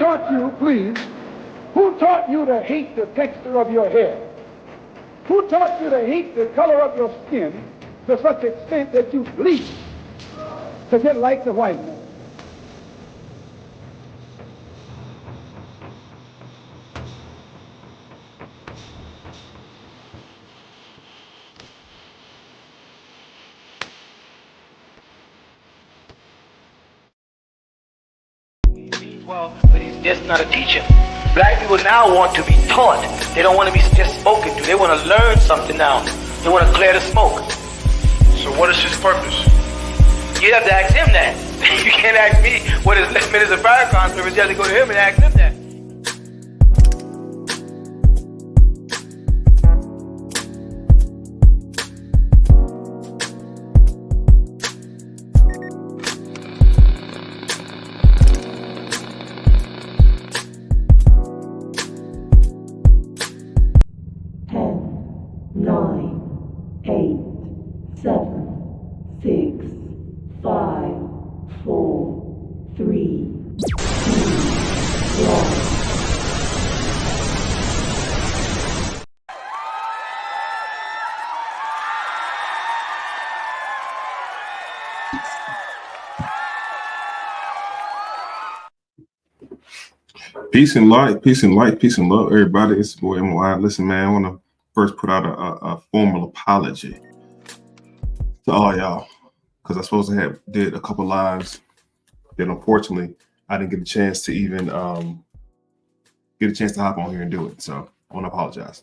taught you, please, who taught you to hate the texture of your hair? Who taught you to hate the color of your skin to such extent that you bleach to get like the white man? Well, but he's just not a teacher. Black people now want to be taught. They don't want to be just spoken to. They want to learn something now. They want to clear the smoke. So what is his purpose? You have to ask him that. You can't ask me what his minutes of fire conference. You have to go to him and ask him that. Peace and light, peace and light, peace and love, everybody. It's your boy M.O.I. Listen, man, I want to first put out a formal apology to all y'all, because I supposed to have did a couple lives that unfortunately I didn't get a chance to even get a chance to hop on here and do it. So I want to apologize.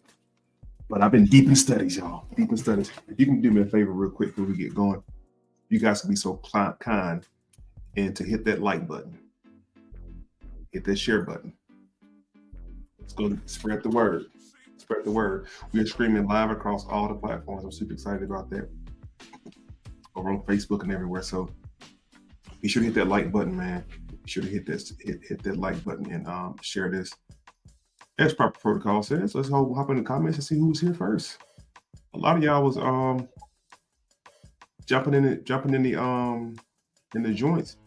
But I've been deep in studies, y'all. Deep in studies. If you can do me a favor real quick before we get going, you guys can be so kind and to hit that like button. Hit that share button. Let's go spread the word. Spread the word. We are streaming live across all the platforms. I'm super excited about that. Over on Facebook and everywhere. So be sure to hit that like button, man. Be sure to hit that like button and share this. As proper protocol says, let's hop in the comments and see who's here first. A lot of y'all was jumping in the joints.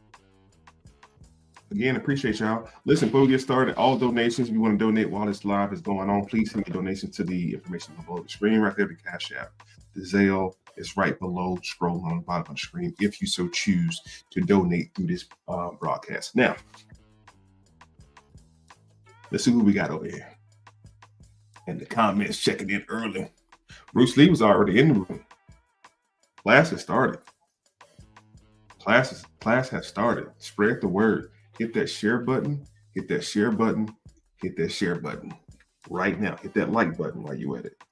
Again, appreciate y'all. Listen, before we get started, all donations, if you want to donate while this live is going on, please send me donations to the information below the screen, right there, the Cash App. The Zelle is right below, scroll on the bottom of the screen, if you so choose to donate through this broadcast. Now, let's see who we got over here. And the comments checking in early. Bruce Lee was already in the room. Class has started. Class has started. Spread the word. Hit that share button. Hit that share button. Hit that share button right now. Hit that like button while you at it.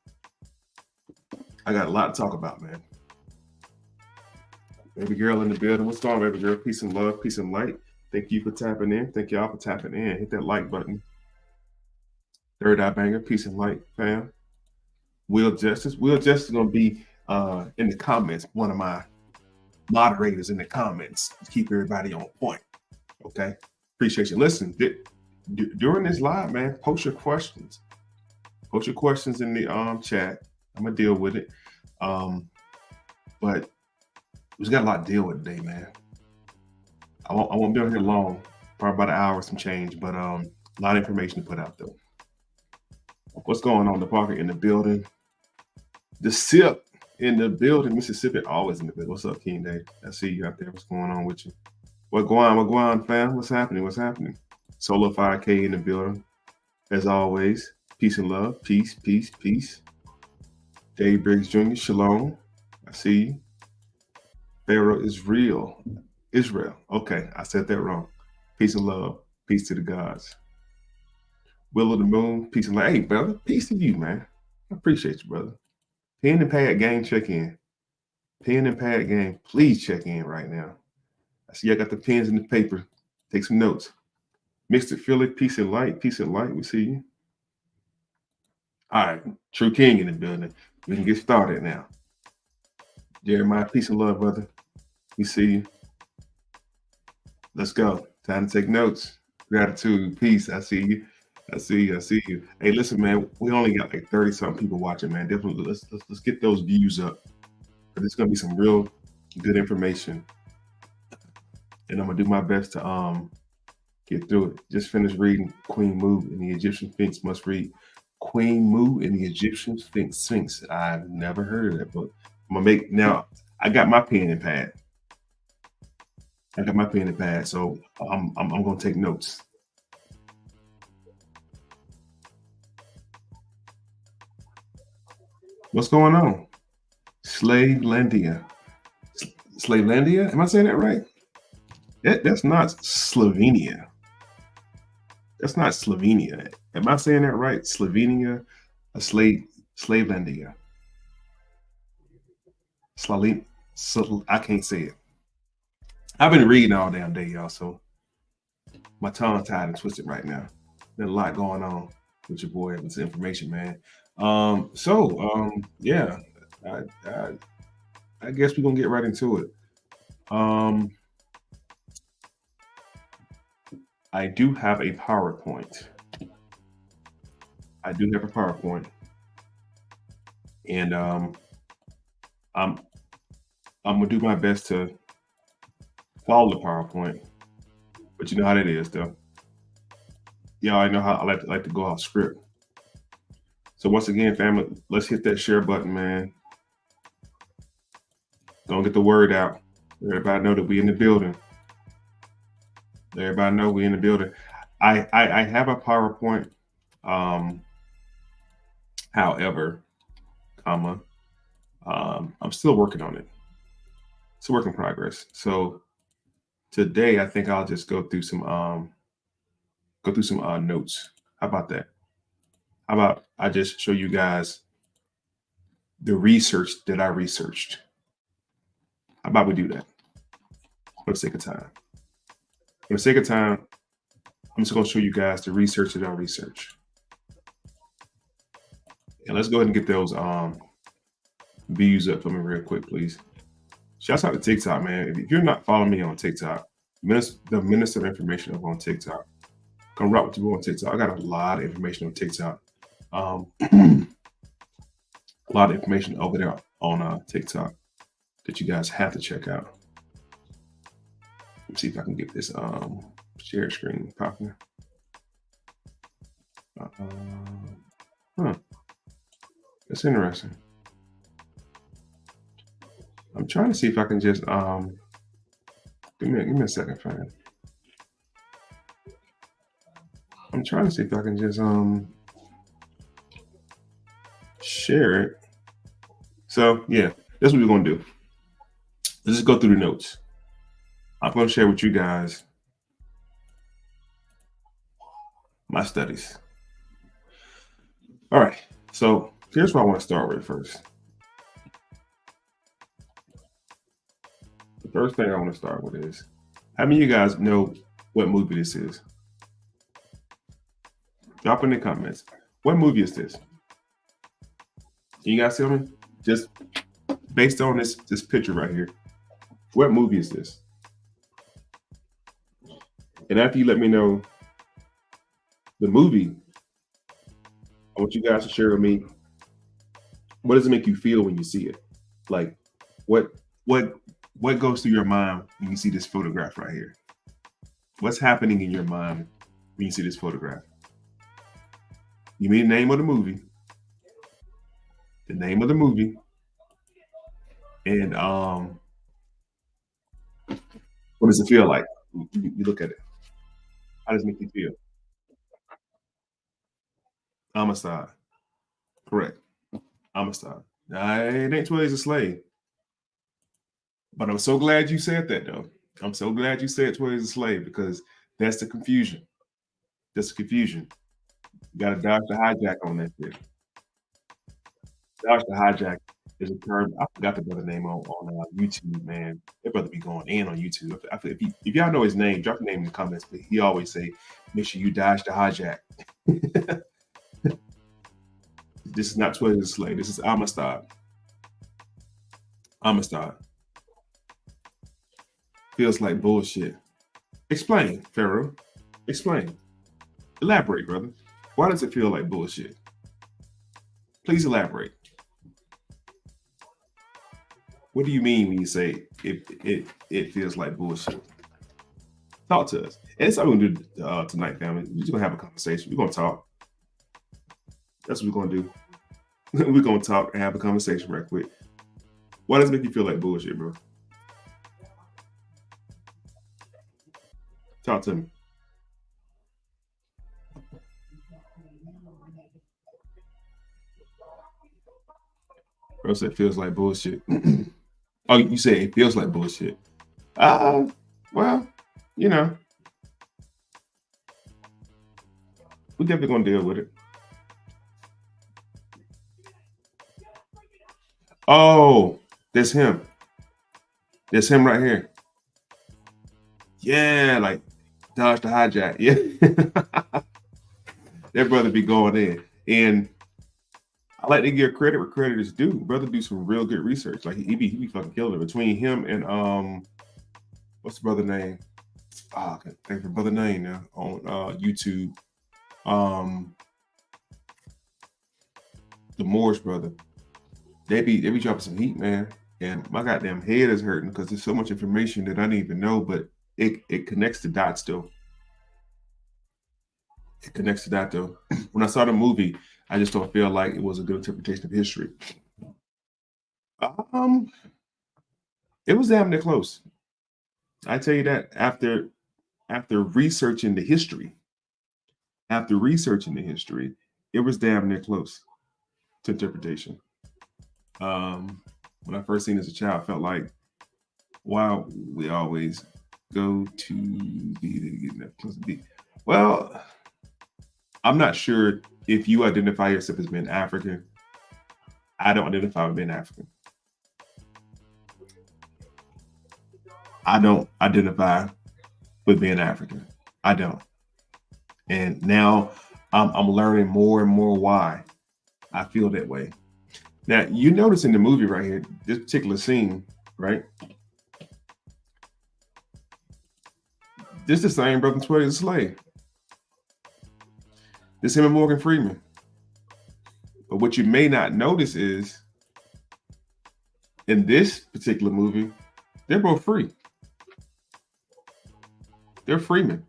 I got a lot to talk about, man. Baby girl in the building. What's going on, baby girl? Peace and love, peace and light. Thank you for tapping in. Thank y'all for tapping in. Hit that like button. Third Eye Banger, peace and light, fam. Will Justice. Will Justice is going to be in the comments. One of my moderators in the comments to keep everybody on point. Okay, appreciate you. Listen, during this live, man, post your questions. Post your questions in the chat. I'm gonna deal with it. But we got a lot to deal with today, man. I won't be on here long, probably about an hour, some change, but a lot of information to put out though. What's going on? The Parker in the building. The SIP in the building. Mississippi always in the building. What's up, King Dave? I see you out there. What's going on with you? What going on, fam? What's happening? What's happening? Solo 5K in the building. As always, peace and love. Peace, peace, peace. Dave Briggs Jr., shalom. I see you. Pharaoh is real. Israel. Okay, I said that wrong. Peace and love. Peace to the gods. Will of the Moon. Peace and love. Hey, brother. Peace to you, man. I appreciate you, brother. Pen and pad game, check in. Pen and pad game, please check in right now. I see I got the pens and the paper. Take some notes. Mr. Philly, peace and light, peace and light. We see you. All right, True King in the building. We can get started now. Jeremiah, peace and love, brother. We see you. Let's go. Time to take notes. Gratitude, peace. I see you. I see you. Hey, listen, man. We only got like 30-something people watching, man. Definitely, let's get those views up. But it's gonna be some real good information. And I'm gonna do my best to Get through it. Just finished reading Queen Mu and the Egyptian Sphinx. Must read Queen Mu and the Egyptian Sphinx. I've never heard of that book. I'm gonna make now. I got my pen and pad. So I'm gonna take notes. What's going on? Slavelandia. Slavelandia? Am I saying that right? That's not Slovenia. That's not Slovenia. Am I saying that right? Slovenia, a Slavelandia. I can't say it. I've been reading all damn day, y'all, so my tongue tied and twisted right now. There's a lot going on with your boy with this information, man. Yeah, I guess we're gonna get right into it. I do have a PowerPoint. And I'm gonna do my best to follow the PowerPoint, but you know how that is, though. Yeah, I know how I like to go off script. So once again, family, let's hit that share button, man. Don't get the word out. Everybody know that we in the building. I have a PowerPoint. However, I'm still working on it. It's a work in progress. So today, I think I'll just go through some notes. How about that? How about I just show you guys the research that I researched? How about we do that for the sake of time? I'm just going to show you guys the research that I researched. And let's go ahead and get those views up for me real quick, please. Shouts out to TikTok, man. If you're not following me on TikTok, the Minister of Information up on TikTok. Come rock with you on TikTok. I got a lot of information on TikTok. A lot of information over there on TikTok that you guys have to check out. Let's see if I can get this share screen popping. That's interesting. I'm trying to see if I can just give me a second, fam. I'm trying to see if I can just share it. So yeah, that's what we're gonna do. Let's just go through the notes. I'm gonna share with you guys my studies. All right, so here's what I want to start with first. The first thing I want to start with is, how many of you guys know what movie this is? Drop in the comments. What movie is this? You guys see me? Just based on this picture right here. What movie is this? And after you let me know the movie, I want you guys to share with me, what does it make you feel when you see it? Like, what goes through your mind when you see this photograph right here? What's happening in your mind when you see this photograph? You mean the name of the movie. The name of the movie. And what does it feel like? You look at it. How does it make you feel? Amistad. Correct. Amistad. It ain't 12 Days a Slave. But I'm so glad you said that, though. I'm so glad you said 12 Days a Slave, because that's the confusion. You got to dodge the hijack on that shit. Dodge the hijack is a term. I forgot the brother name on YouTube, man. That brother be going in on YouTube. If y'all know his name, drop the name in the comments. But he always say, make sure you dodge the hijack. This is not 12 Days a Slave. This is Amistad. Feels like bullshit. Explain, Pharaoh. Explain. Elaborate, brother. Why does it feel like bullshit? Please elaborate. What do you mean when you say it feels like bullshit? Talk to us. And it's something we're going to do tonight, family. We're just going to have a conversation. We're going to talk. That's what we're going to do. We're going to talk and have a conversation right quick. Why does it make you feel like bullshit, bro? Talk to me. Bro said it feels like bullshit. Oh, you say it feels like bullshit. Well, you know, we're definitely going to deal with it. Oh, there's him. There's him right here. Yeah, like dodge the hijack. Yeah. That brother be going in. And I like to give credit where credit is due. Brother do some real good research. Like he be fucking killing it. Between him and what's the brother name? I can't think of the brother name now on YouTube. The Moorish brother. They be dropping some heat, man. And my goddamn head is hurting because there's so much information that I didn't even know, but it connects the dots still. It connects to that though. When I saw the movie, I just don't feel like it was a good interpretation of history. It was damn near close. I tell you that after researching the history, it was damn near close to interpretation. When I first seen it as a child, I felt like, wow, we always go to B to get that close to B. Well, I'm not sure if you identify yourself as being African. I don't identify with being African. I don't identify with being African. I don't. And now I'm learning more and more why I feel that way. Now, you notice in the movie right here, this particular scene, right? This is the same brother 12 as a slave. This him and Morgan Freeman. But what you may not notice is in this particular movie, they're both free. They're freemen.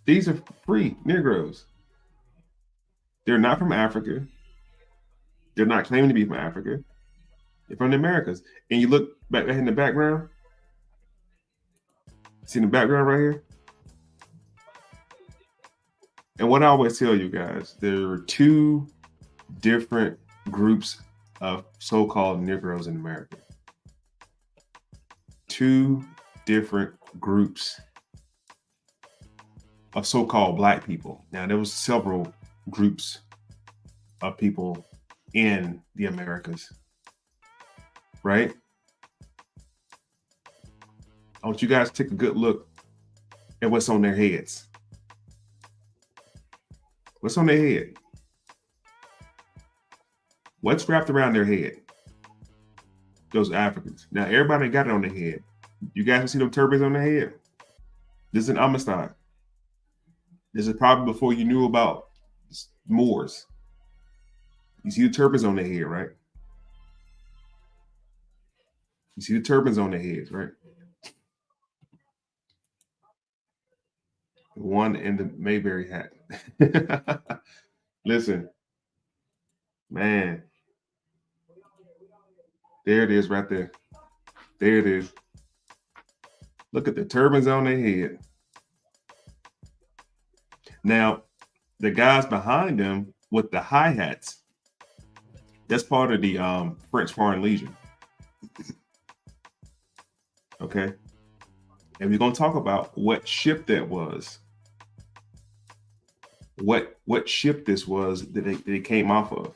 These are free Negroes. They're not from Africa. They're not claiming to be from Africa. They're from the Americas. And you look back in the background. See the background right here? And what I always tell you guys, there are two different groups of so-called Negroes in America. Two different groups of so-called Black people. Now, there was several groups of people in the Americas, right? I want you guys to take a good look at what's on their heads. What's on their head? What's wrapped around their head? Those Africans. Now, everybody got it on their head. You guys can see them turbans on their head. This is an Amistad. This is probably before you knew about Moors. You see the turbans on their head, right? You see the turbans on their heads, right? The one in the Mayberry hat. Listen, man. There it is right there. There it is. Look at the turbans on their head. Now, the guys behind them with the hi-hats, that's part of the French Foreign Legion. Okay. And we're going to talk about what ship that was. What ship this was that they came off of.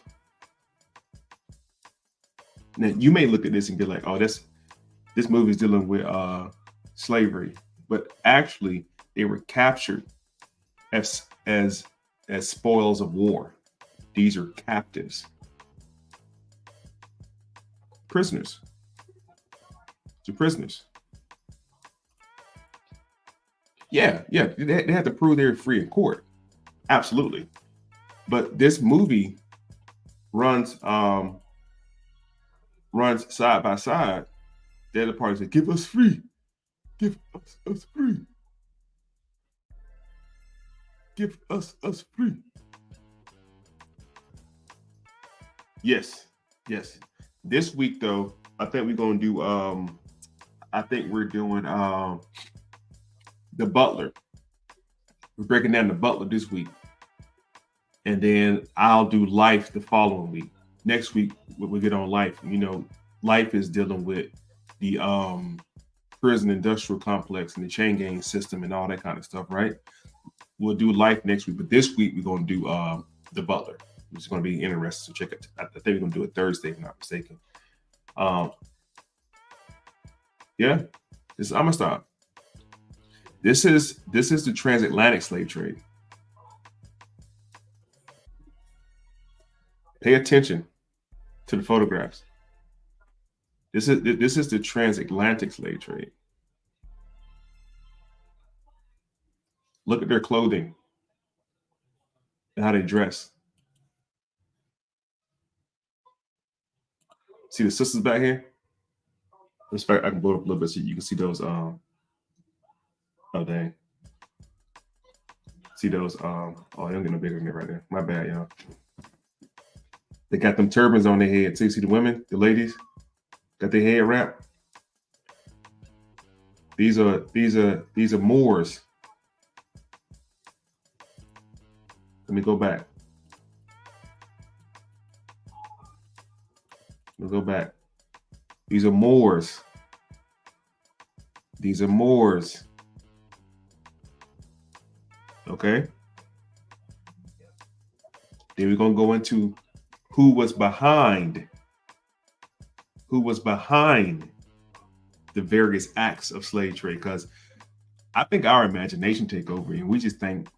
Now, you may look at this and be like, oh, this movie is dealing with slavery. But actually, they were captured as spoils of war. These are captives. Prisoners. They're prisoners. Yeah. They had to prove they were free in court. Absolutely. But this movie runs side by side The other party said, "Give us free. Give us free. Give us free." Yes. This week though, I think we're gonna do I think we're doing the Butler. We're breaking down the Butler this week. And then I'll do Life the following week. Next week we'll get on Life. You know, Life is dealing with the prison industrial complex and the chain gang system and all that kind of stuff, right? We'll do Life next week, but this week we're gonna do the Butler. It's going to be interesting. So check it. I think we're going to do it Thursday, if I'm not mistaken. Yeah, I'm gonna stop. This is the transatlantic slave trade. Pay attention to the photographs. This is the transatlantic slave trade. Look at their clothing and how they dress. See the sisters back here? I can blow it up a little bit so you can see those. Oh dang! See those? Oh, they don't get no bigger than that right there. My bad, y'all. They got them turbans on their head too. See the women, the ladies, got their head wrapped. These are Moors. Let me go back. These are Moors. These are Moors. Okay. Then we're going to go into who was behind the various acts of slave trade, because I think our imagination take over and we just think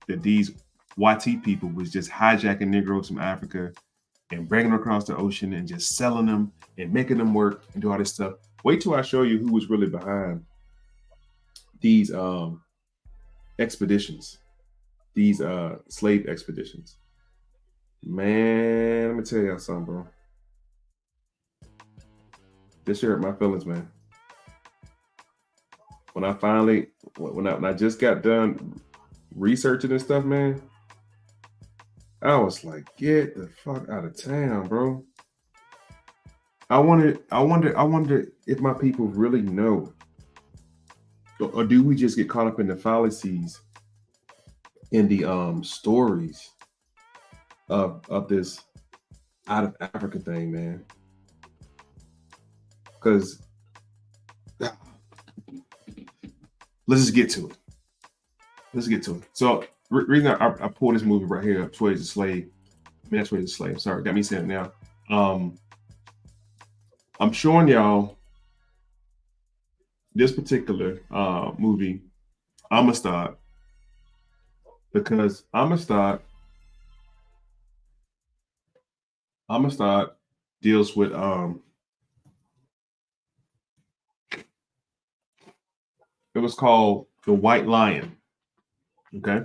that these YT people was just hijacking Negroes from Africa and bringing them across the ocean and just selling them and making them work and do all this stuff. Wait till I show you who was really behind these expeditions, these slave expeditions. Man, let me tell y'all something, bro. This hurt my feelings, man. When I just got done researching this stuff, man, I was like, get the fuck out of town, bro. I wonder if my people really know, or do we just get caught up in the fallacies in the stories of this out of Africa thing, man? Because let's just get to it. So reason I pulled this movie right here, 12 Years a Slave. That's 12 Years a Slave. Sorry, got me saying it now. I'm showing y'all this particular movie, Amistad, because Amistad deals with it was called The White Lion. Okay.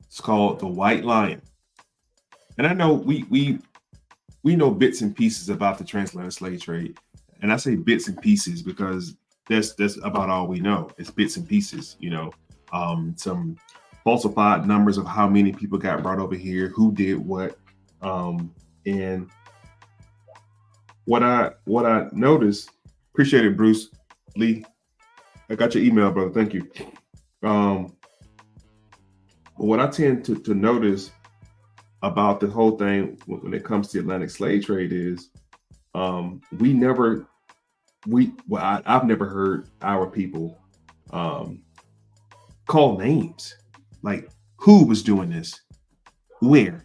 It's called The White Lion. And I know we know bits and pieces about the transatlantic slave trade. And I say bits and pieces because that's about all we know. It's bits and pieces, you know. Some falsified numbers of how many people got brought over here, who did what. And what I noticed, appreciate it, Bruce Lee. I got your email, brother. Thank you. What I tend to notice about the whole thing when it comes to Atlantic slave trade is I've never heard our people call names. Like, who was doing this? Where?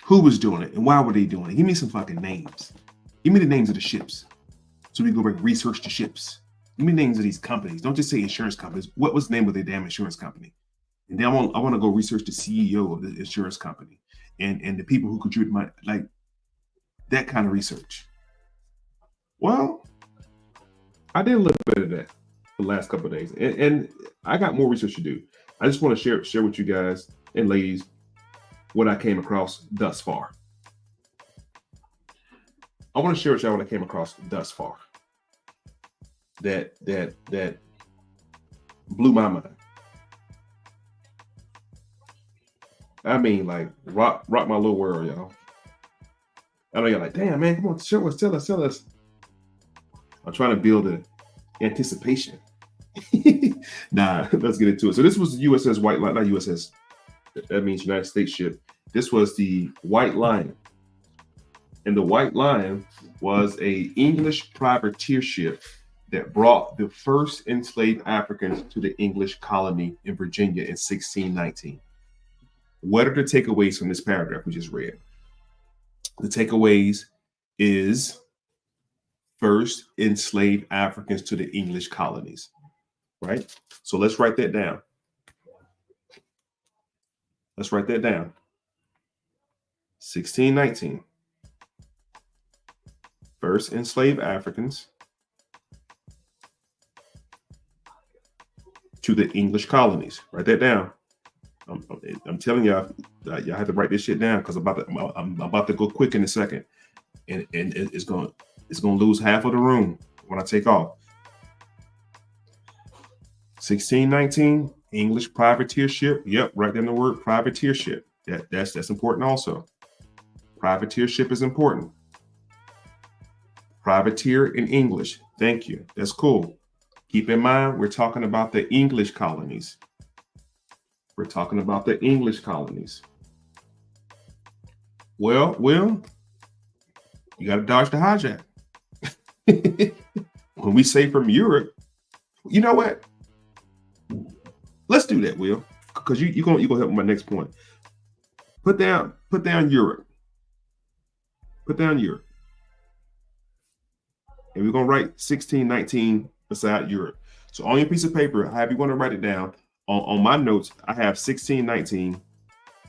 Who was doing it? And why were they doing it? Give me some fucking names. Give me the names of the ships so we can go back and research the ships. Give me names of these companies. Don't just say insurance companies. What was the name of their damn insurance company? And then I want to go research the CEO of the insurance company and the people who contribute money, like that kind of research. Well, I did a little bit of that the last couple of days, and I got more research to do. I just want to share with you guys and ladies what I came across thus far. I want to share with y'all what I came across thus far. That blew my mind. I mean, like rock my little world, y'all. I know you're like, damn man, come on, show us, tell us. I'm trying to build an anticipation. Nah, let's get into it. So this was the USS White Lion, not USS. That means United States ship. This was the White Lion, and the White Lion was a English privateer ship that brought the first enslaved Africans to the English colony in Virginia in 1619. What are the takeaways from this paragraph we just read? The takeaways is first enslaved Africans to the English colonies, right? So let's write that down. Let's write that down. 1619. First enslaved Africans to the English colonies. Write that down. I'm telling y'all, y'all have to write this shit down because I'm about to go quick in a second, and it's gonna lose half of the room when I take off. 1619 English privateer ship. Yep, write down the word privateer ship. That's important also. Privateer ship is important. Privateer in English. Thank you. That's cool. Keep in mind, we're talking about the English colonies. We're talking about the English colonies. Well, you got to dodge the hijack. When we say from Europe, you know what? Let's do that, Will, because you're gonna help with my next point. Put down Europe. Put down Europe. And we're gonna write 1619 beside Europe. So on your piece of paper, however you want to write it down, on my notes, I have 1619.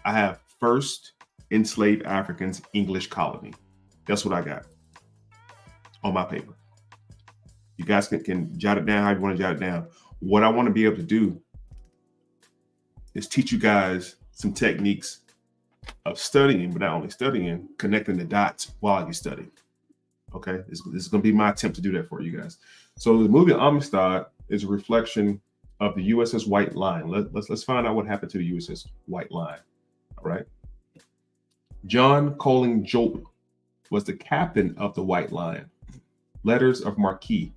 I have first enslaved Africans English colony. That's what I got on my paper. You guys can jot it down how you want to jot it down. What I want to be able to do is teach you guys some techniques of studying, but not only studying, connecting the dots while you study. Okay, this is going to be my attempt to do that for you guys. So the movie Amistad is a reflection of the USS White Lion. Let's find out what happened to the USS White Lion. All right. John Colin Jope was the captain of the White Lion. Letters of Marque.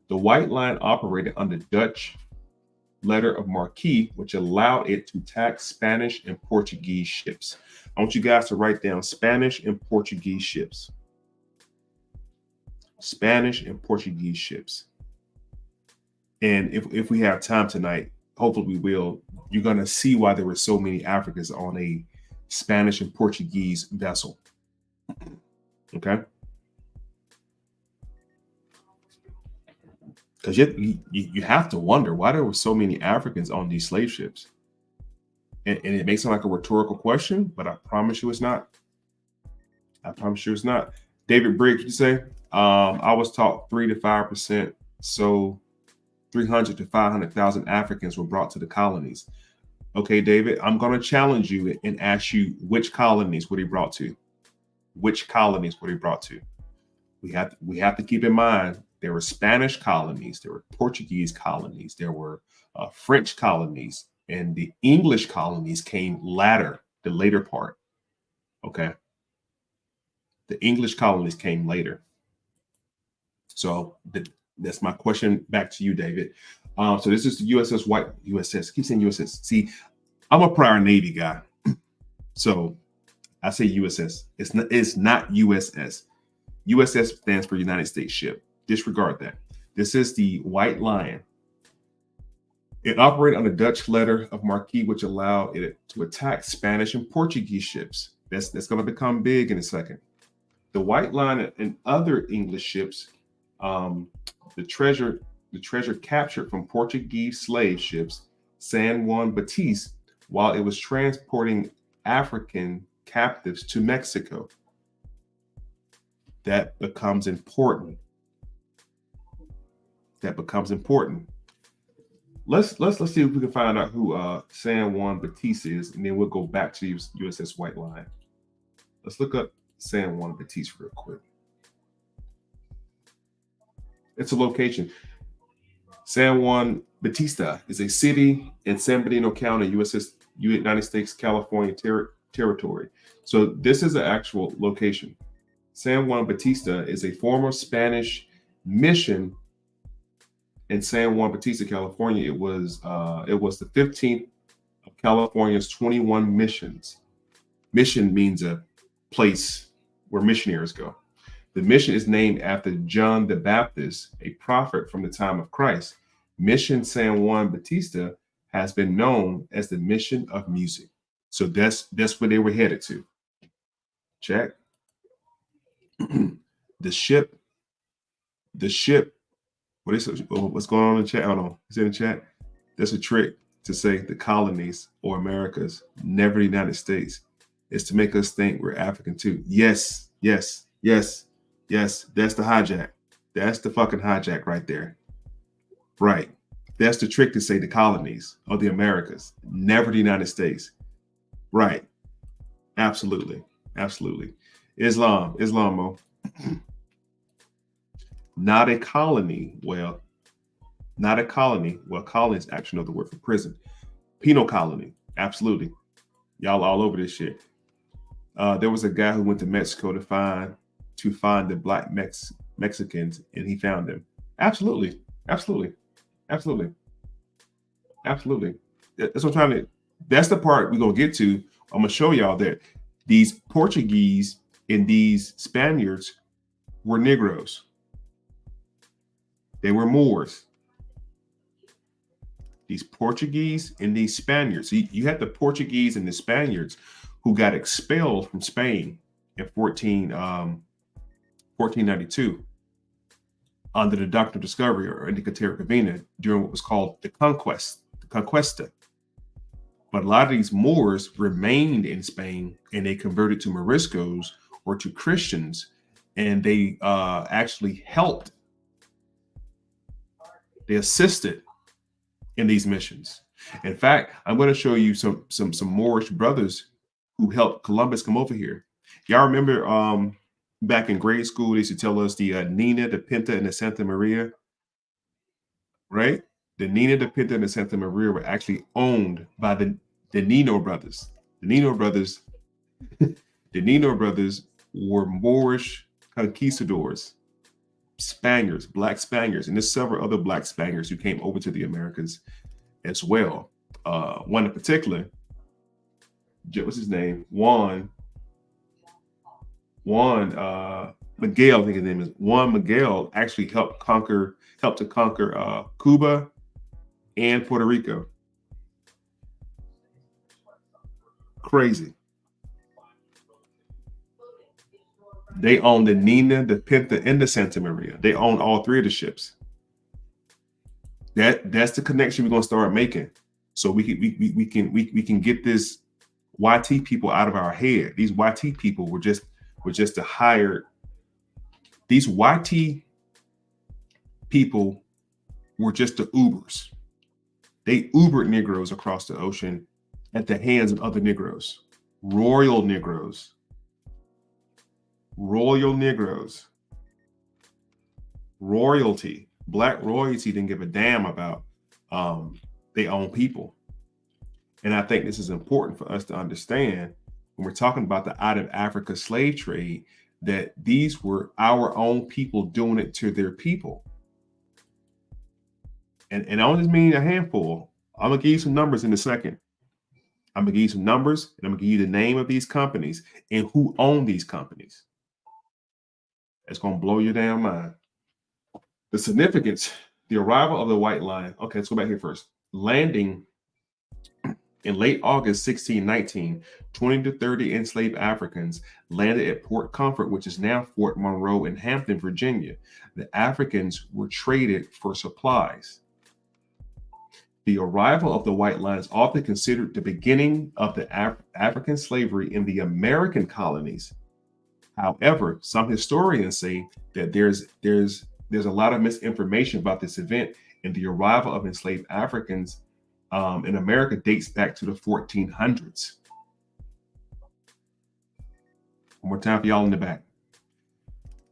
The White Lion operated under Dutch letter of Marque, which allowed it to attack Spanish and Portuguese ships. I want you guys to write down Spanish and Portuguese ships. Spanish and Portuguese ships. And if we have time tonight, hopefully we will, you're going to see why there were so many Africans on a Spanish and Portuguese vessel. Okay? Because you have to wonder why there were so many Africans on these slave ships. And it may sound like a rhetorical question, but I promise you it's not. I promise you it's not. David Briggs, you say? I was taught 3 to 5%. So 300 to 500,000 Africans were brought to the colonies. Okay, David, I'm going to challenge you and ask you which colonies were they brought to? Which colonies were they brought to? We have to keep in mind there were Spanish colonies, there were Portuguese colonies, there were French colonies, and the English colonies came later, the later part. Okay. The English colonies came later. So that's my question back to you, David. So this is the USS White, USS, keep saying USS. See, I'm a prior Navy guy. So I say USS. It's not USS. USS stands for United States ship. Disregard that. This is the White Lion. It operated on the Dutch letter of Marque, which allowed it to attack Spanish and Portuguese ships. That's going to become big in a second. The White Lion and other English ships, the treasure captured from Portuguese slave ships San Juan Batiste while it was transporting African captives to Mexico. That becomes important. That becomes important. Let's see if we can find out who San Juan Batiste is, and then we'll go back to USS White Lion. Let's look up San Juan Batiste real quick. It's a location. San Juan Bautista is a city in San Bernardino County, United States, California territory. So this is an actual location. San Juan Bautista is a former Spanish mission in San Juan Bautista, California. It was the 15th of California's 21 missions. Mission means a place where missionaries go. The mission is named after John the Baptist, a prophet from the time of Christ. Mission San Juan Bautista has been known as the mission of music. So that's where they were headed to. Check. The ship. What's going on in the chat? Hold on. Is it in the chat? That's a trick to say the colonies or Americas, never the United States. It's to make us think we're African too. Yes. That's the hijack. That's the fucking hijack right there. Right. That's the trick to say the colonies or the Americas, never the United States. Right. Absolutely. Islam, Mo. Not a colony. Well, colony is actually another word for prison. Penal colony. Absolutely. Y'all all over this shit. There was a guy who went to Mexico to find the black Mexicans, and he found them. Absolutely. That's what I'm trying to. That's the part we're gonna get to. I'm gonna show y'all that these Portuguese and these Spaniards were Negroes. They were Moors. These Portuguese and these Spaniards. So you had the Portuguese and the Spaniards who got expelled from Spain in 1492 under the Doctrine of Discovery or Indica Terra Divina during what was called the Conquista. But a lot of these Moors remained in Spain and they converted to Moriscos or to Christians, and they actually helped. They assisted in these missions. In fact, I'm going to show you some Moorish brothers who helped Columbus come over here. Y'all remember back in grade school, they used to tell us the Niño, the Pinta, and the Santa Maria, right? The Niño, the Pinta, and the Santa Maria were actually owned by the Niño brothers. The Niño brothers were Moorish conquistadors, Spaniards, black Spaniards, and there's several other black Spaniards who came over to the Americas as well. One in particular, what's his name? Juan Miguel, I think his name is. Juan Miguel actually helped to conquer Cuba and Puerto Rico. Crazy. They own the Niño, the Pinta, and the Santa Maria. They own all three of the ships. That's the connection we're gonna start making, so we can get this YT people out of our head. These YT people were just the hired. These YT people were just the Ubers. They Ubered Negroes across the ocean at the hands of other Negroes, royal Negroes. Royalty, black royalty didn't give a damn about their own people. And I think this is important for us to understand when we're talking about the out of Africa slave trade, that these were our own people doing it to their people. And I don't just mean a handful. I'm gonna give you some numbers in a second. I'm gonna give you some numbers, and I'm gonna give you the name of these companies and who own these companies. It's gonna blow your damn mind. The significance, the arrival of the White Line. Okay, let's go back here first. Landing in late August 1619, 20 to 30 enslaved Africans landed at Port Comfort, which is now Fort Monroe in Hampton, Virginia. The Africans were traded for supplies. The arrival of the White Line is often considered the beginning of the African slavery in the American colonies. However, some historians say that there's a lot of misinformation about this event, and the arrival of enslaved Africans in America dates back to the 1400s. One more time for y'all in the back.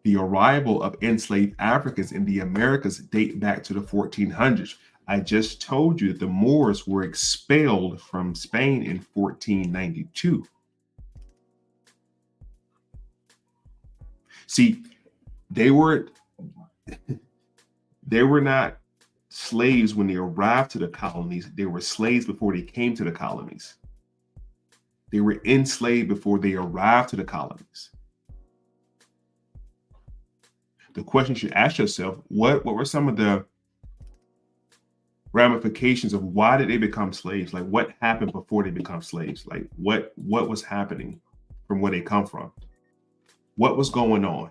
The arrival of enslaved Africans in the Americas date back to the 1400s. I just told you that the Moors were expelled from Spain in 1492. See, they were not slaves when they arrived to the colonies. They were slaves before they came to the colonies. They were enslaved before they arrived to the colonies. The question you should ask yourself, what were some of the ramifications of why did they become slaves? Like what happened before they become slaves? Like what was happening from where they come from? What was going on?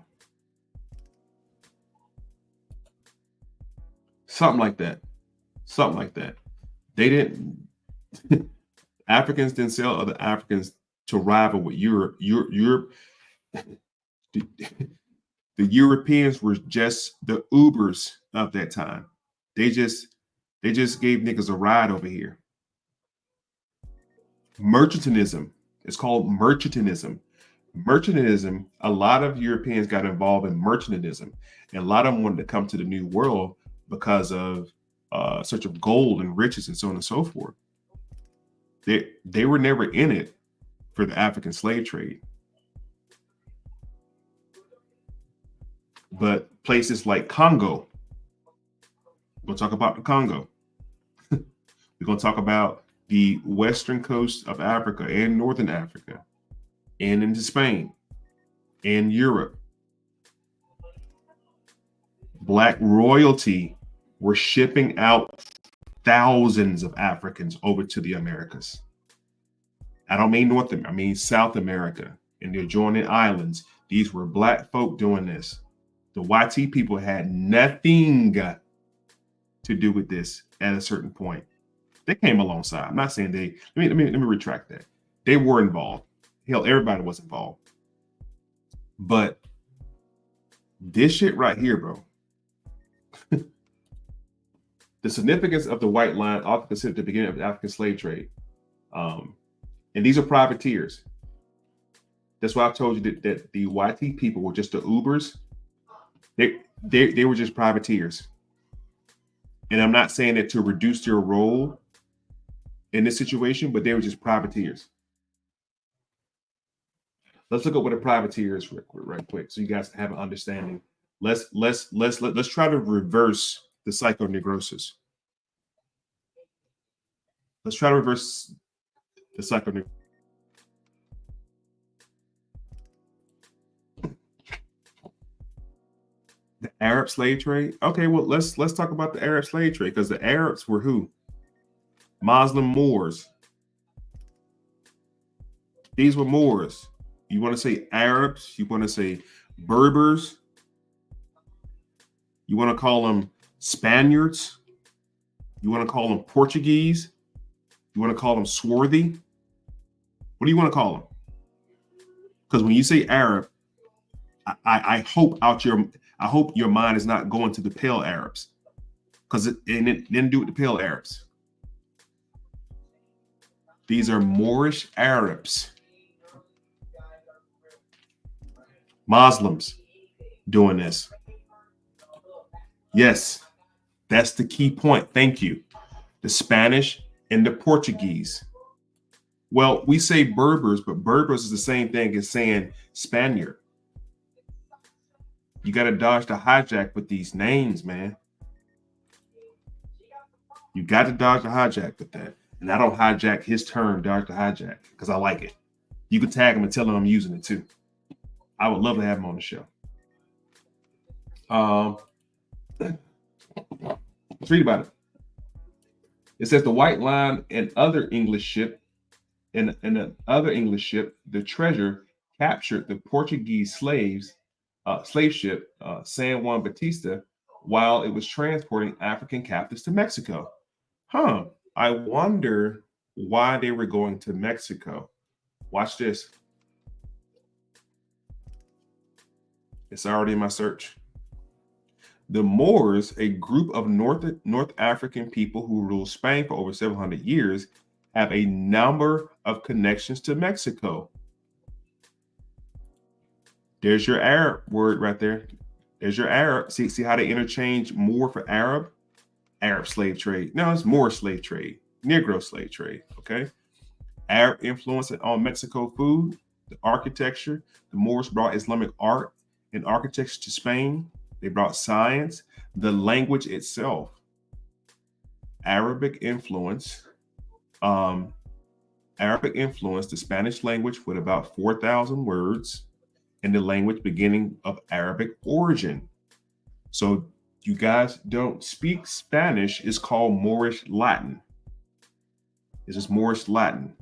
Something like that. Something like that. They didn't Africans didn't sell other Africans to rival with Europe. Europe the Europeans were just the Ubers of that time. They just gave niggas a ride over here. Mercantilism. It's called mercantilism. Mercantilism, a lot of Europeans got involved in mercantilism. And a lot of them wanted to come to the New World because of search of gold and riches and so on and so forth. They were never in it for the African slave trade. But places like Congo, we'll talk about the Congo. We're going to talk about the western coast of Africa and northern Africa and into Spain and Europe. Black royalty were shipping out thousands of Africans over to the Americas. I don't mean North America, I mean South America and the adjoining islands. These were Black folk doing this. The YT people had nothing to do with this at a certain point. They came alongside. I'm not saying they, let me retract that. They were involved. Hell, everybody was involved. But this shit right here, bro. The significance of the white line often considered the beginning of the African slave trade. And these are privateers. That's why I told you that the YT people were just the Ubers. They were just privateers. And I'm not saying that to reduce their role in this situation, but they were just privateers. Let's look at what a privateer is right quick, so you guys have an understanding. Let's try to reverse the psychoneurosis. Let's try to reverse the psychoneurosis. The Arab slave trade. Okay, well let's talk about the Arab slave trade, because the Arabs were who? Muslim Moors. These were Moors. You want to say Arabs? You want to say Berbers? You want to call them Spaniards? You want to call them Portuguese? You want to call them Swarthy? What do you want to call them? Because when you say Arab, I hope your mind is not going to the pale Arabs, because it didn't do with the pale Arabs. These are Moorish Arabs, Muslims doing this. Yes, that's the key point. Thank you. The Spanish and the Portuguese. Well, we say Berbers, but Berbers is the same thing as saying Spaniard. You got to dodge the hijack with these names, man. You got to dodge the hijack with that. And I don't hijack his term, dodge the hijack, because I like it. You can tag him and tell him I'm using it too. I would love to have him on the show. Let's read about it. It says the White Line and other English ship, the Treasure captured the Portuguese slave ship San Juan Batista while it was transporting African captives to Mexico. I wonder why they were going to Mexico. Watch this. It's already in my search. The Moors, a group of North African people who ruled Spain for over 700 years, have a number of connections to Mexico. There's your Arab word right there. There's your Arab. See how they interchange Moor for Arab? Arab slave trade. No, it's Moor slave trade. Negro slave trade. Okay. Arab influence on Mexico food, the architecture. The Moors brought Islamic art and architecture to Spain. They brought science, the language itself. Arabic influence. Arabic influenced the Spanish language with about 4,000 words in the language beginning of Arabic origin. So you guys don't speak Spanish. It's called Moorish Latin. It's just Moorish Latin.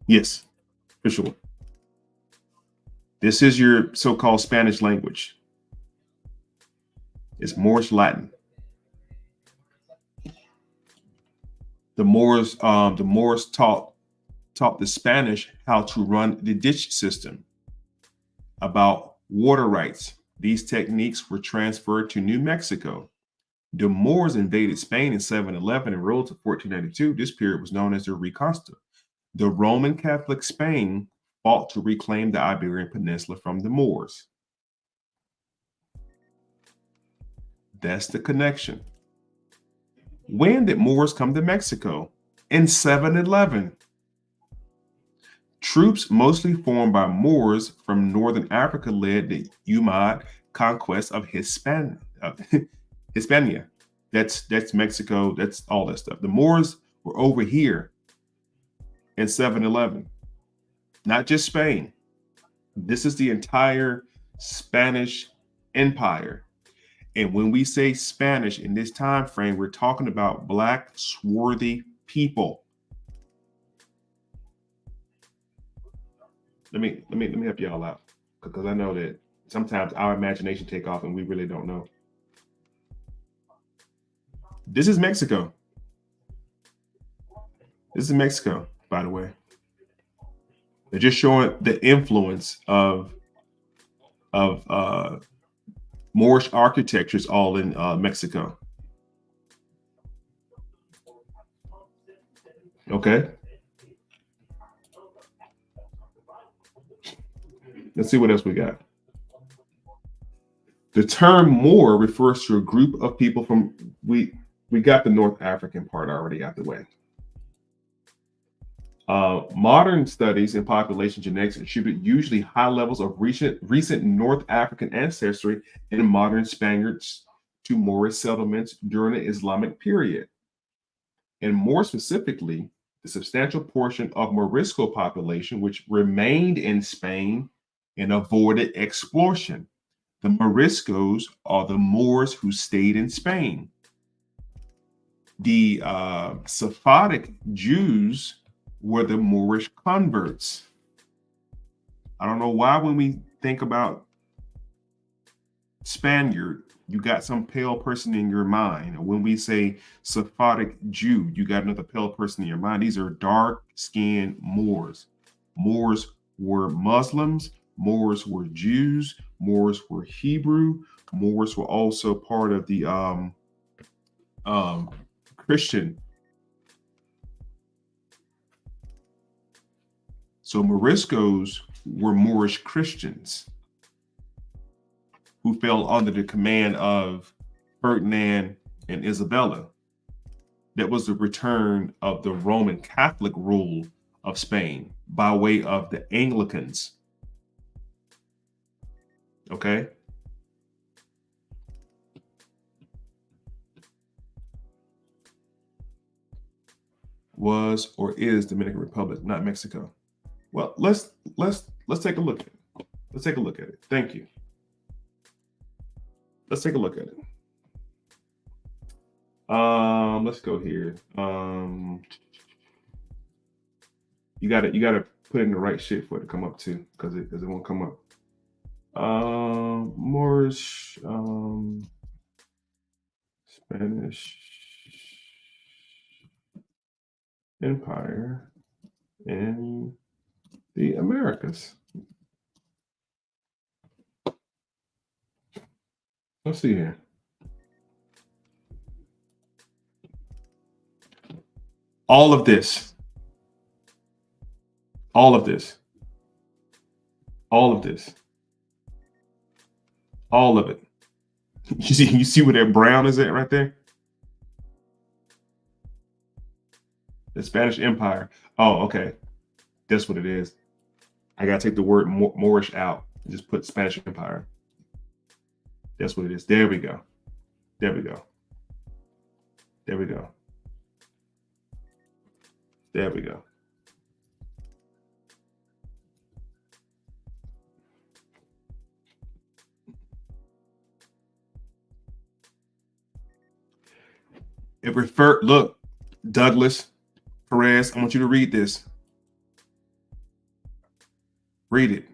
Yes, for sure. This is your so-called Spanish language. It's Moorish Latin. The Moors taught the Spanish how to run the ditch system, about water rights. These techniques were transferred to New Mexico. The Moors invaded Spain in 711 and ruled to 1492. This period was known as the Reconquista. The Roman Catholic Spain fought to reclaim the Iberian Peninsula from the Moors. That's the connection. When did Moors come to Mexico? In 711. Troops mostly formed by Moors from northern Africa led the M.O.I conquest of Hispania. That's Mexico. That's all that stuff. The Moors were over here in 711. Not just Spain. This is the entire Spanish Empire. And when we say Spanish in this time frame, we're talking about Black swarthy people. Let me help y'all out, because I know that sometimes our imagination take off and we really don't know. This is Mexico. This is Mexico, by the way. They're just showing the influence of Moorish architectures all in Mexico. Okay. Let's see what else we got. The term Moor refers to a group of people from, we got the North African part already out the way. Modern studies in population genetics attribute usually high levels of recent North African ancestry in modern Spaniards to Moorish settlements during the Islamic period. And more specifically, the substantial portion of Morisco population which remained in Spain and avoided expulsion. The Moriscos are the Moors who stayed in Spain. The Sephardic Jews were the Moorish converts. I don't know why when we think about Spaniard, you got some pale person in your mind. Or when we say Sephardic Jew, you got another pale person in your mind. These are dark-skinned Moors. Moors were Muslims. Moors were Jews. Moors were Hebrew. Moors were also part of the Christian. So Moriscos were Moorish Christians who fell under the command of Ferdinand and Isabella. That was the return of the Roman Catholic rule of Spain by way of the Anglicans. Okay? Was or is Dominican Republic, not Mexico. Well, let's take a look at it. Let's take a look at it. Thank you. Let's take a look at it. Let's go here. You gotta put in the right shit for it to come up too, because it won't come up. Moorish, Spanish Empire in the Americas. Let's see here. All of this. All of this. All of this. All of it. You see where that brown is at right there? The Spanish Empire. Oh, okay. That's what it is. I gotta take the word Moorish out and just put Spanish Empire. That's what it is. There we go. There we go. There we go. There we go. It look, Douglas, Perez, I want you to read this. Read it.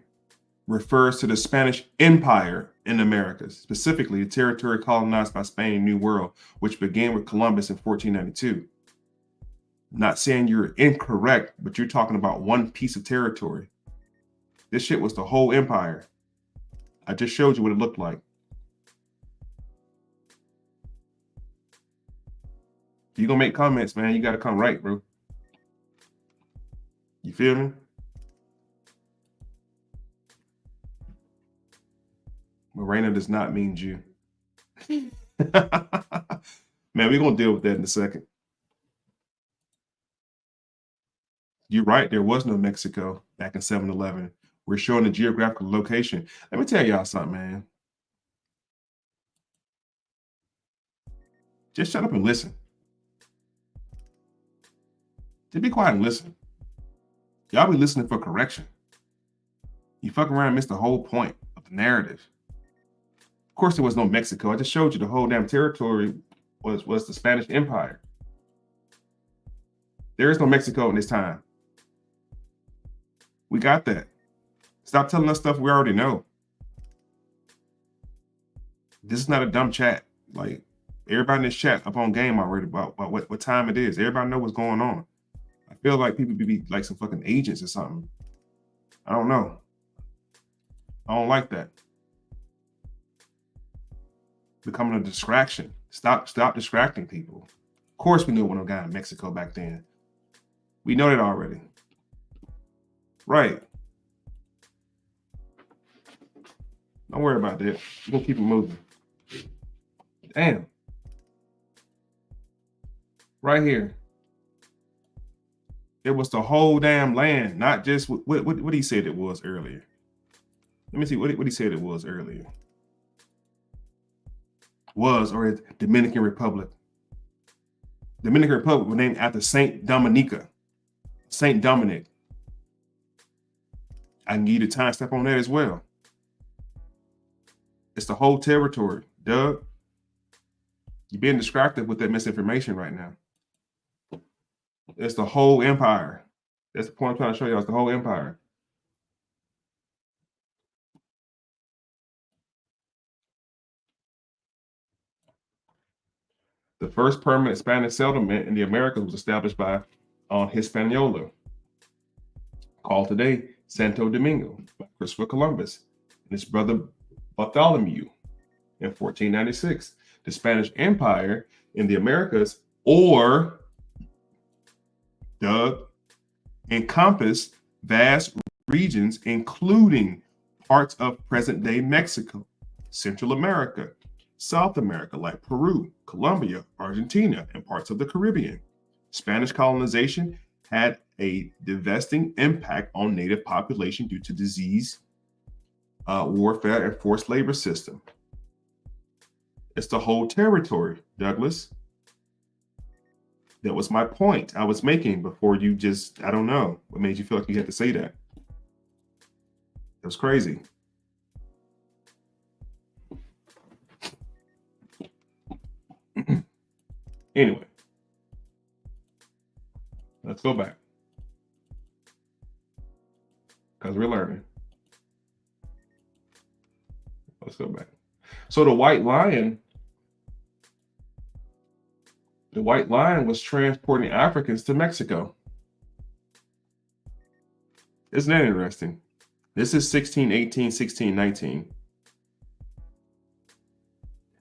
Refers to the Spanish Empire in the Americas, specifically the territory colonized by Spain in New World, which began with Columbus in 1492. Not saying you're incorrect, but you're talking about one piece of territory. This shit was the whole empire. I just showed you what it looked like. If you're gonna make comments, man, you gotta come right, bro. You feel me? Morena does not mean Jew. Man, we're gonna deal with that in a second. You're right, there was no Mexico back in 7-11. We're showing the geographical location. Let me tell y'all something, man. Just shut up and listen. Just be quiet and listen. Y'all be listening for correction. You fuck around and miss the whole point of the narrative. Of course, there was no Mexico. I just showed you the whole damn territory was the Spanish Empire. There is no Mexico in this time. We got that. Stop telling us stuff we already know. This is not a dumb chat. Like, everybody in this chat up on game already about what time it is. Everybody know what's going on. I feel like people be like some fucking agents or something. I don't know. I don't like that. Becoming a distraction. Stop distracting people. Of course we knew when a guy in Mexico back then. We know that already. Right. Don't worry about that. We're gonna keep it moving. Damn. Right here. It was the whole damn land, not just what he said it was earlier. Let me see what he said it was earlier. Or Dominican Republic. Dominican Republic was named after Saint Dominica. Saint Dominic. I can give you the time step on that as well. It's the whole territory, Doug. You're being distracted with that misinformation right now. It's the whole empire. That's the point I'm trying to show you. It's the whole empire. The first permanent Spanish settlement in the Americas was established by Hispaniola, called today Santo Domingo, by Christopher Columbus and his brother Bartholomew in 1496. The Spanish Empire in the Americas, or Doug, encompassed vast regions, including parts of present-day Mexico, Central America, South America, like Peru, Colombia, Argentina, and parts of the Caribbean. Spanish colonization had a devastating impact on native population due to disease, warfare, and forced labor system. It's the whole territory, Douglas. That was my point I was making before you just, I don't know, what made you feel like you had to say that? It was crazy. Anyway, let's go back. Because we're learning. Let's go back. So the White Lion was transporting Africans to Mexico. Isn't that interesting? This is 1618, 1619.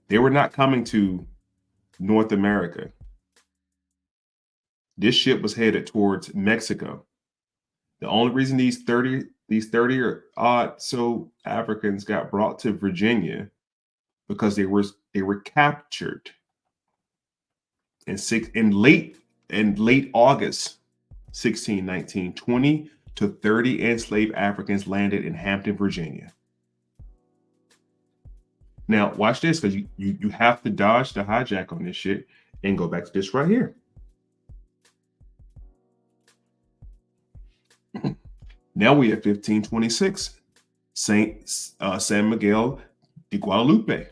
They were not coming to North America. This ship was headed towards Mexico. The only reason these 30 or odd so Africans got brought to Virginia because they were captured in late August 1619. 20 to 30 enslaved Africans landed in Hampton, Virginia. Now watch this, because you have to dodge the hijack on this shit and go back to this right here. Now we have 1526, San Miguel de Guadalupe.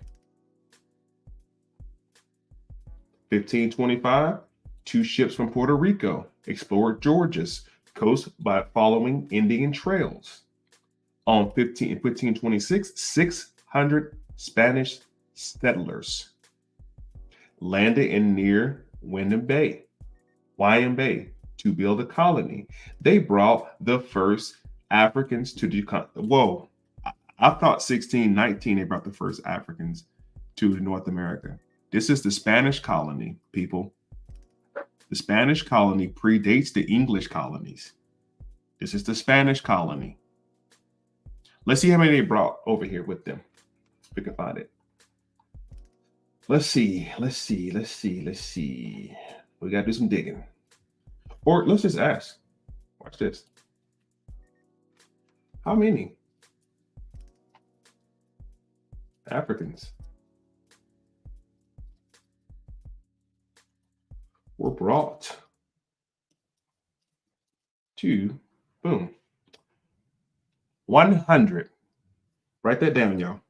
1525, 2 ships from Puerto Rico explored Georgia's coast by following Indian trails. On 1526, 600 Spanish settlers landed in near Wyndham Bay to build a colony. They brought the first Africans to the continent. Whoa, I thought 1619 they brought the first Africans to North America. This is the Spanish colony, people. The Spanish colony predates the English colonies. This is the Spanish colony. Let's see how many they brought over here with them. If we can find it. Let's see. We got to do some digging. Or let's just ask. Watch this. How many Africans were brought to, boom, 100. Write that down, y'all.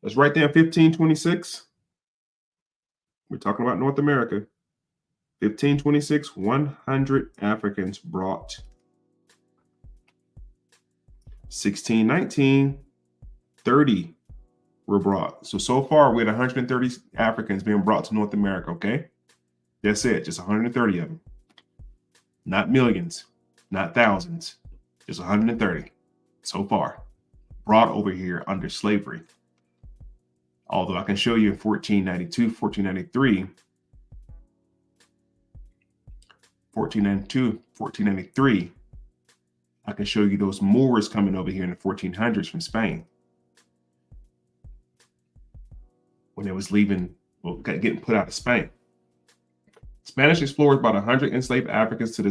Let's write down 1526. We're talking about North America. 1526, 100 Africans brought. 1619, 30 were brought. So far, we had 130 Africans being brought to North America, okay? That's it, just 130 of them. Not millions, not thousands, just 130 so far brought over here under slavery. Although I can show you in 1492, 1493, 1493, I can show you those Moors coming over here in the 1400s from Spain. When they was leaving, well, getting put out of Spain. Spanish explorers brought 100 enslaved Africans to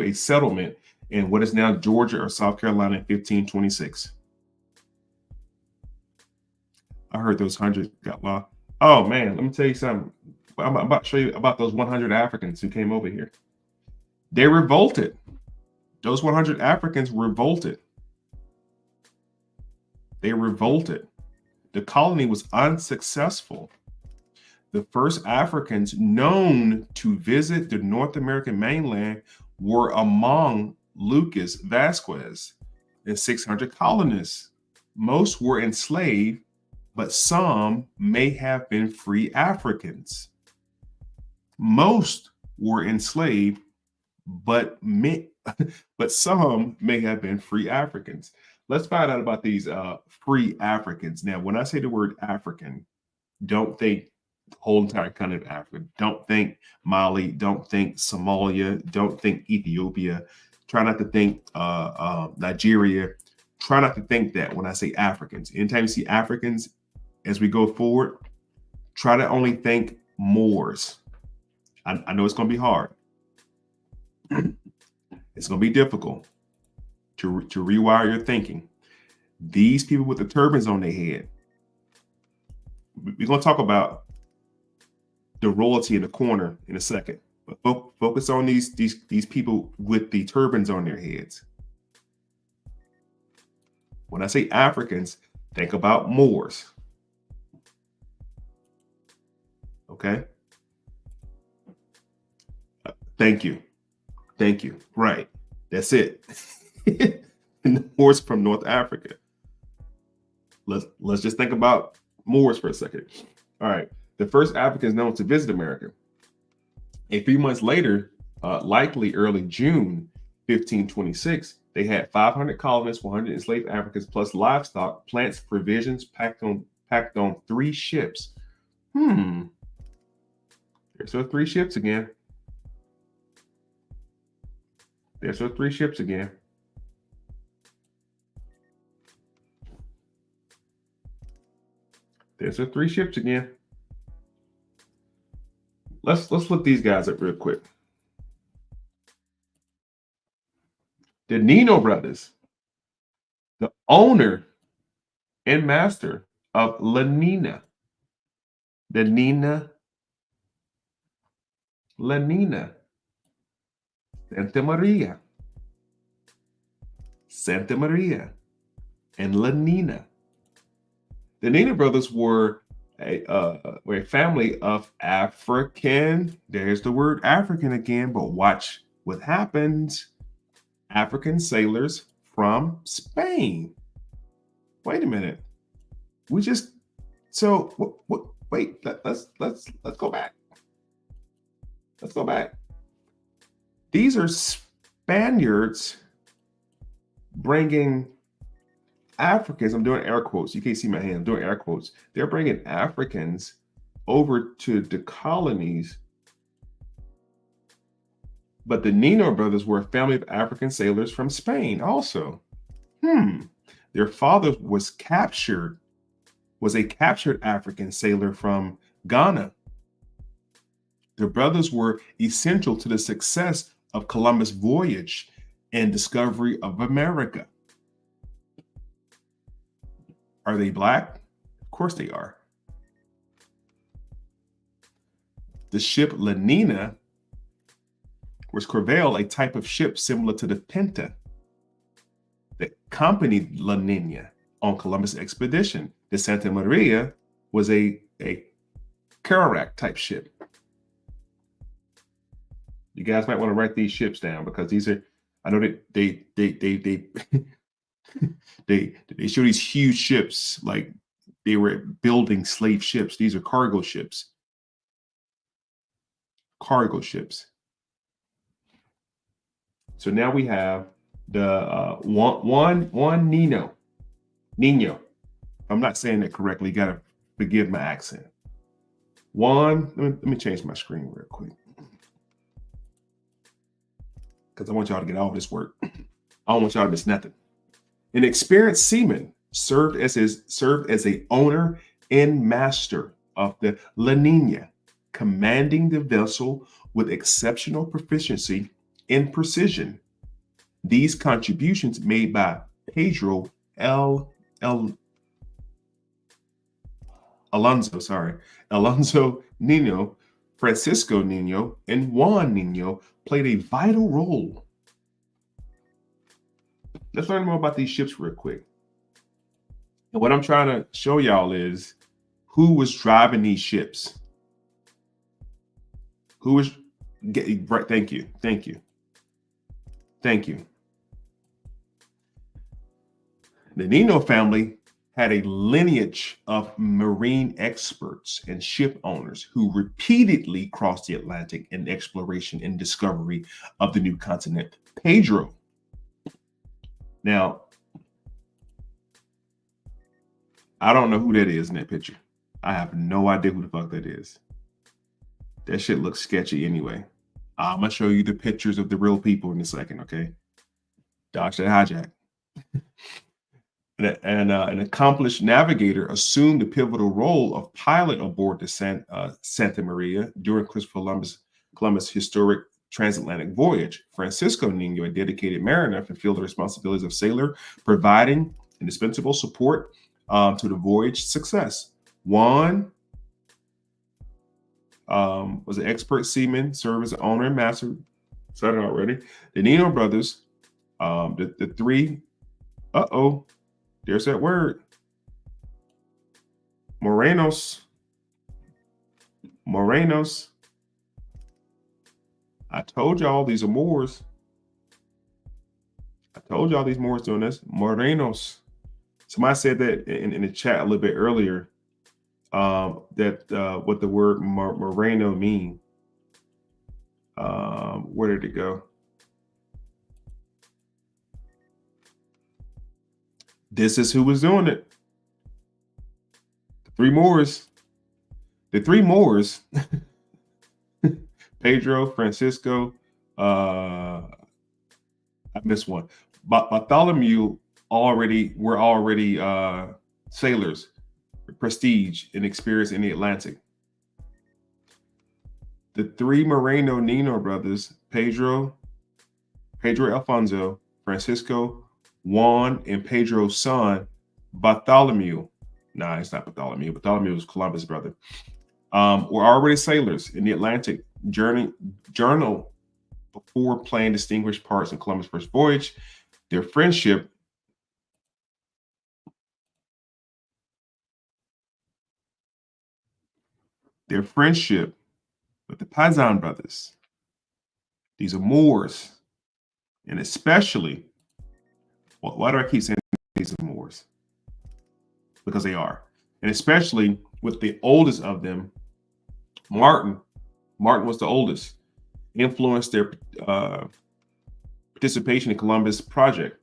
a settlement in what is now Georgia or South Carolina in 1526. I heard those 100 got lost. Oh man, let me tell you something. I'm about to show you about those 100 Africans who came over here. They revolted. Those 100 Africans revolted. They revolted. The colony was unsuccessful. The first Africans known to visit the North American mainland were among Lucas Vasquez and 600 colonists. Most were enslaved, but some may have been free Africans. Most were enslaved, but some may have been free Africans. Let's find out about these free Africans. Now, when I say the word African, don't think the whole entire continent of Africa. Don't think Mali. Don't think Somalia. Don't think Ethiopia. Try not to think Nigeria. Try not to think that when I say Africans. Anytime you see Africans, as we go forward, try to only think Moors. I know it's going to be hard. It's going to be difficult to rewire your thinking. These people with the turbans on their head. We're going to talk about the royalty in the corner in a second, but focus on these people with the turbans on their heads. When I say Africans, think about Moors. Okay. Thank you. Right. That's it. And the Moors from North Africa. Let's just think about Moors for a second. All right. The first Africans known to visit America. A few months later, likely early June 1526, they had 500 colonists, 100 enslaved Africans, plus livestock, plants, provisions packed on 3 ships. There's those 3 ships again. There's those 3 ships again. There's the 3 ships again. Let's look these guys up real quick. The Niño brothers, the owner and master of La Nina. The La Nina, Santa Maria, and La Nina. The Niño brothers were a family of African, there's the word African again, but watch what happens. African sailors from Spain. Wait a minute. Wait, let's go back. Let's go back. These are Spaniards bringing Africans, I'm doing air quotes. You can't see my hand. I'm doing air quotes. They're bringing Africans over to the colonies. But the Niño brothers were a family of African sailors from Spain also. Their father was a captured African sailor from Ghana. Their brothers were essential to the success of Columbus' voyage and discovery of America. Are they Black? Of course they are. The ship La Nina was Crevel, a type of ship similar to the Pinta that accompanied La Nina on Columbus' expedition. The Santa Maria was a Kerouac type ship. You guys might want to write these ships down because these are, I know that they they show these huge ships like they were building slave ships. These are cargo ships. Cargo ships. So now we have the one Niño. I'm not saying that correctly. You gotta forgive my accent. Let me change my screen real quick because I want y'all to get all this work. I don't want y'all to miss nothing. An experienced seaman served as a owner and master of the La Nina, commanding the vessel with exceptional proficiency and precision. These contributions made by Pedro Alonso Niño, Francisco Niño, and Juan Niño played a vital role. Let's learn more about these ships real quick. And what I'm trying to show y'all is who was driving these ships. Who was right? Thank you. The Niño family had a lineage of marine experts and ship owners who repeatedly crossed the Atlantic in exploration and discovery of the new continent. Pedro. Now, I don't know who that is in that picture. I have no idea who the fuck that is. That shit looks sketchy anyway. I'm going to show you the pictures of the real people in a second, okay? Dodge that hijack. An accomplished navigator assumed the pivotal role of pilot aboard the Santa Maria during Christopher Columbus' historic transatlantic voyage. Francisco Niño, a dedicated mariner, fulfilled the responsibilities of sailor, providing indispensable support to the voyage success. Juan was an expert seaman, served as an owner and master. Said it already. The Niño brothers, the three, there's that word. Morenos. I told y'all these are Moors. I told y'all these Moors doing this. Morenos. Somebody said that in the chat a little bit earlier, that what the word Moreno mean. Where did it go? This is who was doing it. The three Moors, Pedro, Francisco, I missed one. But Bartholomew were already sailors, prestige and experience in the Atlantic. The three Moreno Niño brothers, Pedro Alfonso, Francisco, Juan, and Pedro's son, Bartholomew. Nah, it's not Bartholomew. Bartholomew was Columbus' brother. Were already sailors in the Atlantic journal before playing distinguished parts in Columbus' first voyage. Their friendship with the Pazan brothers, these are Moors, and especially, why do I keep saying these are Moors? Because they are. And especially with the oldest of them, Martin was the oldest, influenced their participation in Columbus project.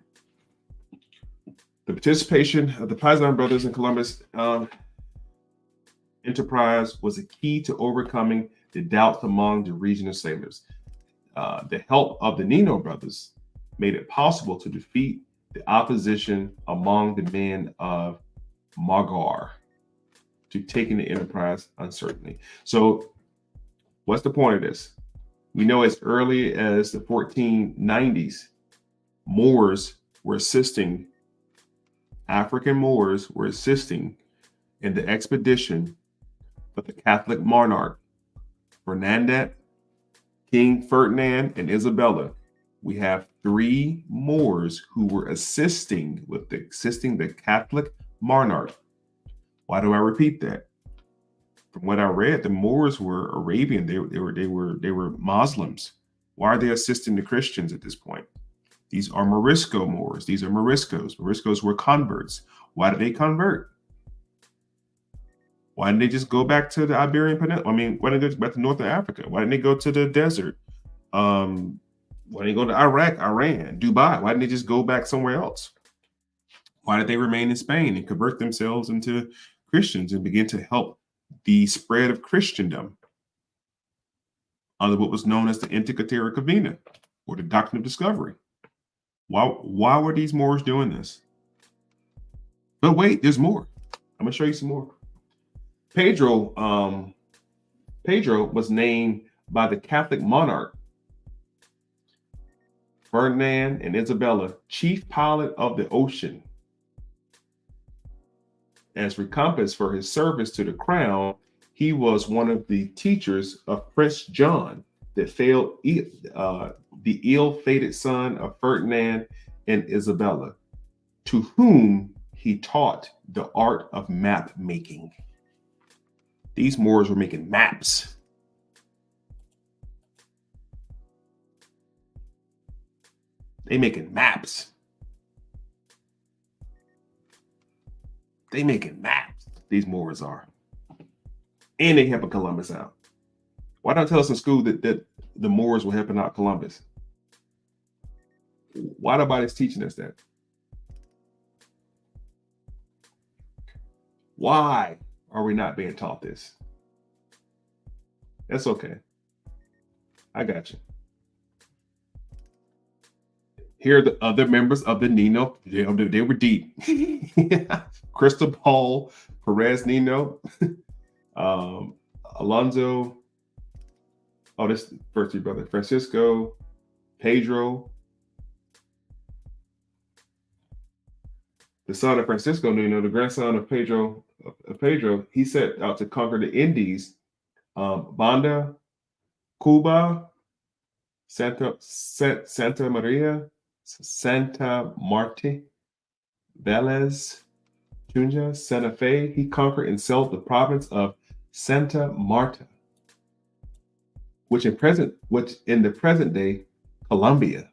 The participation of the Pazan brothers in Columbus enterprise was a key to overcoming the doubts among the regional sailors. The help of the Niño brothers made it possible to defeat the opposition among the men of Magar to taking the enterprise uncertainly. So what's the point of this? We know as early as the 1490s, African Moors were assisting in the expedition for the Catholic monarch, King Ferdinand, and Isabella. We have three Moors who were assisting the Catholic monarch. Why do I repeat that? From what I read, the Moors were Arabian. They were Muslims. Why are they assisting the Christians at this point? These are Morisco Moors. These are Moriscos. Moriscos were converts. Why did they convert? Why didn't they just go back to the Iberian Peninsula? I mean, why didn't they go back to northern Africa? Why didn't they go to the desert? Why didn't they go to Iraq, Iran, Dubai? Why didn't they just go back somewhere else? Why did they remain in Spain and convert themselves into Christians and begin to help the spread of Christendom under what was known as the Intica Terra Covina, or the Doctrine of Discovery? Why were these Moors doing this? But wait, there's more. I'm gonna show you some more. Pedro was named by the Catholic monarch Ferdinand and Isabella chief pilot of the ocean. As recompense for his service to the crown, he was one of the teachers of Prince John, the ill-fated son of Ferdinand and Isabella, to whom he taught the art of map making. These Moors were making maps. They making maps. They making maps. These Moors are. And they helping Columbus out. Why don't tell us in school that the Moors were helping out Columbus? Why nobody's teaching us that? Why are we not being taught this? That's okay. I got you. Here are the other members of the Niño. They were deep. Cristobal Perez Niño, Alonso. Oh, this first three brother, Francisco, Pedro, the son of Francisco Niño, the grandson of Pedro. He set out to conquer the Indies, Banda, Cuba, Santa Maria, Santa Marta, Velez, Tunja, Santa Fe. He conquered and settled the province of Santa Marta, which in the present day Colombia.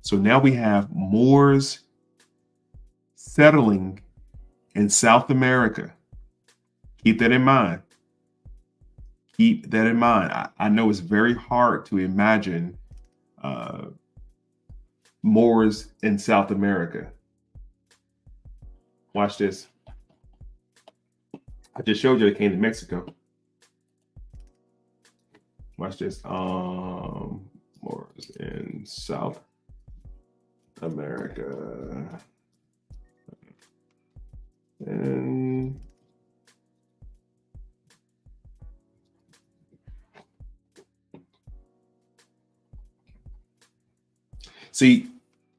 So now we have Moors settling in South America. Keep that in mind. Keep that in mind. I know it's very hard to imagine Moors in South America. Watch this. I just showed you they came to Mexico. Watch this. Moors in South America. And see,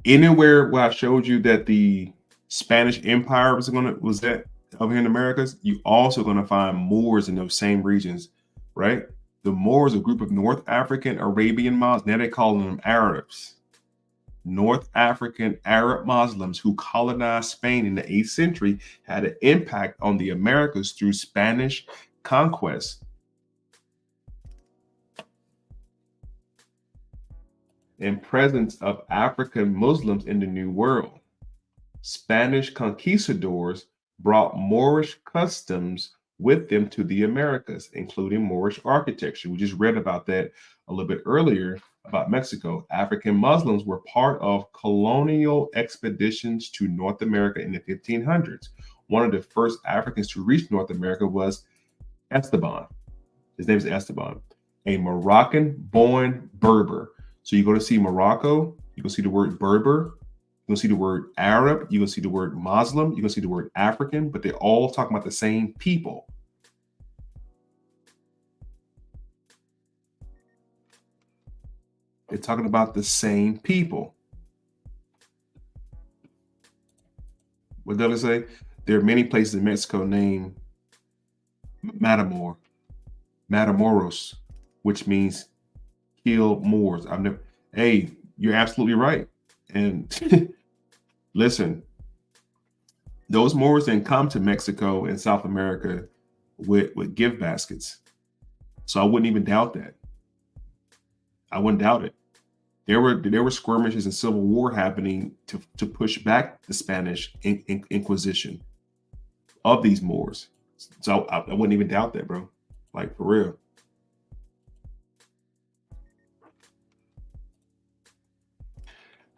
anywhere where I showed you that the Spanish Empire was that over here in Americas, you also going to find Moors in those same regions, right? The Moors, a group of North African Arabian Muslims, now they call them Arabs. North African Arab Muslims who colonized Spain in the 8th century had an impact on the Americas through Spanish conquest and presence of African Muslims in the New World. Spanish conquistadors brought Moorish customs with them to the Americas, including Moorish architecture. We just read about that a little bit earlier about Mexico. African Muslims were part of colonial expeditions to North America in the 1500s. One of the first Africans to reach North America was Esteban. His name is Esteban, a Moroccan-born Berber. So you're going to see Morocco, you're going to see the word Berber, you're going to see the word Arab, you're going to see the word Muslim, you're going to see the word African, but they're all talking about the same people. They're talking about the same people. What does it say? There are many places in Mexico named Matamoros, which means kill Moors. Hey, you're absolutely right. And listen, those Moors didn't come to Mexico and South America with gift baskets. So I wouldn't even doubt that. I wouldn't doubt it. There were skirmishes and civil war happening to push back the Spanish Inquisition of these Moors. So I wouldn't even doubt that, bro. Like, for real.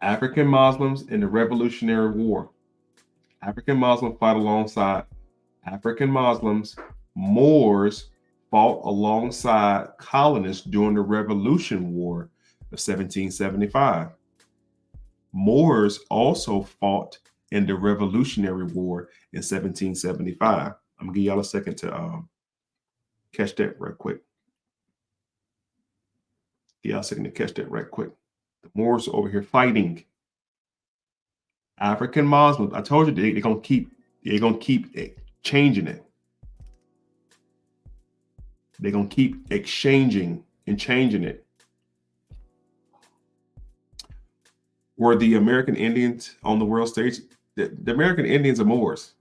African Muslims in the Revolutionary War. African Muslims fought alongside African Muslims. Moors fought alongside colonists during the Revolution War of 1775. Moors also fought in the Revolutionary War in 1775. I'm gonna give y'all a second to catch that right quick. Give y'all a second to catch that right quick. The Moors are over here fighting African Muslims. I told you they're gonna keep changing it. They're gonna keep exchanging and changing it. Were the American Indians on the world stage? The American Indians are Moors,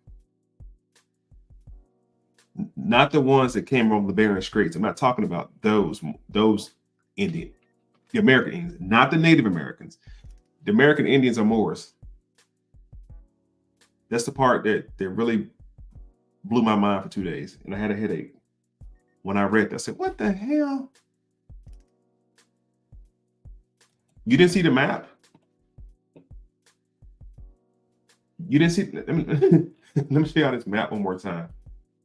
not the ones that came from the Bering Straits. I'm not talking about those Indians. The American Indians, not the Native Americans. The American Indians are Moors. That's the part that really blew my mind for 2 days, and I had a headache when I read that. I said, "What the hell? You didn't see the map? You didn't see? Let me show y'all this map one more time.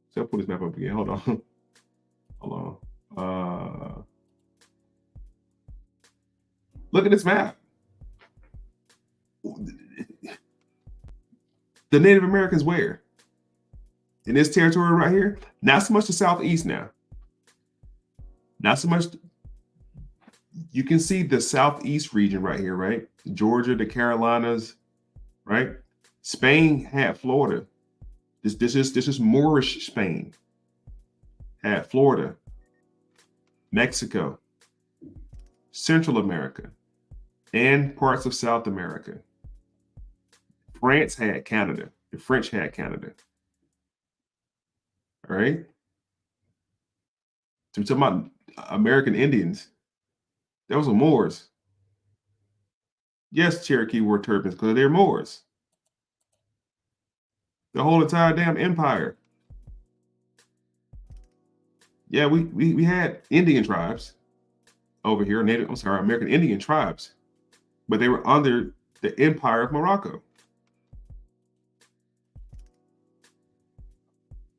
So I'll pull this map up again. Hold on. Look at this map. The Native Americans where? In this territory right here? Not so much the southeast now. Not so much. You can see the southeast region right here, right? Georgia, the Carolinas, right? Spain had Florida. This is Moorish Spain. Had Florida, Mexico, Central America, and parts of South America. France had Canada. The French had Canada. All right. So we're talking about American Indians. Those were Moors. Yes, Cherokee wore turbans because they're Moors. The whole entire damn empire. Yeah, we had Indian tribes over here, American Indian tribes, but they were under the Empire of Morocco.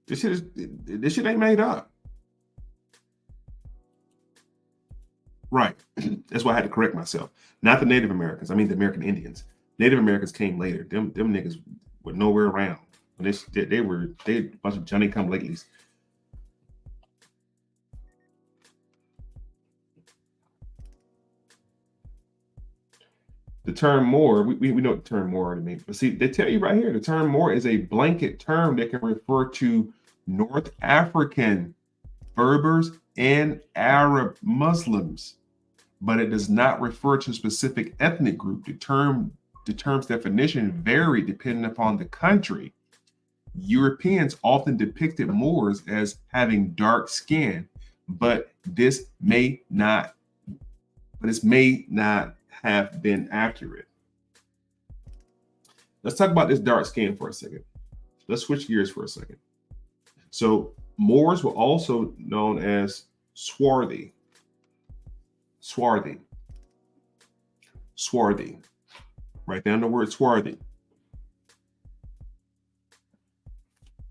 This shit ain't made up. Right. That's why I had to correct myself. Not the Native Americans. I mean the American Indians. Native Americans came later. Them niggas were nowhere around. They were a bunch of Johnny come latelys. The term Moor, we know what the term Moor means, but see, they tell you right here, the term Moor is a blanket term that can refer to North African Berbers and Arab Muslims, but it does not refer to a specific ethnic group. The term's definition varied depending upon the country. Europeans often depicted Moors as having dark skin, but this may not have been accurate. Let's talk about this dark skin for a second. Let's switch gears for a second. So Moors were also known as Swarthy. Swarthy. Write down the word swarthy.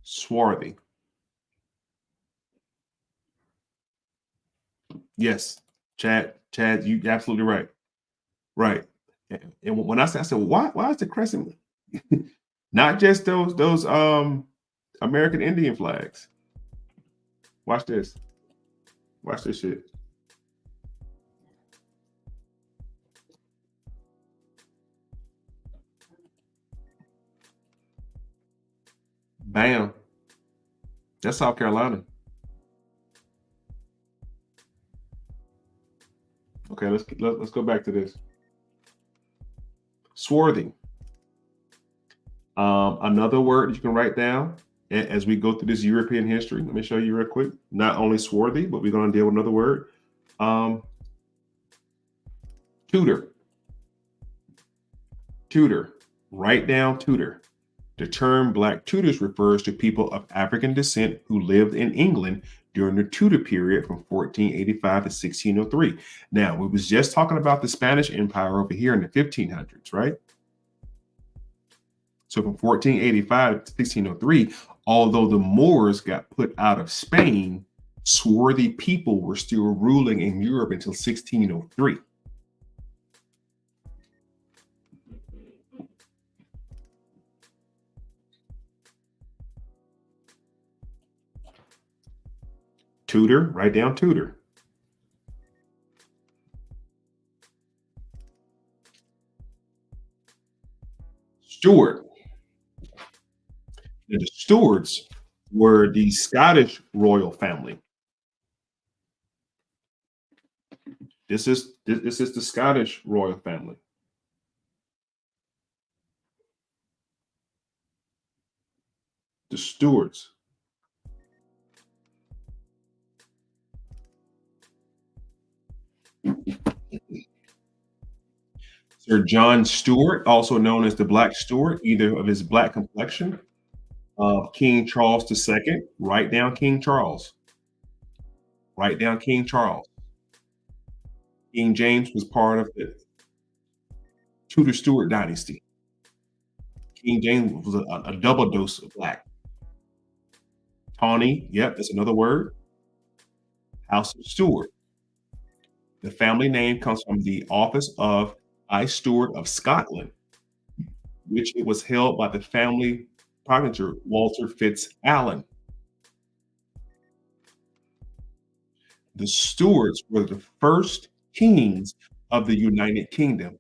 Swarthy. Yes, Chad, you absolutely right. Right. And when I said, why is the crescent not just those American Indian flags? Watch this. Watch this shit. Bam. That's South Carolina. Okay, let's go back to this. Swarthy. Another word that you can write down as we go through this European history. Let me show you real quick. Not only swarthy, but we're going to deal with another word. Tutor. Tutor. Write down tutor. The term Black Tudors refers to people of African descent who lived in England during the Tudor period from 1485 to 1603. Now, we was just talking about the Spanish Empire over here in the 1500s, right? So from 1485 to 1603, although the Moors got put out of Spain, swarthy people were still ruling in Europe until 1603. Tutor, write down tutor. Stuart. The Stuarts were the Scottish royal family. This is the Scottish royal family. The Stuarts. Sir John Stuart, also known as the Black Stuart, either of his black complexion. King Charles II. Write down King Charles. Write down King Charles. King James was part of the Tudor Stuart dynasty. King James was a double dose of black. Tawny, yep, that's another word. House of Stuart. The family name comes from the office of High Steward of Scotland, which it was held by the family progenitor Walter Fitz-Alan. The Stuarts were the first kings of the United Kingdom.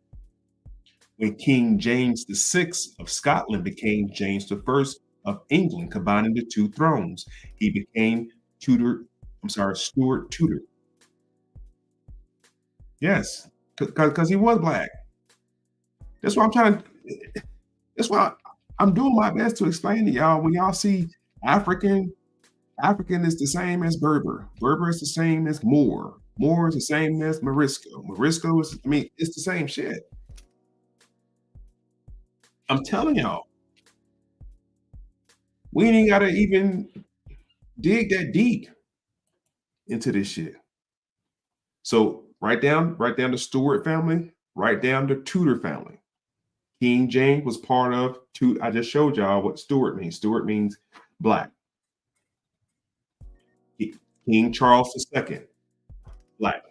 When King James VI of Scotland became James I of England, combining the two thrones, he became Stuart Tudor. Yes, because he was black. That's why I'm doing my best to explain to y'all. When y'all see African is the same as Berber. Berber is the same as Moor. Moor is the same as Morisco. Morisco is, it's the same shit. I'm telling y'all. We ain't gotta even dig that deep into this shit. So write down the Stuart family, write down the Tudor family. King James was part of I just showed y'all what Stuart means. Stuart means black. King Charles II, black.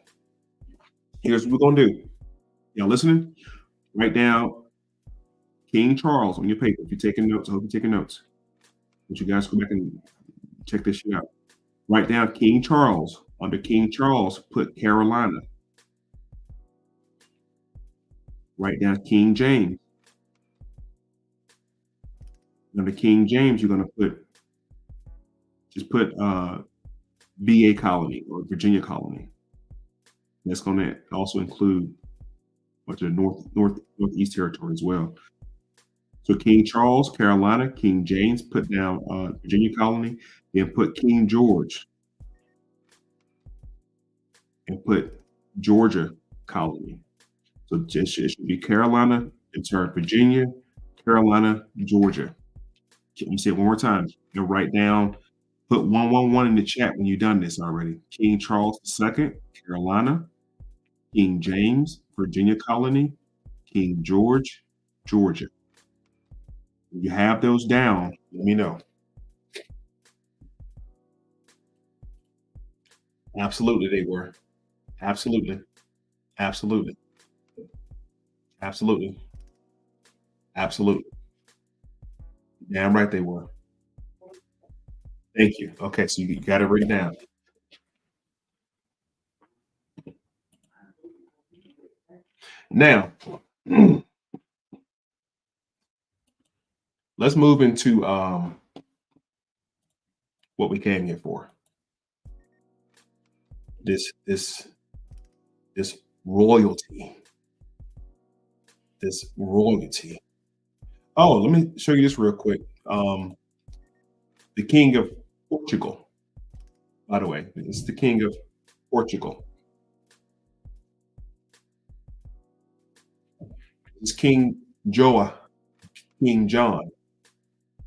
Here's what we're gonna do. Y'all listening? Write down King Charles on your paper. If you're taking notes, I hope you're taking notes. But you guys go back and check this shit out. Write down King Charles. Under King Charles, put Carolina. Write down King James. Under King James, you're gonna put VA colony or Virginia colony. That's gonna also include much of the Northeast territory as well. So King Charles, Carolina, King James, put down Virginia colony, then put King George and put Georgia colony. So it should be Carolina, in turn Virginia, Carolina, Georgia. Let me say it one more time. You'll write down, put 111 in the chat when you've done this already. King Charles II, Carolina, King James, Virginia colony, King George, Georgia. If you have those down, let me know. Absolutely, they were. Absolutely. Absolutely. Absolutely. Absolutely. Damn right they were. Thank you. Okay, so you got it written down. Now, let's move into what we came here for. This royalty. This royalty. Oh, let me show you this real quick. The King of Portugal, by the way, it's the King of Portugal. It's King Joa, King John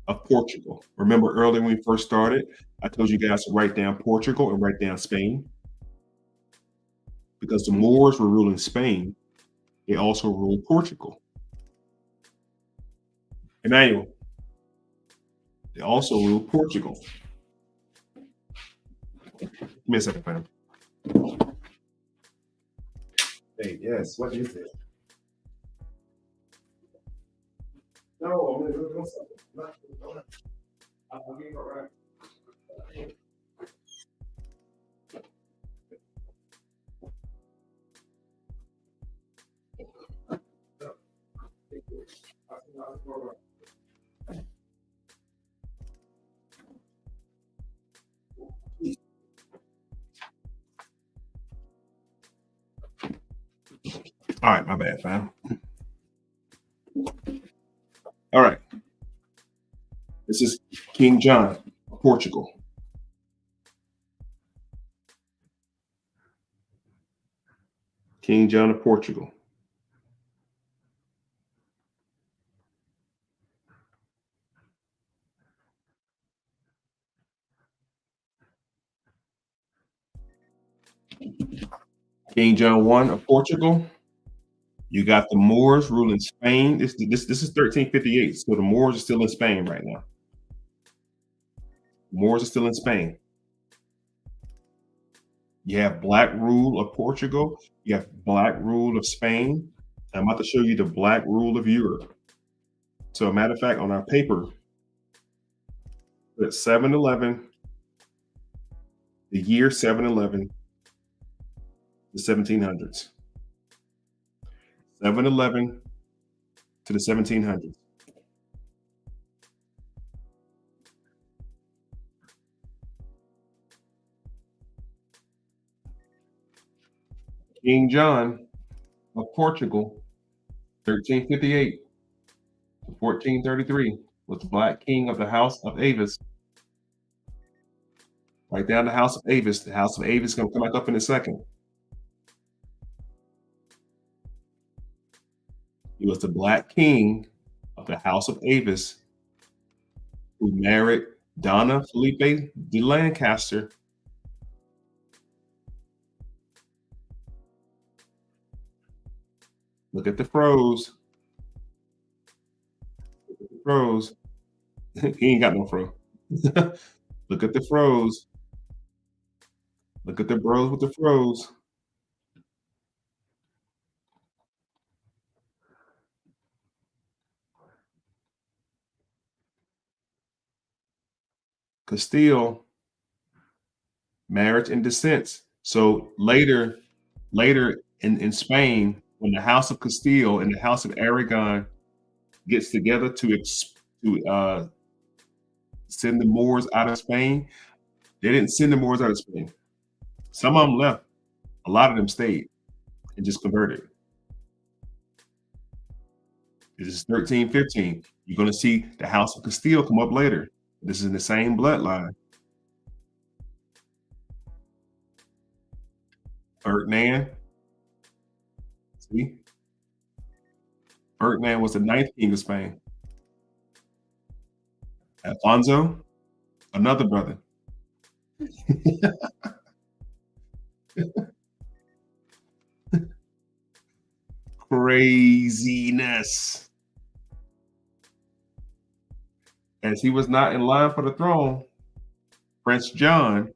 of Portugal. Remember earlier when we first started, I told you guys to write down Portugal and write down Spain. Because the Moors were ruling Spain, they also ruled Portugal. Emmanuel, they also ruled Portugal. Give me a second, fam. Hey, yes, what is it? No, I'm going to do something. I'll be all right. All right, my bad, fam. All right. This is King John of Portugal. King John of Portugal. King John I of Portugal. You got the Moors ruling Spain. This is 1358. So the Moors are still in Spain right now. The Moors are still in Spain. You have black rule of Portugal. You have black rule of Spain. I'm about to show you the black rule of Europe. So, a matter of fact, on our paper, put 711, the year 711, the 1700s. 711 to the 1700s. King John of Portugal, 1358 to 1433, was the Black King of the House of Avis. Write down the House of Avis. The House of Avis is going to come back up in a second. He was the Black King of the House of Avis who married Donna Felipe de Lancaster. Look at the froze. Look at the froze. He ain't got no fro. Look at the froze. Look at the bros with the froze. Castile, marriage and descent. So later in Spain, when the House of Castile and the House of Aragon gets together to send the Moors out of Spain, they didn't send the Moors out of Spain. Some of them left. A lot of them stayed and just converted. This is 1315. You're going to see the House of Castile come up later. This is in the same bloodline. Ferdinand. See? Ferdinand was the 9th king of Spain. Alfonso, another brother. Craziness. As he was not in line for the throne, Prince John,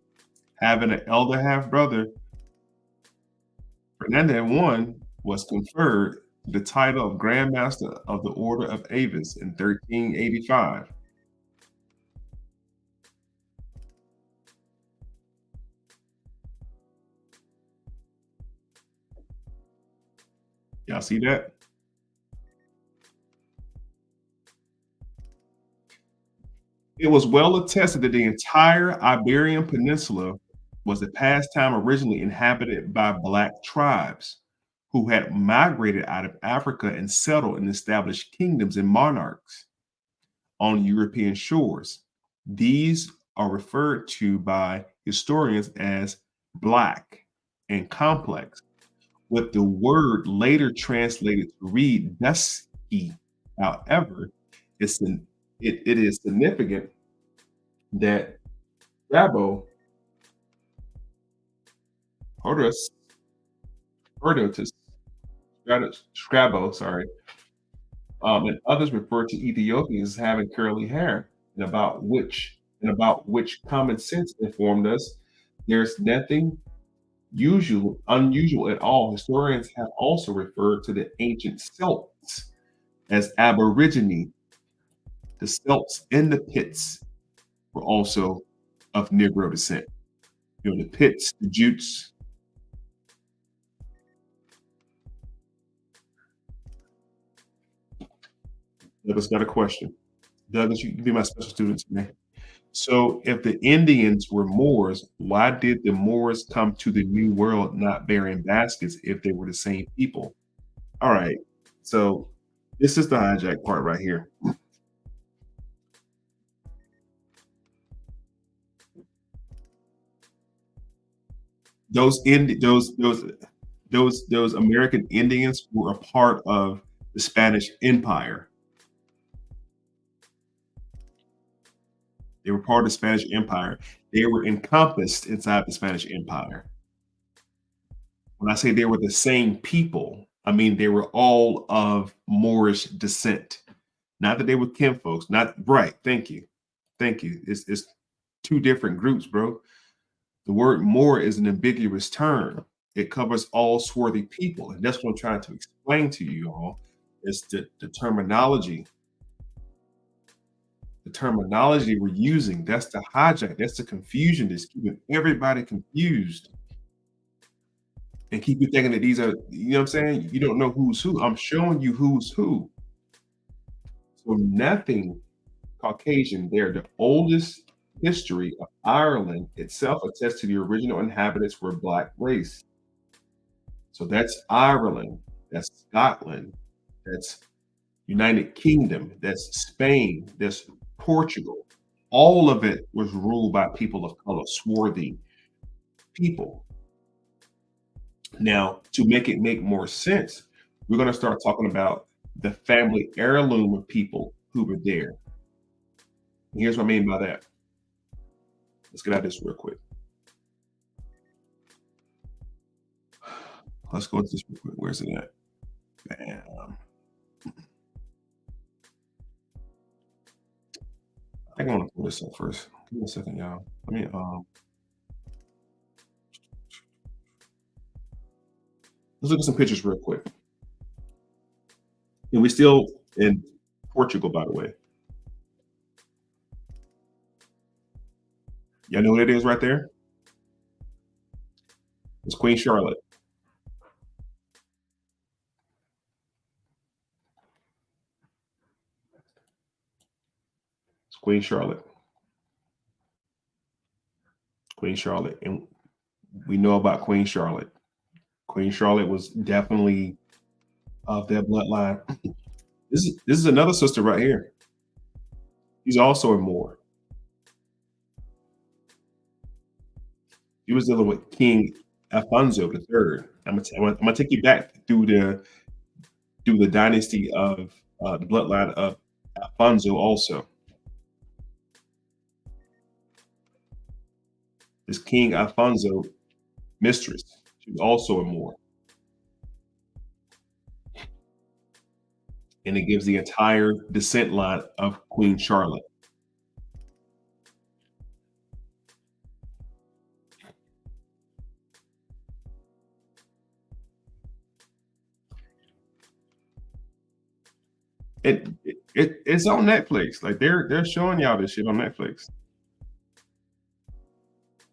having an elder half brother, Ferdinand I, was conferred the title of Grand Master of the Order of Avis in 1385. Y'all see that? It was well attested that the entire Iberian Peninsula was at past time originally inhabited by Black tribes who had migrated out of Africa and settled and established kingdoms and monarchs on European shores. These are referred to by historians as Black and complex, with the word later translated to read dusky. However, it is significant that Strabo, and others refer to Ethiopians as having curly hair, and about which common sense informed us there's nothing unusual at all. Historians have also referred to the ancient Celts as Aborigine. The Celts in the pits were also of Negro descent. You know, the pits, the Jutes. Douglas got a question. Douglas, you can be my special student today. So if the Indians were Moors, why did the Moors come to the New World not bearing baskets if they were the same people? All right. So this is the hijack part right here. Those American Indians were a part of the Spanish Empire. They were part of the Spanish Empire. They were encompassed inside the Spanish Empire. When I say they were the same people, I mean they were all of Moorish descent. Not that they were kinfolks. Not right. Thank you. It's two different groups, bro. The word Moor is an ambiguous term. It covers all swarthy people, and that's what I'm trying to explain to you all. Is the terminology. The terminology we're using, that's the hijack, that's the confusion that's keeping everybody confused and keep you thinking that these are, you know what I'm saying? You don't know who's who. I'm showing you who's who. So nothing Caucasian there. The oldest history of Ireland itself attests to the original inhabitants were Black race. So that's Ireland, that's Scotland, that's United Kingdom, that's Spain, that's Portugal. All of it was ruled by people of color, swarthy people. Now, to make it make more sense, we're going to start talking about the family heirloom of people who were there. And here's what I mean by that. Let's get out of this real quick. Let's go to this real quick. Where's it at? Bam. I think I want to pull this up first. Give me a second, y'all. Let me let's look at some pictures real quick. And we still in Portugal, by the way. Y'all know what it is right there? It's Queen Charlotte. It's Queen Charlotte. Queen Charlotte. And we know about Queen Charlotte. Queen Charlotte was definitely of that bloodline. This is another sister right here. She's also a Moor. He was dealing with King Alfonso III. I'm gonna take you back through the dynasty of the bloodline of Alfonso also. This King Alfonso mistress, she was also a Moor. And it gives the entire descent line of Queen Charlotte. It's on Netflix. Like they're showing y'all this shit on Netflix.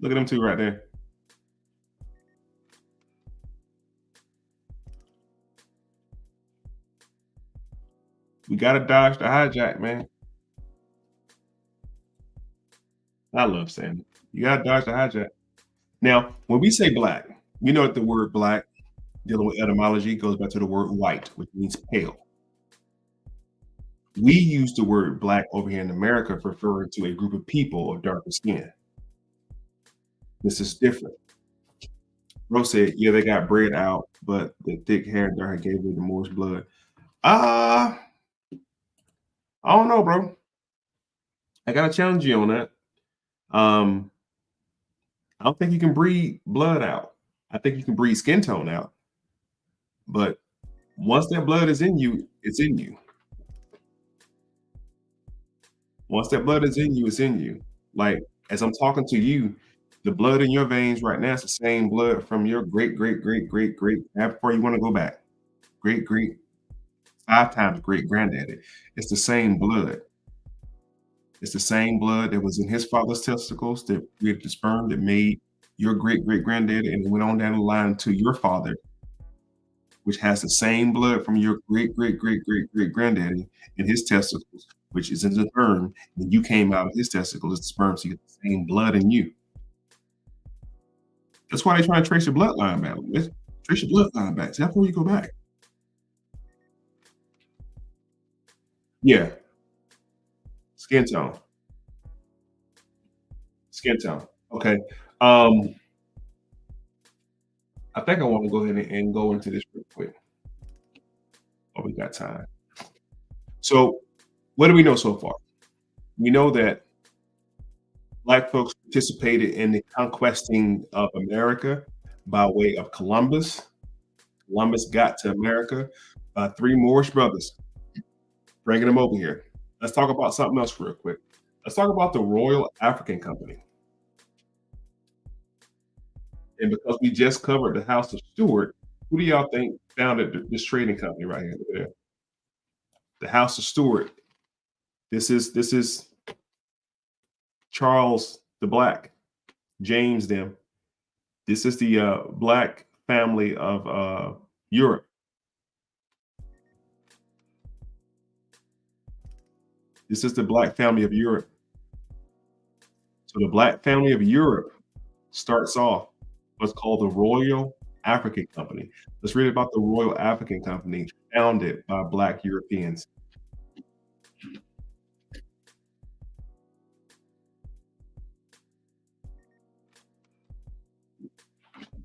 Look at them two right there. We gotta dodge the hijack, man. I love saying it. You gotta dodge the hijack. Now, when we say black, we know that the word black, dealing with etymology, goes back to the word white, which means pale. We use the word black over here in America for referring to a group of people of darker skin. This is different. Bro said, yeah, they got bread out, but the thick hair and dark gave away the Moor's blood. I don't know, bro. I gotta challenge you on that. I don't think you can breed blood out. I think you can breed skin tone out. But once that blood is in you, it's in you. Once that blood is in you, it's in you. Like as I'm talking to you, the blood in your veins right now is the same blood from your great, great, great, great, great, before you want to go back. Great, great, 5 times great granddaddy. It's the same blood. It's the same blood that was in his father's testicles that created the sperm that made your great, great granddaddy and went on down the line to your father, which has the same blood from your great, great, great, great, great granddaddy in his testicles, which is in the sperm, and you came out of his testicles as the sperm, so you get the same blood in you. That's why they try to trace your bloodline back. Trace your bloodline back. See how far you go back. Yeah. Skin tone. Skin tone. Okay. I think I want to go ahead and go into this real quick. Oh, we got time. So, what do we know so far? We know that Black folks participated in the conquesting of America by way of Columbus. Columbus got to America by 3 Moorish brothers, bringing them over here. Let's talk about something else real quick. Let's talk about the Royal African Company. And because we just covered the House of Stuart, who do y'all think founded this trading company right here? The House of Stuart. This is Charles the Black, James them. This is the Black family of Europe. This is the Black family of Europe. So the Black family of Europe starts off what's called the Royal African Company. Let's read about the Royal African Company, founded by Black Europeans.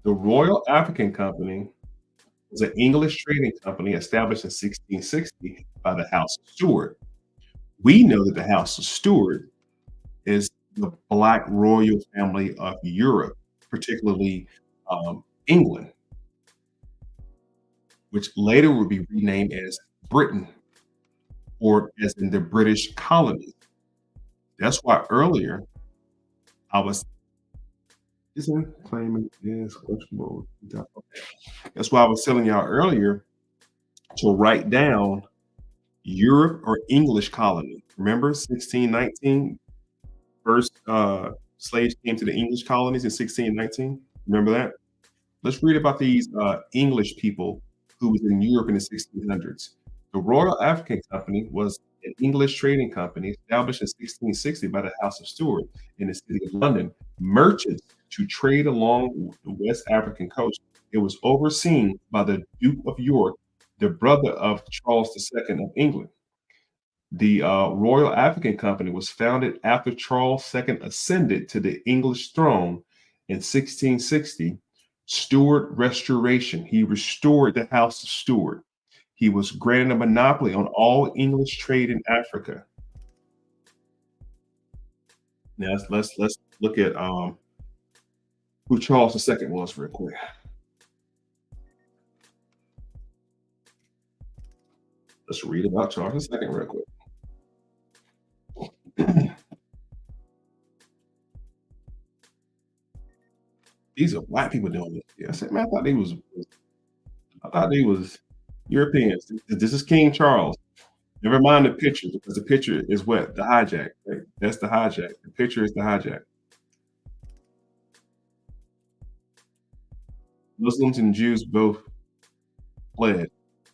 The Royal African Company was an English trading company established in 1660 by the House of Stuart. We know that the House of Stuart is the Black royal family of Europe, particularly England, which later would be renamed as Britain, or as in the British colonies. That's why earlier I was claiming is questionable. That's why I was telling y'all earlier to write down Europe or English colony. Remember 1619, first slaves came to the English colonies in 1619. Remember that? Let's read about these English people who was in Europe in the 1600s. The Royal African Company was an English trading company established in 1660 by the House of Stuart in the city of London. Merchants to trade along the West African coast. It was overseen by the Duke of York, the brother of Charles II of England. The Royal African Company was founded after Charles II ascended to the English throne in 1660. Stuart Restoration. He restored the House of Stuart. He was granted a monopoly on all English trade in Africa. Now let's look at who Charles II was real quick. Let's read about Charles II real quick. These are black people doing this. Yeah, I said, man, I thought they was Europeans. This is King Charles. Never mind the picture, because the picture is what? The hijack. Right? That's the hijack. The picture is the hijack. Muslims and Jews both fled.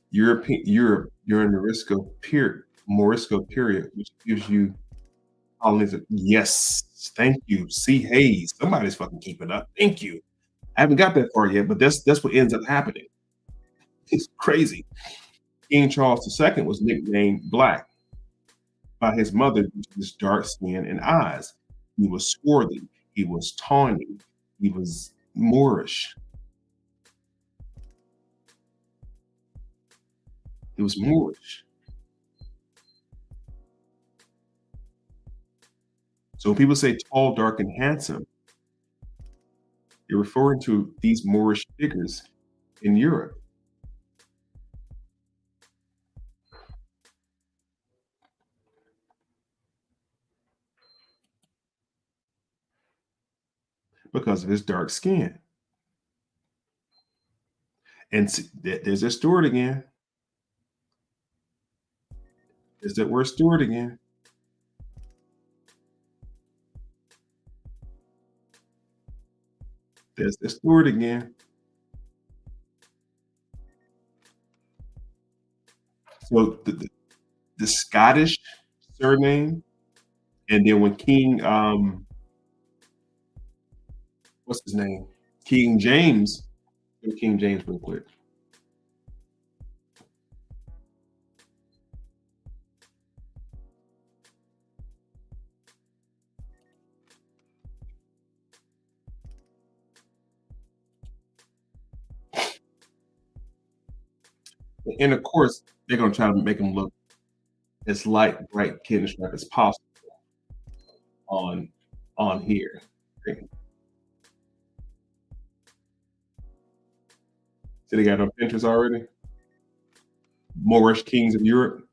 Europe during the Morisco period, which gives you colonies. Yes, thank you. C. Hayes. Somebody's fucking keeping up. Thank you. I haven't got that far yet, but that's what ends up happening. It's crazy. King Charles II was nicknamed Black by his mother due to his dark skin and eyes. He was swarthy. He was tawny. He was Moorish. He was Moorish. So when people say tall, dark, and handsome, they're referring to these Moorish figures in Europe. Because of his dark skin. And there's that Stuart again. There's that word Stuart again. There's the Stuart again. So the Scottish surname, and then when King, what's his name? King James real quick. And of course, they're going to try to make him look as light, bright, kiddish as possible on here. Okay. So they got on Pinterest already? Moorish kings of Europe.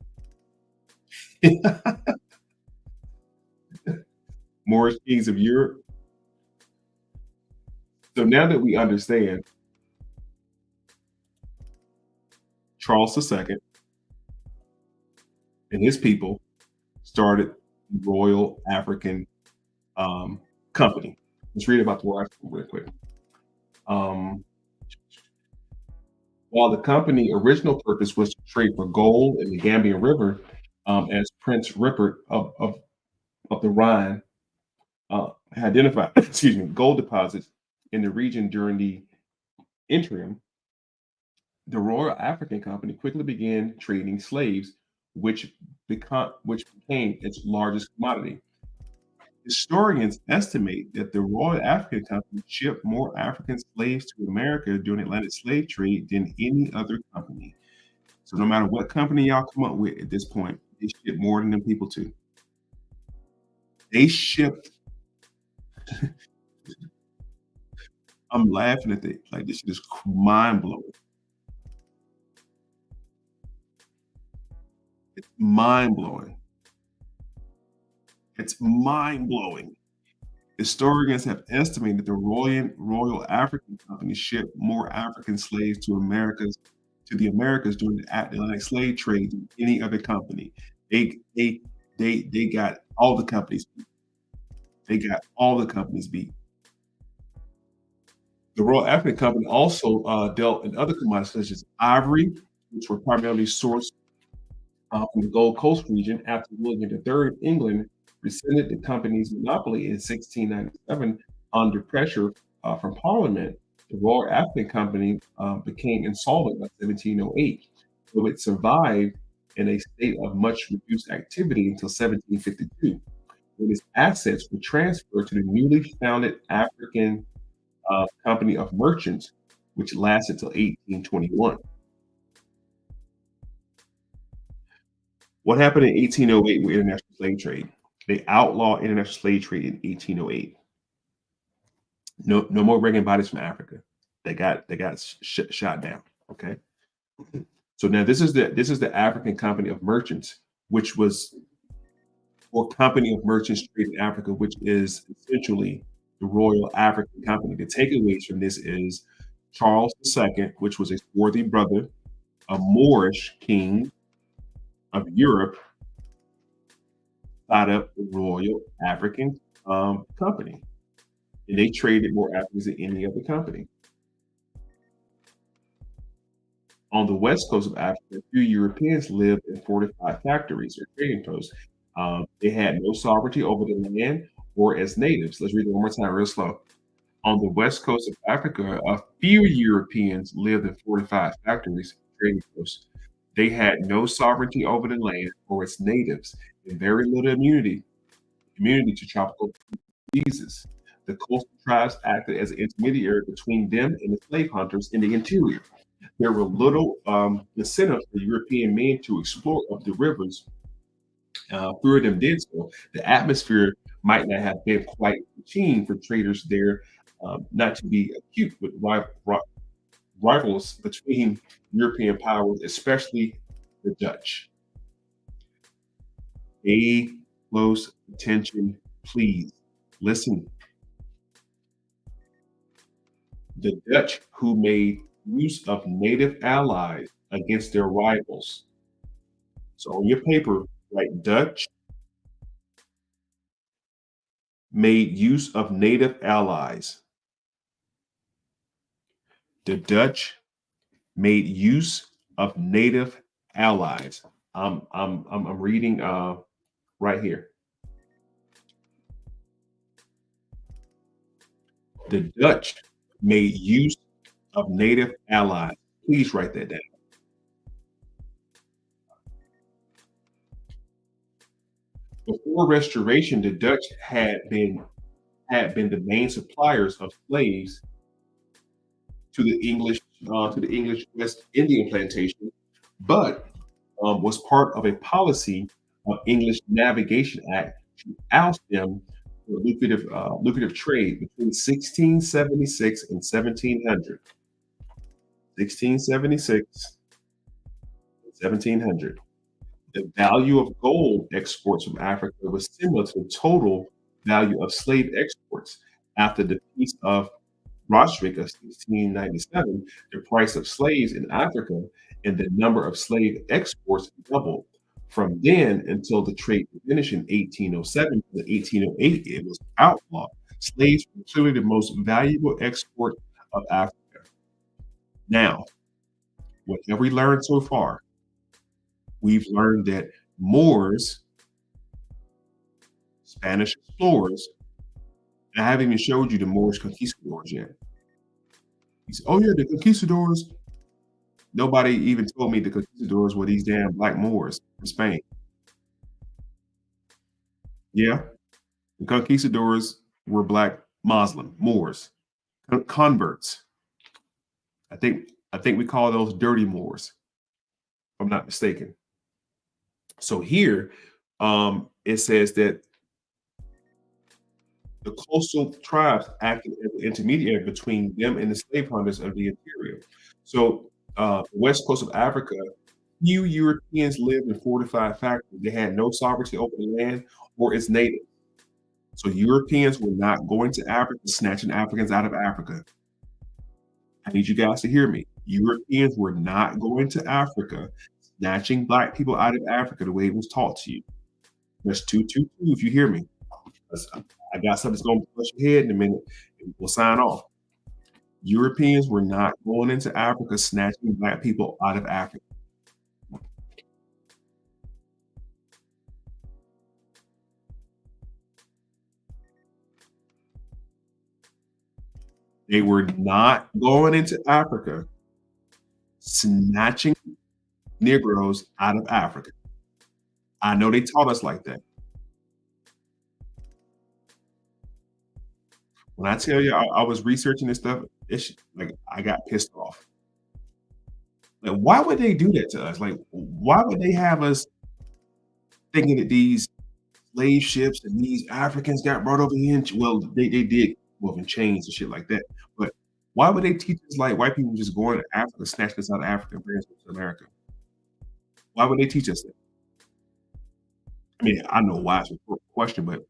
Moorish kings of Europe. So now that we understand Charles II and his people started the Royal African Company. Let's read about the Royal African real quick. While the company's original purpose was to trade for gold in the Gambian River, as Prince Rupert of the Rhine identified, gold deposits in the region during the interim, the Royal African Company quickly began trading slaves, which became its largest commodity. Historians estimate that the Royal African Company shipped more African slaves to America during the Atlantic slave trade than any other company. So no matter what company y'all come up with at this point, they ship more than them people too. They shipped. I'm laughing at it. Like, this shit is mind blowing. It's mind blowing. It's mind blowing. Historians have estimated the Royal African Company shipped more African slaves to the Americas during the Atlantic slave trade than any other company. They got all the companies. They got all the companies beat. The Royal African Company also dealt in other commodities such as ivory, which were primarily sourced from the Gold Coast region after William III of England rescinded the company's monopoly in 1697 under pressure from Parliament. The Royal African Company became insolvent by 1708, though it survived in a state of much reduced activity until 1752, when its assets were transferred to the newly founded African Company of Merchants, which lasted till 1821. What happened in 1808 with international slave trade? They outlawed international slave trade in 1808. No more bringing bodies from Africa. They got shot down. Okay. So now this is the African Company of Merchants, which was, or Company of Merchants Trade in Africa, which is essentially the Royal African Company. The takeaways from this is Charles II, which was a swarthy brother, a Moorish king of Europe, started up the Royal African Company, and they traded more Africans than any other company. On the west coast of Africa, a few Europeans lived in fortified factories or trading posts. They had no sovereignty over the land or as natives. Let's read it one more time, real slow. On the west coast of Africa, a few Europeans lived in fortified factories and trading posts. They had no sovereignty over the land or its natives, and very little immunity to tropical diseases. The coastal tribes acted as an intermediary between them and the slave hunters in the interior. There were little incentive for European men to explore up the rivers. Fewer of them did so. The atmosphere might not have been quite keen for traders there, not to be acute with rivals between European powers, especially the Dutch. Pay close attention, please. Listen. The Dutch, who made use of native allies against their rivals. So on your paper, write Dutch made use of native allies. The Dutch made use of native allies. I'm reading right here. The Dutch made use of native allies. Please write that down. Before Restoration, the Dutch had been the main suppliers of slaves to the English West Indian plantation, but was part of a policy of English Navigation Act to oust them for lucrative trade between 1676 and 1700. 1676 and 1700. The value of gold exports from Africa was similar to the total value of slave exports. After the Peace of Ryswick of 1697, the price of slaves in Africa and the number of slave exports doubled. From then until the trade finished in 1807 to 1808, it was outlawed. Slaves were clearly the most valuable export of Africa. Now, what have we learned so far? We've learned that Moors, Spanish explorers, and I haven't even showed you the Moorish conquistadors yet. You say, oh yeah, the conquistadors. Nobody even told me the conquistadors were these damn black Moors from Spain. Yeah, the conquistadors were black Muslim Moors, converts. I think we call those dirty Moors, if I'm not mistaken. So here, it says that the coastal tribes acted as an intermediary between them and the slave hunters of the interior. So the west coast of Africa, few Europeans lived in fortified factories. They had no sovereignty over the land or its natives. So Europeans were not going to Africa, snatching Africans out of Africa. I need you guys to hear me. Europeans were not going to Africa, snatching black people out of Africa the way it was taught to you. That's 222 if you hear me. I got something that's going to push your head in a minute. We'll sign off. Europeans were not going into Africa snatching black people out of Africa. They were not going into Africa snatching Negroes out of Africa. I know they taught us like that. When I tell you I was researching this stuff, it's like I got pissed off. Like, why would they do that to us? Like, why would they have us thinking that these slave ships and these Africans got brought over here? Well, they did move in chains and shit like that. But why would they teach us like white people just going to Africa, snatching us out of Africa and bringing us to America? Why would they teach us that? I mean, I know why it's a question, but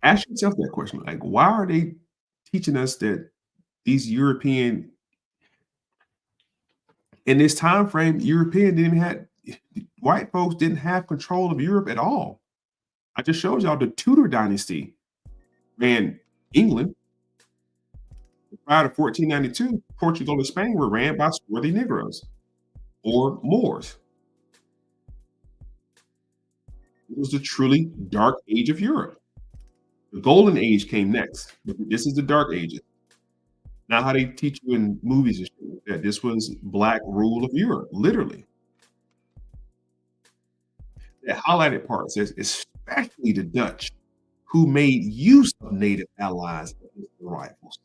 ask yourself that question. Like, why are they teaching us that these European in this time frame, European didn't even have white folks didn't have control of Europe at all. I just showed y'all the Tudor dynasty ran England. Prior to 1492, Portugal and Spain were ran by swarthy Negroes or Moors. It was the truly dark age of Europe. The golden age came next, but this is the dark ages. Not how they teach you in movies and shit like that. This was black rule of Europe, literally. That highlighted part says, especially the Dutch, who made use of native allies against their rivals.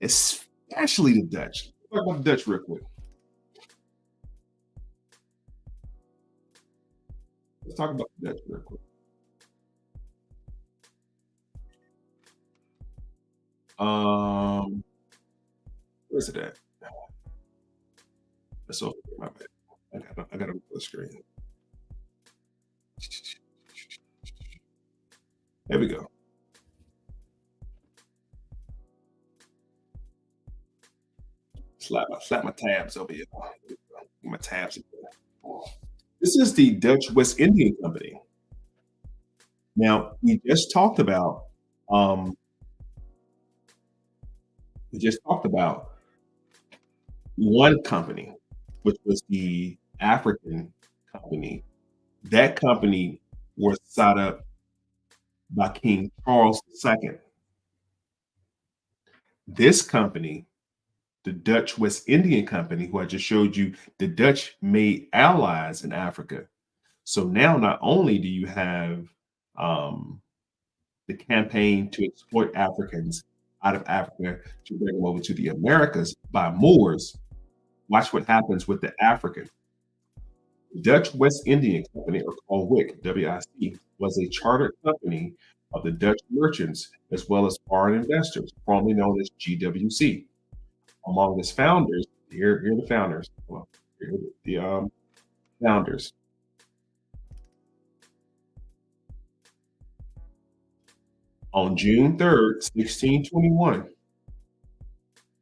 Especially the Dutch. Let's talk about the Dutch real quick. Let's talk about the Dutch real quick. Where's it at? That's over my bad. I gotta move the screen. There we go. Slap my tabs over here. My tabs. This is the Dutch West Indian Company. Now we just talked about one company, which was the African company. That company was set up by King Charles II. This company, the Dutch West Indian Company, who I just showed you, the Dutch made allies in Africa. So now not only do you have the campaign to exploit Africans out of Africa to bring them over to the Americas by Moors, watch what happens with the African. The Dutch West Indian Company, or called WIC, W-I-C, was a chartered company of the Dutch merchants as well as foreign investors, formerly known as GWC. Among its founders, here are the founders. Well, here are the founders. On June 3rd, 1621.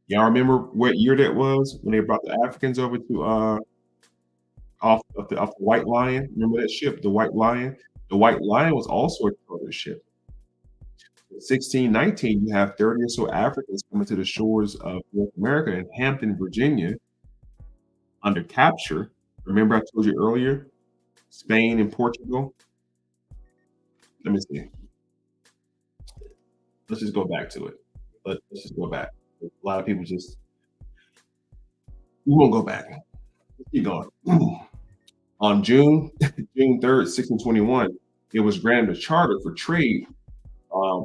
Y'all remember what year that was when they brought the Africans over to off the White Lion? Remember that ship, the White Lion? The White Lion was also a charter ship. In 1619, you have 30 or so Africans coming to the shores of North America in Hampton, Virginia, under capture. Remember I told you earlier, Spain and Portugal? Let me see. Let's just go back to it. Let's just go back. A lot of people just, we won't go back. Let's keep going. On June 3rd, 1621, it was granted a charter for trade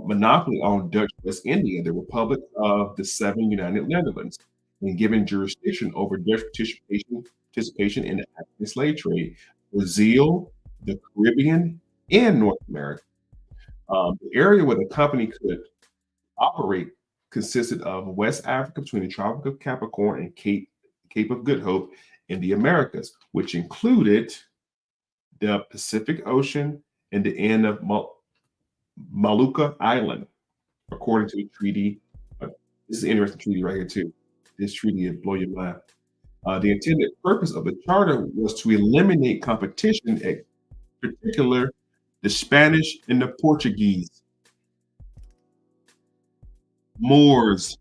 monopoly on Dutch West India, the Republic of the Seven United Netherlands, and given jurisdiction over Dutch participation in the African slave trade, Brazil, the Caribbean, and North America. The area where the company could operate consisted of West Africa between the Tropic of Capricorn and Cape of Good Hope in the Americas, which included the Pacific Ocean and the end of Molucca Island, according to the treaty. This is an interesting treaty right here too. This treaty will blow your mind. The intended purpose of the charter was to eliminate competition, at particular the Spanish and the Portuguese, Moors.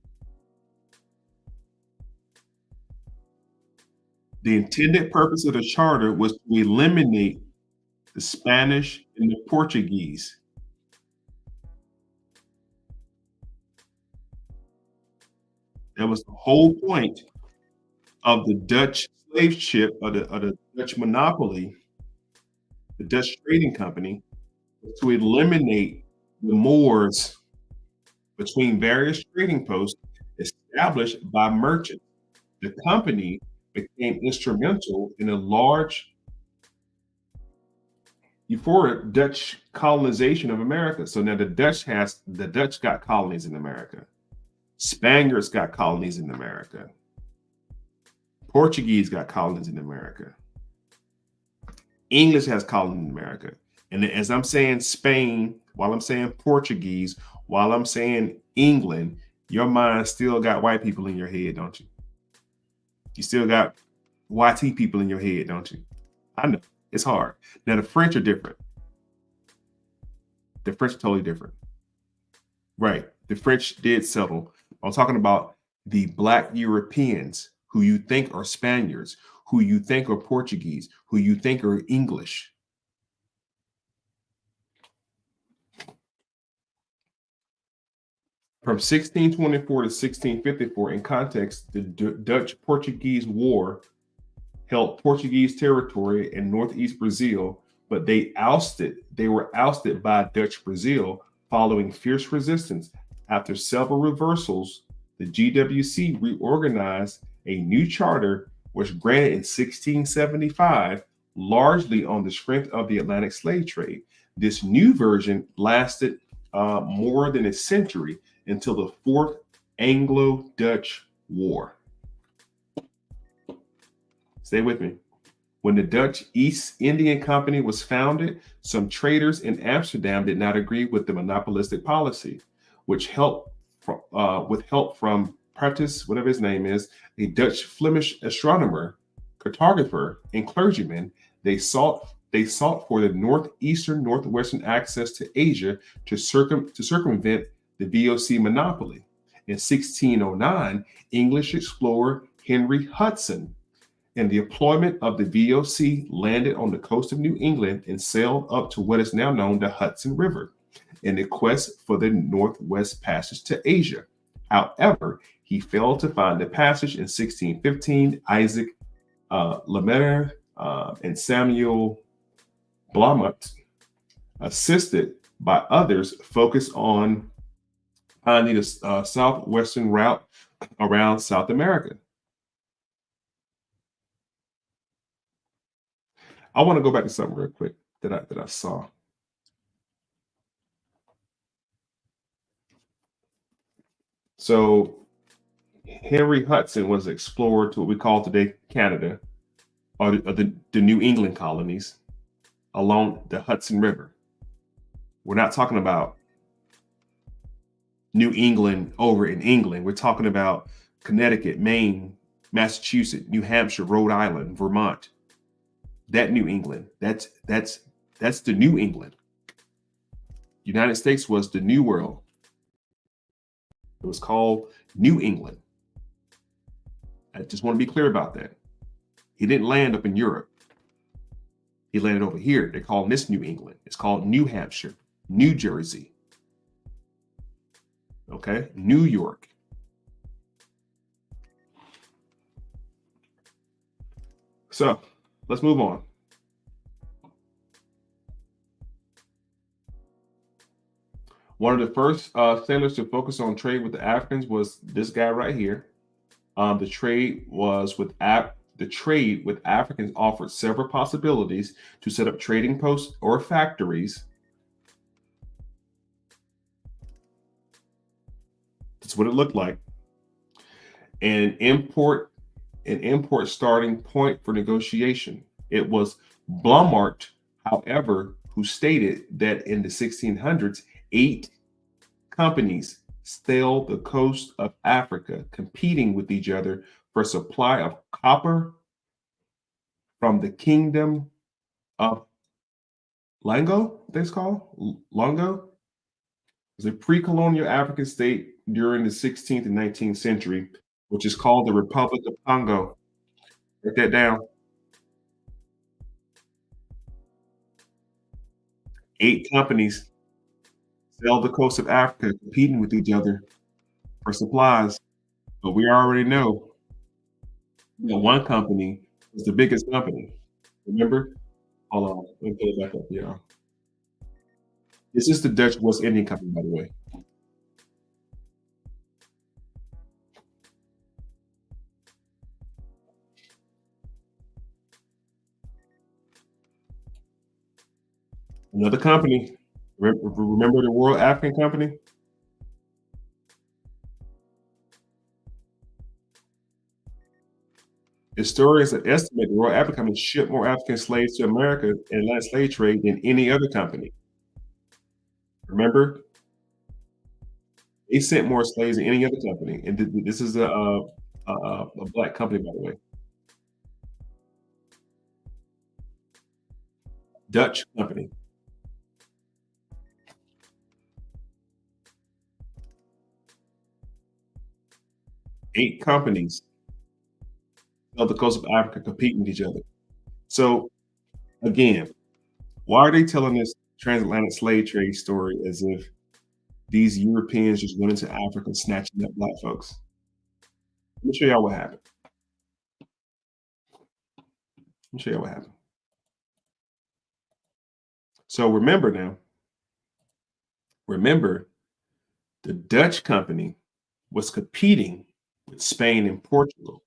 The intended purpose of the charter was to eliminate the Spanish and the Portuguese. That was the whole point of the Dutch slave ship, or the Dutch monopoly, the Dutch trading company, was to eliminate the Moors between various trading posts established by merchants. The company became instrumental in a large euphoric Dutch colonization of America. So now the Dutch got colonies in America. Spaniards got colonies in America. Portuguese got colonies in America. English has colonies in America. And as I'm saying Spain, while I'm saying Portuguese, while I'm saying England, your mind still got white people in your head, don't you? You still got YT people in your head, don't you? I know it's hard. Now the French are different. The French are totally different. Right. The French did settle. I'm talking about the Black Europeans who you think are Spaniards, who you think are Portuguese, who you think are English. From 1624 to 1654, in context, the Dutch-Portuguese War held Portuguese territory in northeast Brazil, but they were ousted by Dutch Brazil following fierce resistance. After several reversals, the GWC reorganized a new charter, which granted in 1675, largely on the strength of the Atlantic slave trade. This new version lasted more than a century, until the Fourth Anglo-Dutch War. Stay with me. When the Dutch East Indian Company was founded, some traders in Amsterdam did not agree with the monopolistic policy, with help from Pratus, whatever his name is, a Dutch Flemish astronomer, cartographer, and clergyman. They sought for the northwestern access to Asia to circumvent the VOC monopoly. In 1609, English explorer Henry Hudson and the employment of the VOC landed on the coast of New England and sailed up to what is now known the Hudson River in the quest for the Northwest Passage to Asia. However, he failed to find the passage in 1615. Isaac Lemaire and Samuel Blomut, assisted by others, focused on finding a southwestern route around South America. I want to go back to something real quick that I saw. So Henry Hudson was explorer to what we call today Canada, or the New England colonies along the Hudson River. We're not talking about New England over in England. We're talking about Connecticut, Maine, Massachusetts, New Hampshire, Rhode Island, Vermont. That New England. That's the New England. United States was the New World. It was called New England. I just want to be clear about that. He didn't land up in Europe. He landed over here. They're calling this New England. It's called New Hampshire, New Jersey. Okay, New York. So let's move on. One of the first sailors to focus on trade with the Africans was this guy right here. The trade with Africans offered several possibilities to set up trading posts or factories. That's what it looked like. An import starting point for negotiation. It was Blomart, however, who stated that in the 1600s, 8 companies sailed the coast of Africa, competing with each other for supply of copper from the kingdom of Lango, I think it's called Longo. It's a pre-colonial African state during the 16th and 19th century, which is called the Republic of Congo. Write that down. 8 companies sailed the coast of Africa competing with each other for supplies. But we already know that one company was the biggest company. Remember? Hold on. Let me pull it back up. Yeah. This is the Dutch West Indian Company, by the way. Another company. Remember the World African Company? Historians have estimated the Royal African Company shipped more African slaves to America in Atlantic slave trade than any other company. Remember? They sent more slaves than any other company. And this is a black company, by the way. Dutch company. Eight companies of the coast of Africa competing with each other. So again, why are they telling this transatlantic slave trade story as if these Europeans just went into Africa snatching up black folks? Let me show y'all what happened. Let me show you what happened. So remember now, the Dutch company was competing with Spain and Portugal.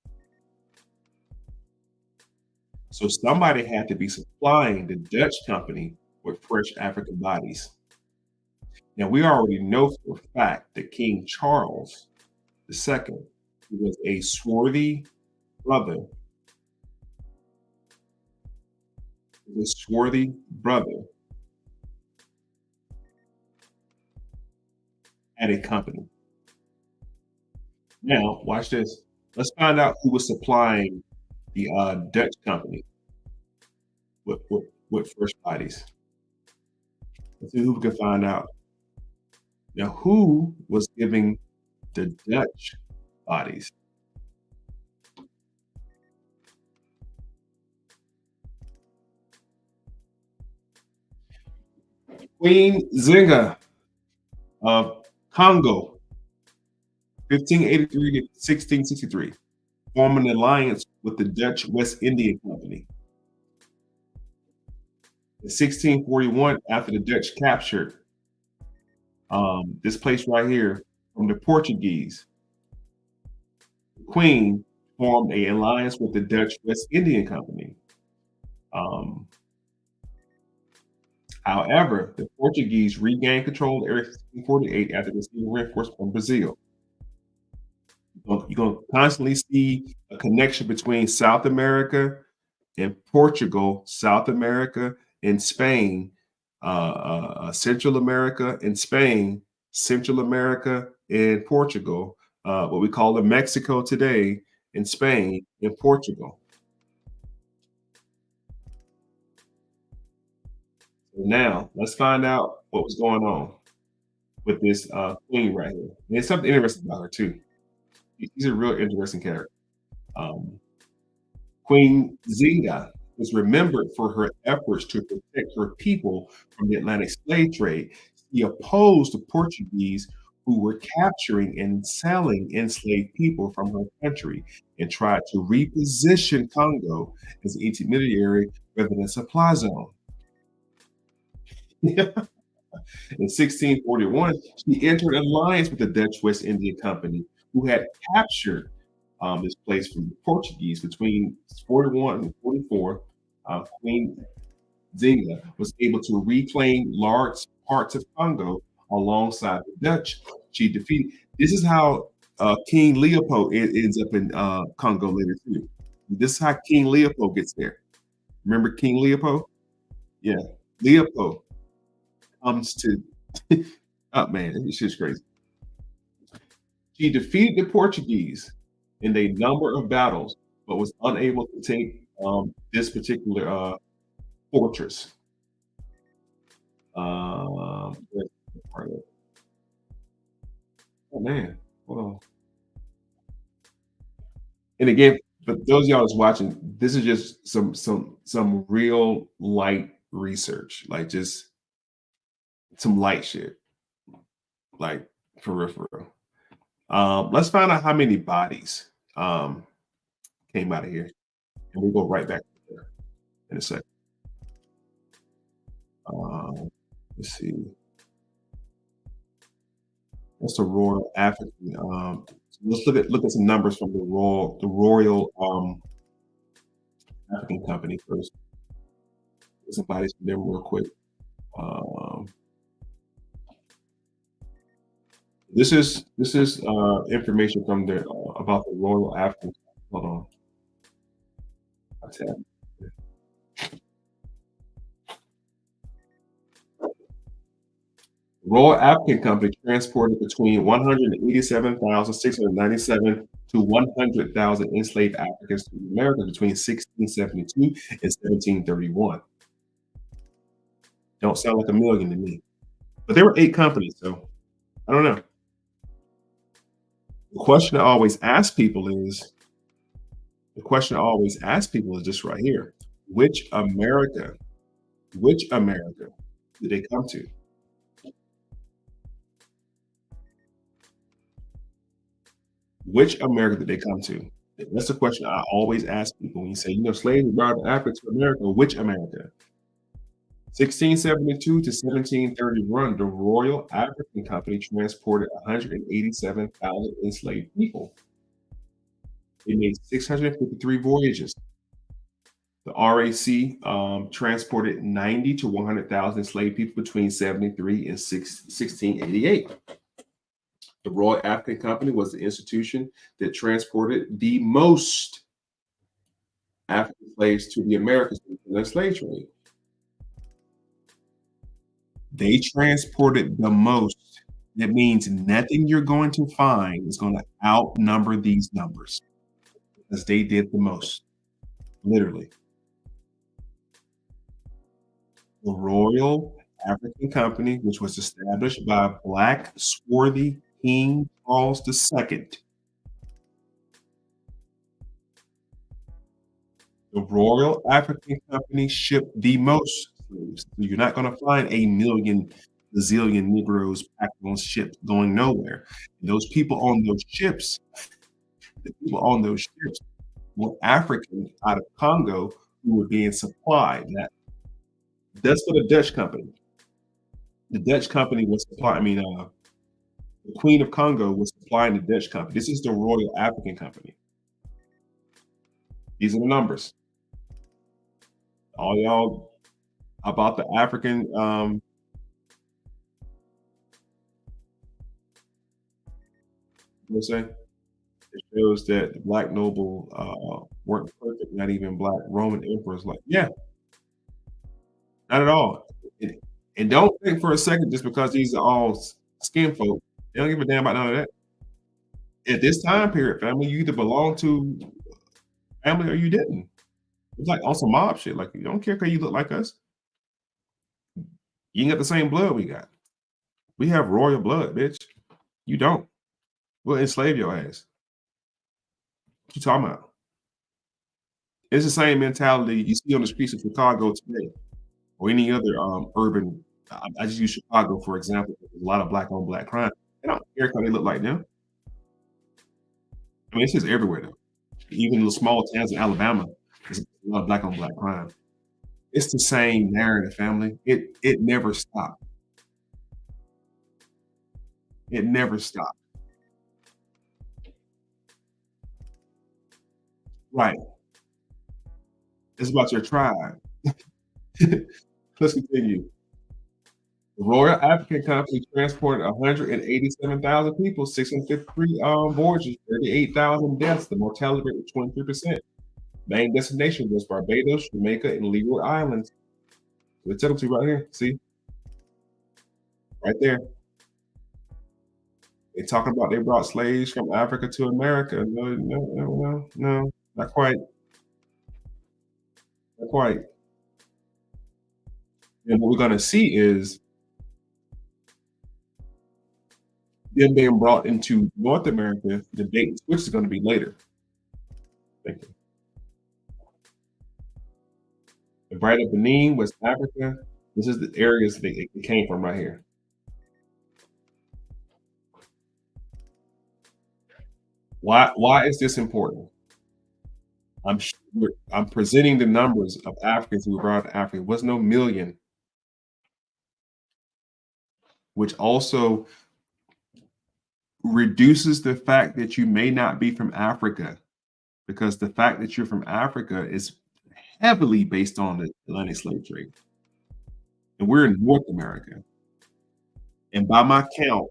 So somebody had to be supplying the Dutch company with fresh African bodies. Now we already know for a fact that King Charles II, who was a swarthy brother, had a company. Now, watch this. Let's find out who was supplying the Dutch company with fresh bodies. Let's see who we can find out. Now, who was giving the Dutch bodies? Queen Zinga of Congo, 1583 to 1663, formed an alliance with the Dutch West India Company. In 1641, after the Dutch captured this place right here from the Portuguese, the Queen formed an alliance with the Dutch West Indian Company. However, the Portuguese regained control of the area in 1648 after receiving reinforcements from Brazil. You're going to constantly see a connection between South America and Portugal, South America and Spain, Central America and Spain, Central America and Portugal, what we call Mexico today, and Spain and Portugal. So now let's find out what was going on with this queen right here. And there's something interesting about her too. She's a real interesting character. Queen Zinga was remembered for her efforts to protect her people from the Atlantic slave trade. She opposed the Portuguese who were capturing and selling enslaved people from her country and tried to reposition Congo as an intermediary rather than a supply zone. In 1641, she entered an alliance with the Dutch West India Company, who had captured this place from the Portuguese between 41 and 44. Queen Zinga was able to reclaim large parts of Congo alongside the Dutch. She defeated. This is how King Leopold ends up in Congo later too. This is how King Leopold gets there. Remember King Leopold? Yeah, Leopold comes to. Oh man, it's just crazy. She defeated the Portuguese in a number of battles, but was unable to take this particular fortress. Where's the part of it? Oh man, hold on. And again, for those of y'all that's watching, this is just some real light research, like just some light shit, like for real, for real. Let's find out how many bodies came out of here, and we'll go right back there in a second. Let's see. What's the Royal African? So let's look at some numbers from the Royal African Company first. Get some bodies from them real quick. Um, this is information from the about the Royal African. Hold on. I'll tap. Royal African Company transported between 187,697 to 100,000 enslaved Africans to America between 1672 and 1731. Don't sound like a million to me. But there were 8 companies, so I don't know. The question I always ask people is just right here. Which America did they come to? Which America did they come to? That's the question I always ask people when you say, slaves were brought Africa to America. Which America? 1672 to 1731, the Royal African Company transported 187,000 enslaved people. They made 653 voyages. The RAC transported 90 to 100,000 enslaved people between 73 and 1688. The Royal African Company was the institution that transported the most African slaves to the Americas in the slave trade. They transported the most. That means nothing you're going to find is going to outnumber these numbers because they did the most, literally. The Royal African Company, which was established by Black Swarthy King Charles II. The Royal African Company shipped the most slaves. So you're not going to find a million, bazillion Negroes packed on ships going nowhere. And those people on those ships, were Africans out of Congo who were being supplied. That's for the Dutch company. The Dutch company was supplying. The Queen of Congo was supplying the Dutch company. This is the Royal African Company. These are the numbers. All y'all about the African say it shows that the black noble weren't perfect, not even black Roman emperors. Like, yeah, not at all. And don't think for a second just because these are all skin folk, they don't give a damn about none of that. At this time period, family, you either belong to family or you didn't. It's like on some mob shit. Like, you don't care because you look like us. You ain't got the same blood we got. We have royal blood, bitch. You don't. We'll enslave your ass. What you talking about? It's the same mentality you see on the streets of Chicago today, or any other urban. I just use Chicago for example. There's a lot of black on black crime. They don't care because they look like them. I mean, it's just everywhere though. Even the small towns in Alabama, there's a lot of black on black crime. It's the same narrative, family. It never stopped. It never stopped. Right. It's about your tribe. Let's continue. The Royal African Company transported 187,000 people, 653 voyages, 38,000 deaths. The mortality rate was 23%. Main destination was Barbados, Jamaica, and Leeward Islands. So it's to right here. See? Right there. They talking about they brought slaves from Africa to America. No, not quite. Not quite. And what we're going to see is them being brought into North America. The bait and switch is going to be later. Thank you. The Bright of Benin, West Africa. This is the areas they came from right here. Why is this important? I'm presenting the numbers of Africans who were brought to Africa. It was no million, which also reduces the fact that you may not be from Africa, because the fact that you're from Africa is heavily based on the Atlantic slave trade. And we're in North America. And by my count,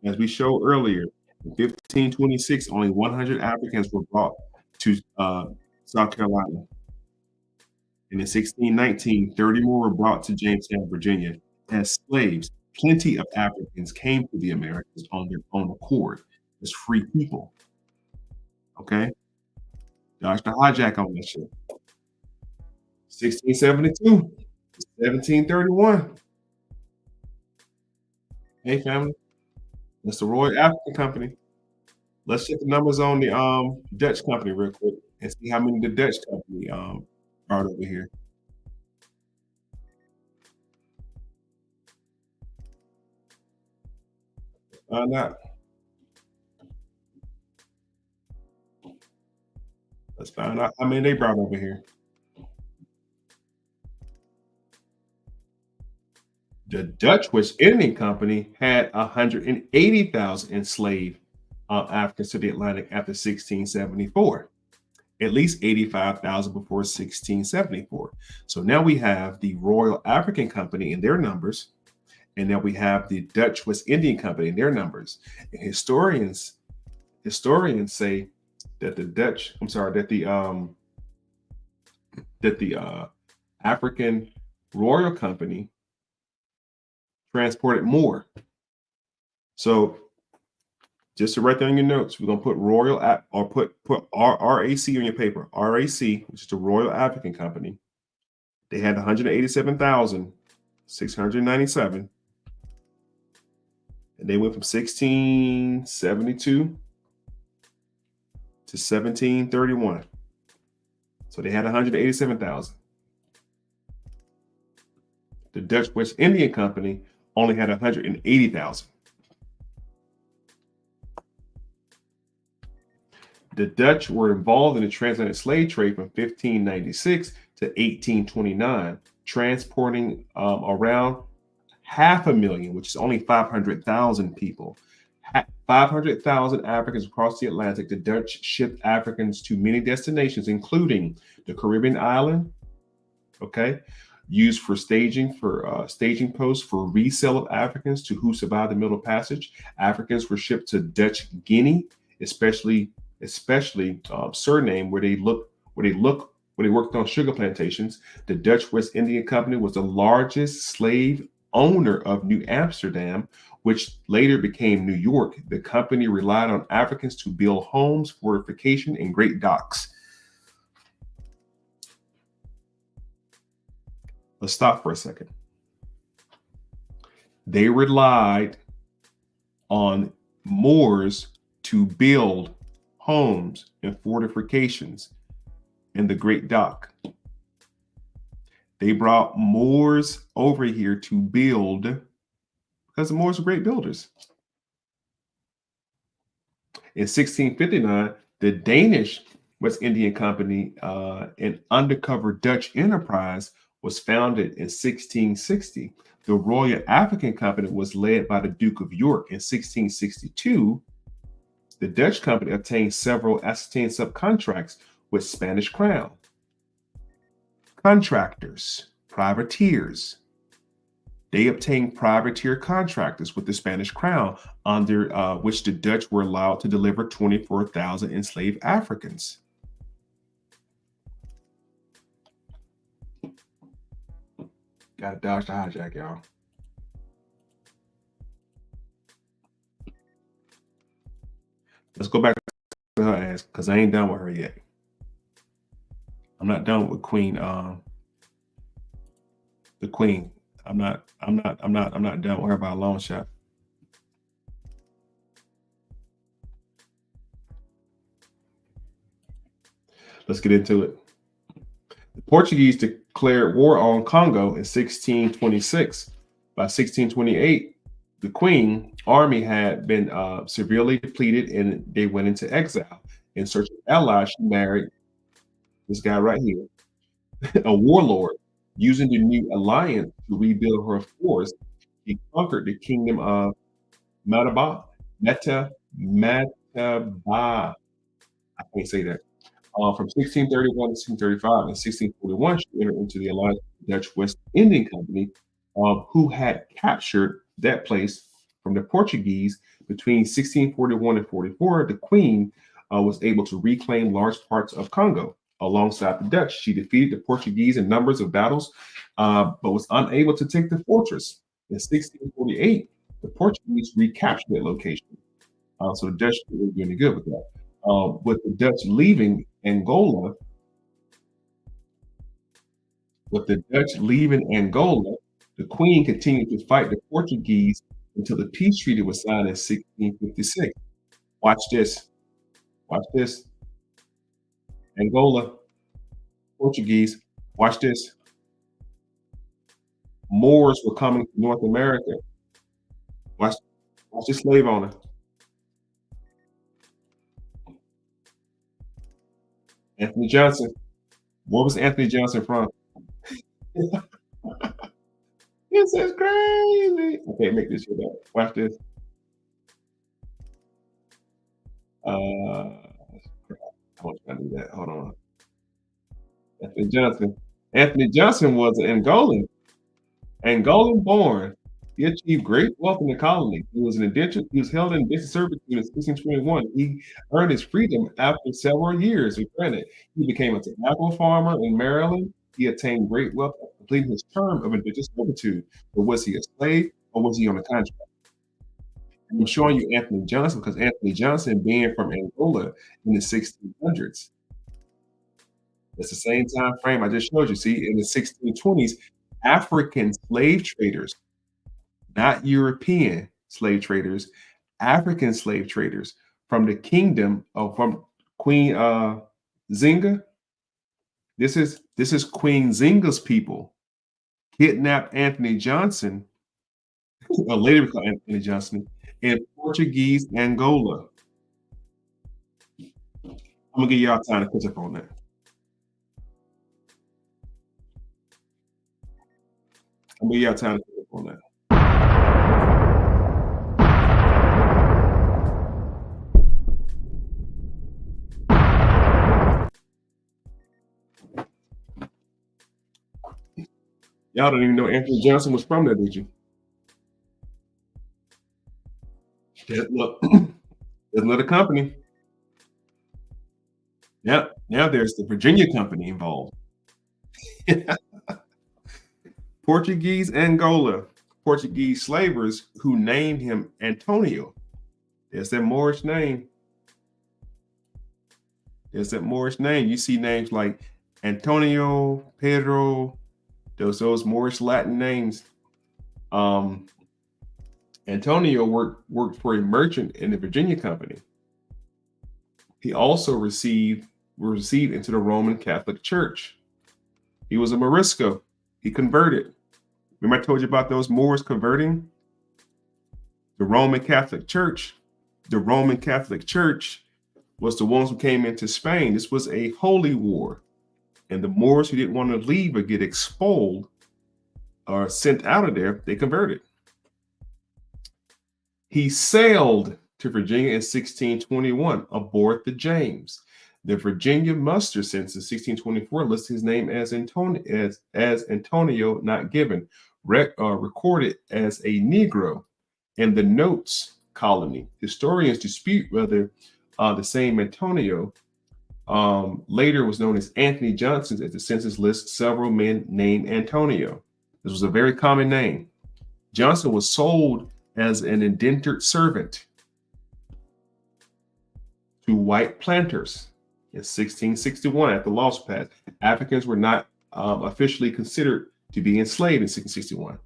as we showed earlier, in 1526, only 100 Africans were brought to South Carolina. And in 1619, 30 more were brought to Jamestown, Virginia, as slaves. Plenty of Africans came to the Americas on their own accord as free people. Okay? Dodge the hijack on that shit. 1672 to 1731. Hey, family. That's the Royal African Company. Let's check the numbers on the Dutch company real quick and see how many the Dutch company brought over here. Find out. Let's find out how many they brought over here. The Dutch West Indian Company had 180,000 enslaved Africans to the Atlantic after 1674. At least 85,000 before 1674. So now we have the Royal African Company in their numbers, and then we have the Dutch West Indian Company in their numbers. And historians say that the African Royal Company transported more. So just to write down your notes, we're gonna put Royal or put RAC on your paper. RAC, which is the Royal African Company, they had 187,697, and they went from 1672 to 1731. So they had 187,000. The Dutch West Indian Company only had 180,000. The Dutch were involved in the transatlantic slave trade from 1596 to 1829, transporting around 500,000, which is only 500,000 people. 500,000 Africans across the Atlantic. The Dutch shipped Africans to many destinations, including the Caribbean island, okay, used for staging posts for resale of Africans to who survived the Middle Passage. Africans were shipped to Dutch Guinea, especially Suriname, where they worked on sugar plantations. The Dutch West Indian Company was the largest slave owner of New Amsterdam, which later became New York. The company relied on Africans to build homes, fortification, and great docks. Let's stop for a second. They relied on Moors to build homes and fortifications in the Great Dock. They brought Moors over here to build because the Moors were great builders. In 1659, the Danish West Indian Company, an undercover Dutch enterprise, was founded in 1660. The Royal African Company was led by the Duke of York. In 1662, the Dutch company obtained several ascertained subcontracts with Spanish Crown. Contractors, privateers. They obtained privateer contractors with the Spanish Crown, under which the Dutch were allowed to deliver 24,000 enslaved Africans. Gotta dodge the hijack, y'all. Let's go back to her ass, because I ain't done with her yet. I'm not done with the Queen I'm not done. Worry about a long shot. Let's get into it. The Portuguese declared war on Congo in 1626. By 1628, the Queen army had been severely depleted and they went into exile. In search of allies, she married this guy right here, a warlord. Using the new alliance to rebuild her force, she conquered the kingdom of Mataba. Mataba. I can't say that. From 1631 to 1635 and 1641, she entered into the alliance with the Dutch West Indian Company, who had captured that place from the Portuguese. Between 1641 and 44, the Queen was able to reclaim large parts of Congo. Alongside the Dutch, she defeated the Portuguese in numbers of battles, but was unable to take the fortress. In 1648, the Portuguese recaptured that location. So the Dutch were really good with that. With the Dutch leaving Angola, the Queen continued to fight the Portuguese until the peace treaty was signed in 1656. Watch this. Angola, Portuguese. Watch this. Moors were coming to North America. Watch this slave owner. Anthony Johnson. Where was Anthony Johnson from? This is crazy. Okay, make this shit up. Watch this. I was trying to do that. Hold on. Anthony Johnson was an Angolan born. He achieved great wealth in the colony. He was held in indentured servitude in 1621. He earned his freedom after several years. Granted, he became a tobacco farmer in Maryland. He attained great wealth after completing his term of indentured servitude. But was he a slave or was he on a contract? And I'm showing you Anthony Johnson because Anthony Johnson being from Angola in the 1600s. It's the same time frame I just showed you. See, in the 1620s, African slave traders, not European slave traders, African slave traders from the kingdom of from Queen Zinga. This is Queen Zinga's people kidnapped Anthony Johnson, a later called Anthony Johnson, in Portuguese Angola. I'm gonna give y'all time to catch up on that. I'm gonna give y'all time to catch up on that. Y'all don't even know Anthony Johnson was from there, did you? Look, there's another company. Yep. Now there's the Virginia company involved. Portuguese Angola, Portuguese slavers who named him Antonio. There's that Moorish name. You see names like Antonio, Pedro, those Moorish Latin names. Antonio worked for a merchant in the Virginia Company. He also was received into the Roman Catholic Church. He was a Morisco. He converted. Remember I told you about those Moors converting? The Roman Catholic Church was the ones who came into Spain. This was a holy war. And the Moors who didn't want to leave or get expelled or sent out of there, they converted. He sailed to Virginia in 1621 aboard the James. The Virginia muster census in 1624 lists his name as Antonio not given, recorded as a Negro. In the Notes colony, historians dispute whether the same Antonio later was known as Anthony Johnson, as the census lists several men named Antonio. This was a very common name. Johnson was sold as an indentured servant to white planters in 1661 at the laws passed. Africans were not officially considered to be enslaved in 1661.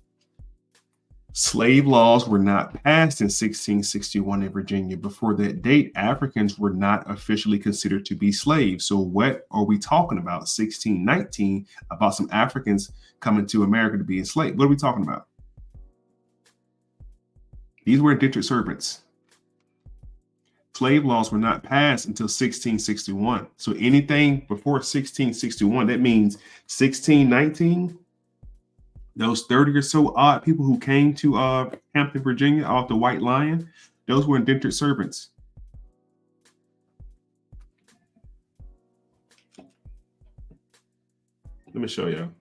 Slave laws were not passed in 1661 in Virginia. Before that date, Africans were not officially considered to be slaves. So what are we talking about? 1619, about some Africans coming to America to be enslaved. What are we talking about? These were indentured servants. Slave laws were not passed until 1661. So anything before 1661, that means 1619, those 30 or so odd people who came to Hampton, Virginia off the White Lion, those were indentured servants. Let me show you.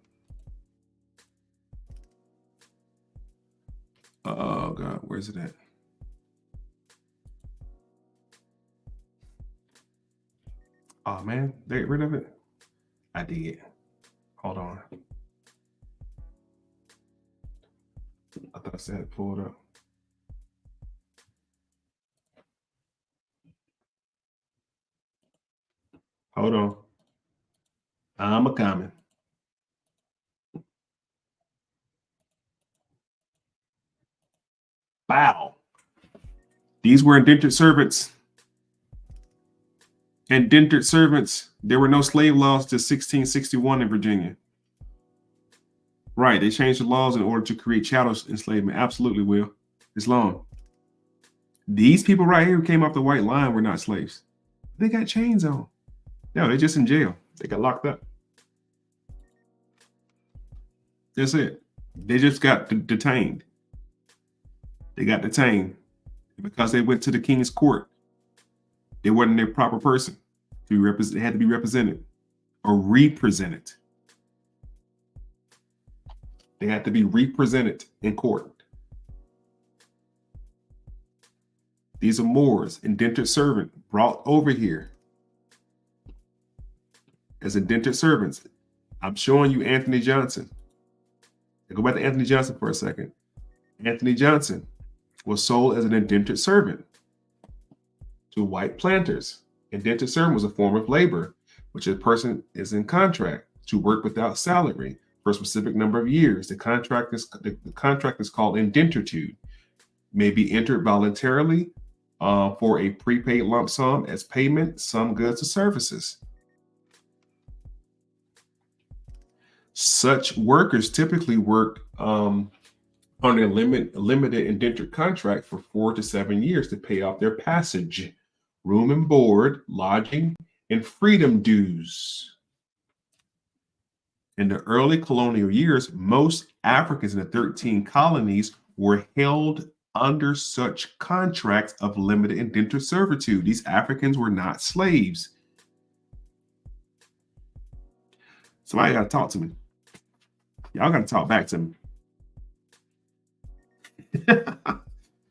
Oh God, where's it at? Oh man, they get rid of it? I did. Hold on. I thought I said it pulled up. Hold on. I'm a coming. Wow. These were indentured servants. Indentured servants. There were no slave laws till 1661 in Virginia. Right. They changed the laws in order to create chattel enslavement. Absolutely, Will. It's long. These people right here who came off the White Line were not slaves. They got chains on. No, they're just in jail. They got locked up. That's it. They just got detained. They got detained because they went to the king's court. They wasn't their proper person. They had to be represented or represented. They had to be represented in court. These are Moors, indentured servant, brought over here as indentured servants. I'm showing you Anthony Johnson. I go back to Anthony Johnson for a second. Anthony Johnson was sold as an indentured servant to white planters. Indentured servant was a form of labor, which a person is in contract to work without salary for a specific number of years. The contract is called indenturitude. May be entered voluntarily for a prepaid lump sum as payment, some goods or services. Such workers typically worked on a limited indentured contract for 4 to 7 years to pay off their passage, room and board, lodging, and freedom dues. In the early colonial years, most Africans in the 13 colonies were held under such contracts of limited indentured servitude. These Africans were not slaves. Somebody got to talk to me. Y'all got to talk back to me.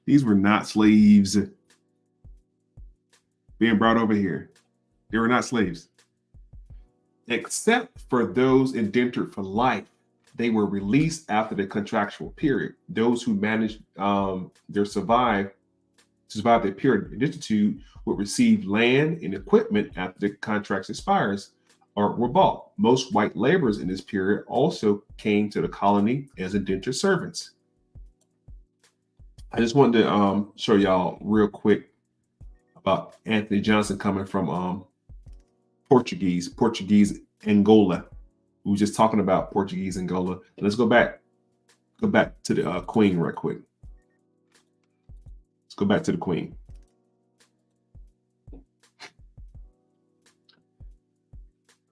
These were not slaves being brought over here. They were not slaves. Except for those indentured for life. They were released after the contractual period. Those who managed survive their period of indentured would receive land and equipment after the contract expires or were bought. Most white laborers in this period also came to the colony as indentured servants. I just wanted to show y'all real quick about Anthony Johnson coming from Portuguese Angola. We were just talking about Portuguese Angola. Let's go back to the Queen right quick. Let's go back to the Queen.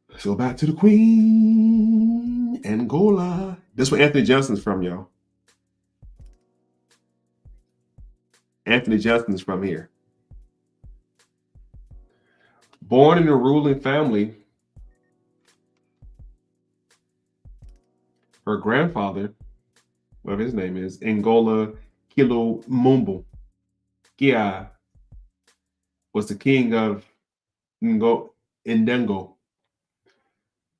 Let's go back to the Queen, Angola. This is where Anthony Johnson's from, y'all. Anthony Johnson's from here. Born in a ruling family, her grandfather, whatever his name is, Angola Kilo Mumbo Kia, was the king of Indengo.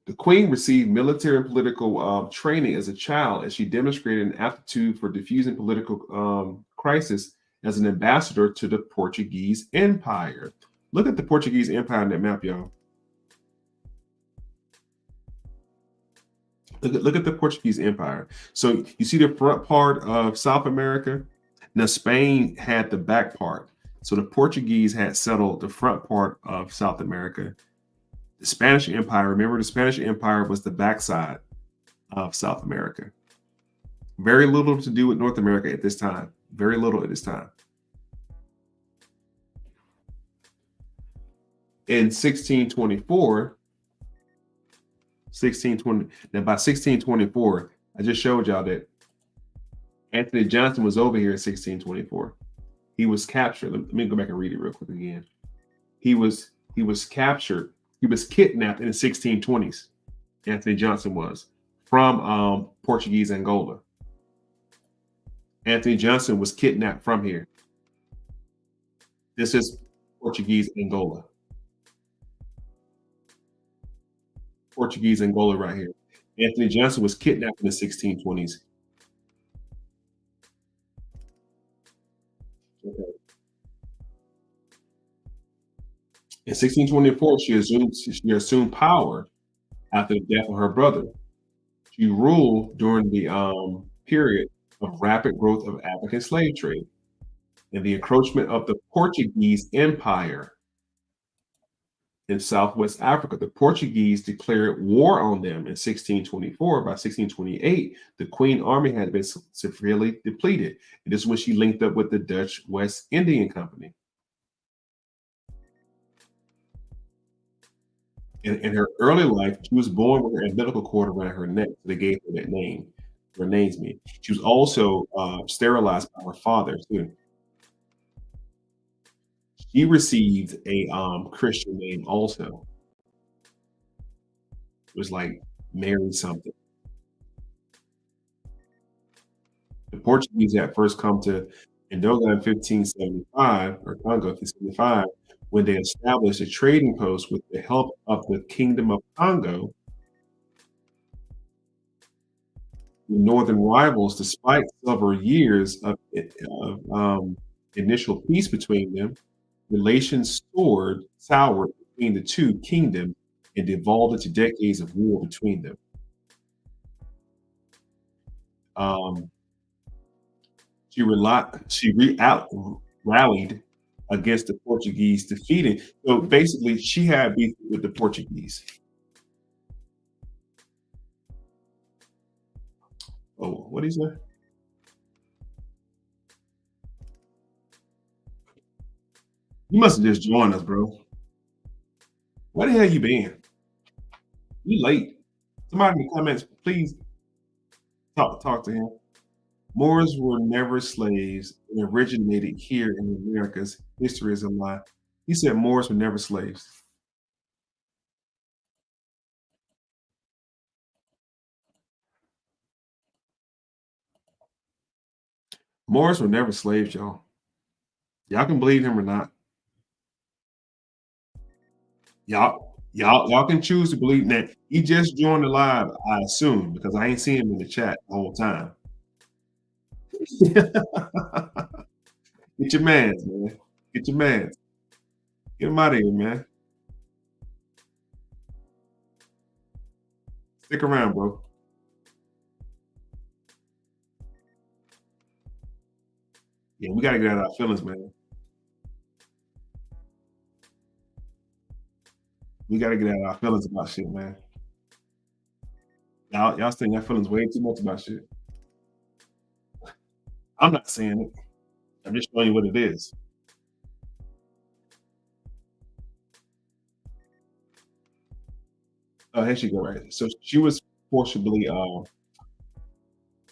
The queen received military and political training as a child, as she demonstrated an aptitude for diffusing political crisis as an ambassador to the Portuguese Empire. Look at the Portuguese Empire on that map, y'all. Look at the Portuguese Empire. So you see the front part of South America. Now Spain had the back part. So the Portuguese had settled the front part of South America. The Spanish Empire, remember, the Spanish Empire was the backside of South America. Very little to do with North America at this time. Very little at this time. In 1624, now by 1624, I just showed y'all that Anthony Johnson was over here in 1624. He was captured. Let me go back and read it real quick again. He was captured. He was kidnapped in the 1620s. Anthony Johnson was from Portuguese Angola. Anthony Johnson was kidnapped from here. This is Portuguese Angola. Portuguese Angola right here. Anthony Johnson was kidnapped in the 1620s. Okay. In 1624, she assumed power after the death of her brother. She ruled during the period of rapid growth of African slave trade and the encroachment of the Portuguese Empire in Southwest Africa. The Portuguese declared war on them in 1624. By 1628, the Queen Army had been severely depleted. And this is when she linked up with the Dutch West Indian Company. In her early life, she was born with an umbilical cord around her neck. So they gave her that name. Her name's me. She was also sterilized by her father too. She received a Christian name also. It was like Mary something. The Portuguese had first come to Angola in 1575, or Congo 1575, when they established a trading post with the help of the Kingdom of Congo. The northern rivals, despite several years of initial peace between them, relations soured between the two kingdoms and devolved into decades of war between them. She rallied against the Portuguese, defeating. So basically, she had beef with the Portuguese. Oh, what is that? You must have just joined us, bro. Where the hell you been? You late. Somebody in the comments, please talk to him. Moors were never slaves and originated here in the Americas. History is a lie. He said Moors were never slaves. Moors were never slaves, y'all. Y'all can believe him or not. Y'all can choose to believe that. He just joined the live, I assume, because I ain't seen him in the chat the whole time. Get your mans, man. Get your mans. Get him out of here, man. Stick around, bro. Yeah, we gotta get out of our feelings, man. We gotta get out of our feelings about shit, man. Y'all saying your feelings way too much about shit. I'm not saying it. I'm just showing you what it is. Oh, here she go, right. So she was forcibly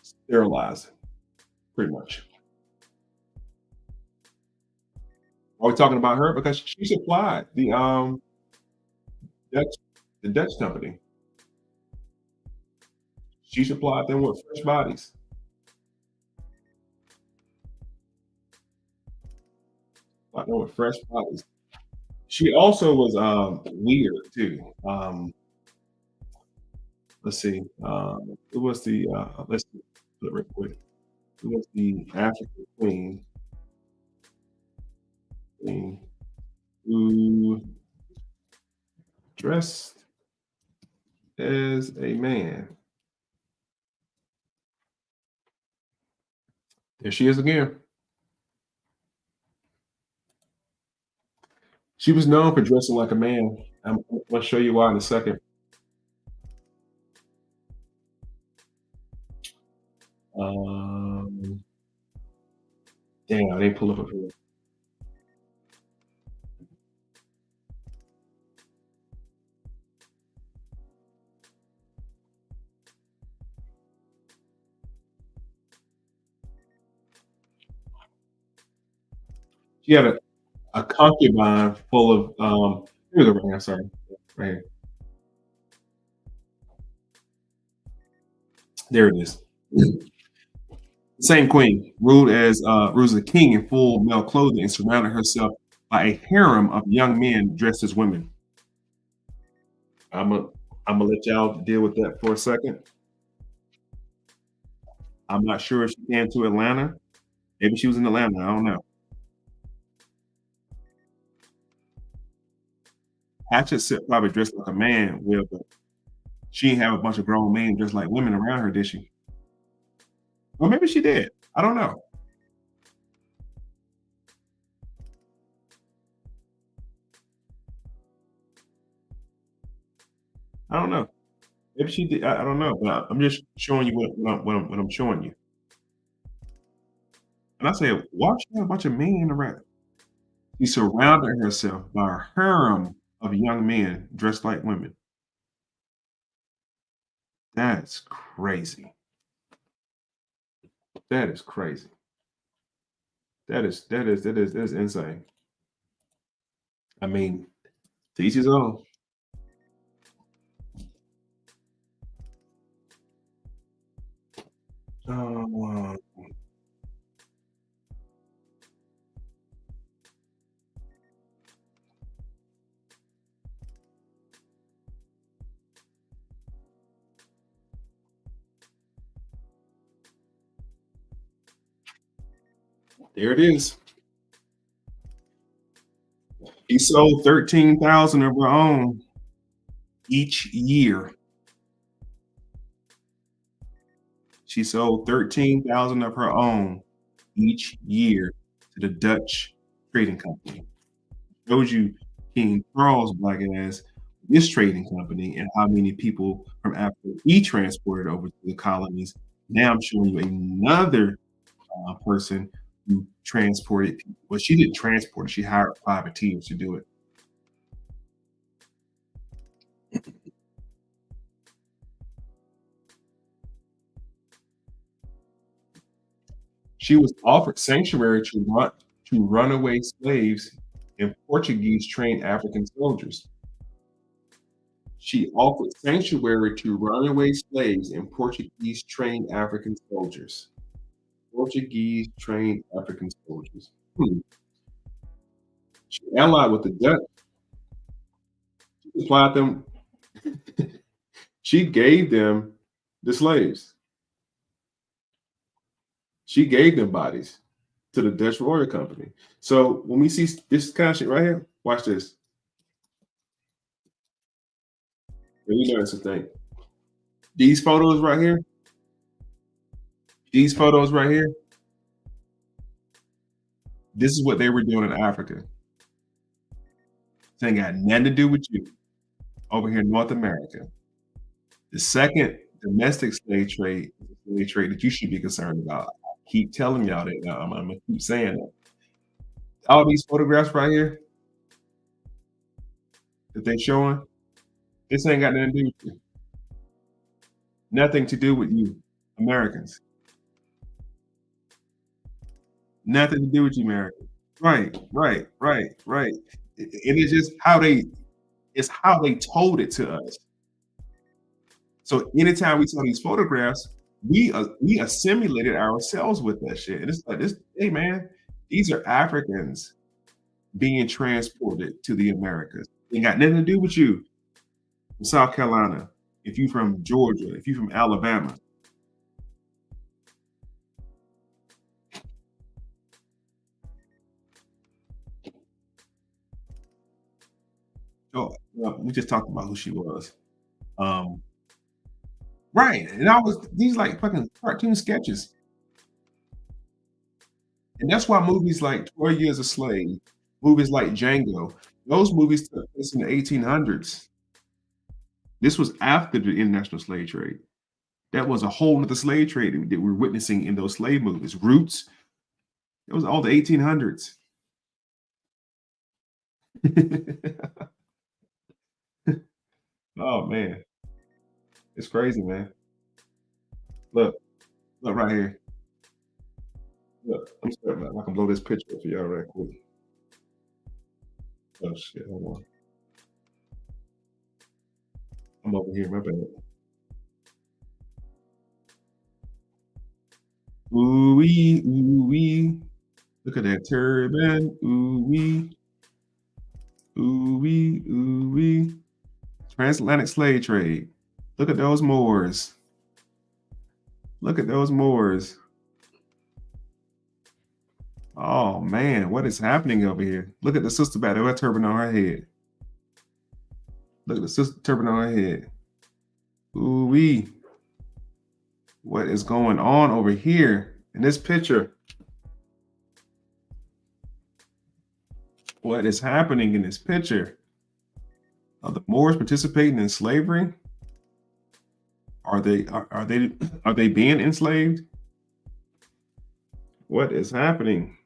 sterilized, pretty much. Are we talking about her? Because she supplied the Dutch the Dutch company. She supplied them with fresh bodies. Supplied them with fresh bodies. She also was weird too. Let's see. It was the let's put it real quick. It was the African queen who dressed as a man. There she is again. She was known for dressing like a man. I'm going to show you why in a second. Damn, I didn't pull up a video. She had a concubine full of here's the ring, I'm sorry. Right here. There it is. Same queen ruled as a king in full male clothing and surrounded herself by a harem of young men dressed as women. I'm gonna let y'all deal with that for a second. I'm not sure if she came to Atlanta. Maybe she was in Atlanta. I don't know. Hatchet said probably dressed like a man, Will, but she didn't have a bunch of grown men dressed like women around her, did she? Or maybe she did. I don't know. I don't know. Maybe she did. I don't know. But I'm just showing you what I'm showing you. And I said, why she have a bunch of men around? She surrounded herself by a harem of young men dressed like women. That's crazy. That is crazy. That is insane. I mean, to each his own. Oh, there it is. He sold 13,000 of her own each year. She sold 13,000 of her own each year to the Dutch trading company. Shows you King Charles' black ass, this trading company, and how many people from Africa he transported over to the colonies. Now I'm showing you another person who transported people. Well, she didn't transport it, she hired privateers to do it. She was offered sanctuary to runaway slaves and Portuguese trained African soldiers. She offered sanctuary to runaway slaves and Portuguese trained African soldiers. Portuguese trained African soldiers. She allied with the Dutch. She supplied them. She gave them the slaves. She gave them bodies to the Dutch Royal Company. So when we see this kind of shit right here, watch this. You know it's a thing. These photos right here. These photos right here. This is what they were doing in Africa. This ain't got nothing to do with you. Over here in North America. The second domestic slave trade is a slave trade that you should be concerned about. I keep telling y'all that. I'm gonna keep saying that. All these photographs right here that they're showing, this ain't got nothing to do with you. Nothing to do with you, Americans. Nothing to do with you, Americans. Right. It is just it's how they told it to us. So anytime we saw these photographs, we assimilated ourselves with that shit. And it's like this, hey man, these are Africans being transported to the Americas. It got nothing to do with you from South Carolina, if you from Georgia, if you from Alabama. Oh, well, we just talked about who she was. Right. And these like fucking cartoon sketches. And that's why movies like 12 Years a Slave, movies like Django, those movies took place in the 1800s. This was after the international slave trade. That was a whole other slave trade that we're witnessing in those slave movies. Roots, it was all the 1800s. Oh man, it's crazy, man. Look, look right here. Look, I'm sorry, I can blow this picture up for y'all right quick. Oh shit, hold on. I'm over here, my bad. Ooh wee, ooh wee. Look at that turban. Ooh wee, ooh wee, ooh wee. Transatlantic slave trade. Look at those Moors. Look at those Moors. Oh man, what is happening over here? Look at the sister back there with a turban on her head. Look at the sister turban on her head. Ooh wee. What is going on over here in this picture? What is happening in this picture? Are the Moors participating in slavery? Are they being enslaved? What is happening?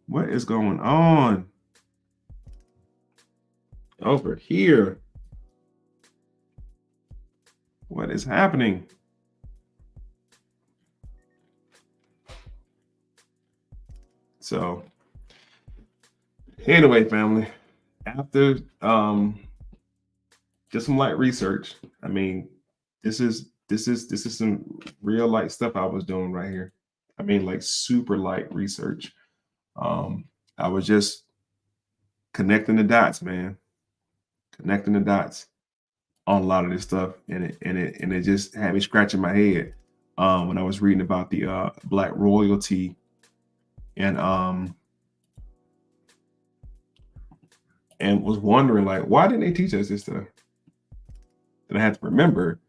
What is going on over here? What is happening? So anyway, family, after just some light research, I mean, this is some real light stuff I was doing right here. I mean, like super light research. I was just connecting the dots, man. Connecting the dots on a lot of this stuff, and it just had me scratching my head when I was reading about the Black royalty and was wondering like, why didn't they teach us this stuff? And I had to remember,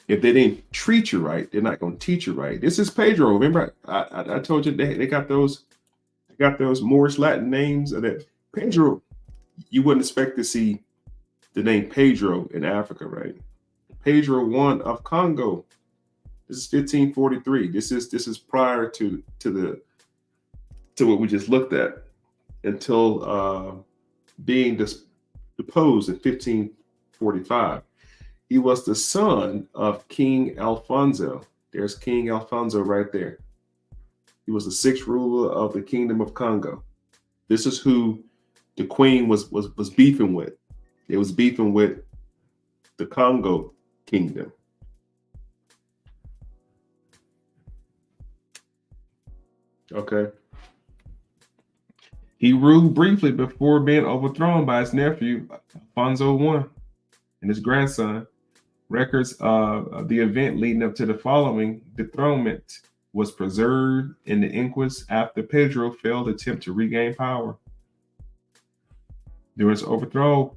if they didn't treat you right, they're not going to teach you right. This is Pedro. Remember, I told you they got those Moorish Latin names that Pedro. You wouldn't expect to see the name Pedro in Africa, right? Pedro I of Congo. This is 1543. This is prior to what we just looked at, until being deposed in 1545. He was the son of King Alfonso. There's King Alfonso right there. He was the sixth ruler of the Kingdom of Congo. This is who the queen was beefing with. It was beefing with the Congo Kingdom. Okay. He ruled briefly before being overthrown by his nephew, Alfonso I, and his grandson. Records of the event leading up to the following dethronement was preserved in the inquest after Pedro failed attempt to regain power. During his overthrow,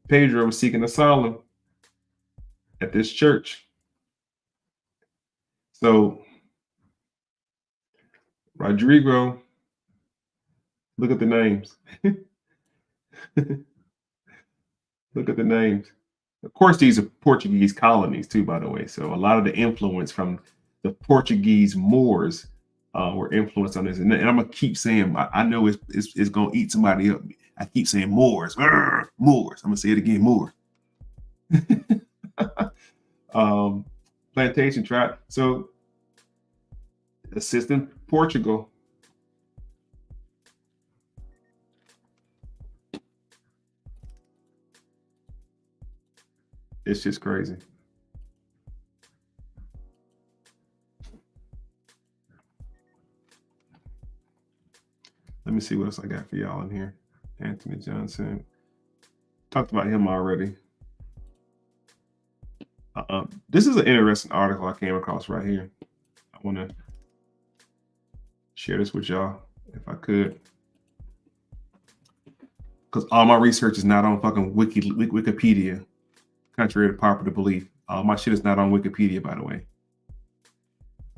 Pedro was seeking asylum at this church. So, Rodrigo, look at the names. Look at the names. Of course, these are Portuguese colonies too, by the way. So a lot of the influence from the Portuguese Moors were influenced on this. And I'm gonna keep saying, I know it's gonna eat somebody up. I keep saying Moors, Moors. I'm gonna say it again, Moor. Plantation tribe. So assisting Portugal. It's just crazy. Let me see what else I got for y'all in here. Anthony Johnson. Talked about him already. This is an interesting article I came across right here. I want to share this with y'all if I could. Because all my research is not on fucking Wikipedia. Contrary to popular belief. All my shit is not on Wikipedia, by the way.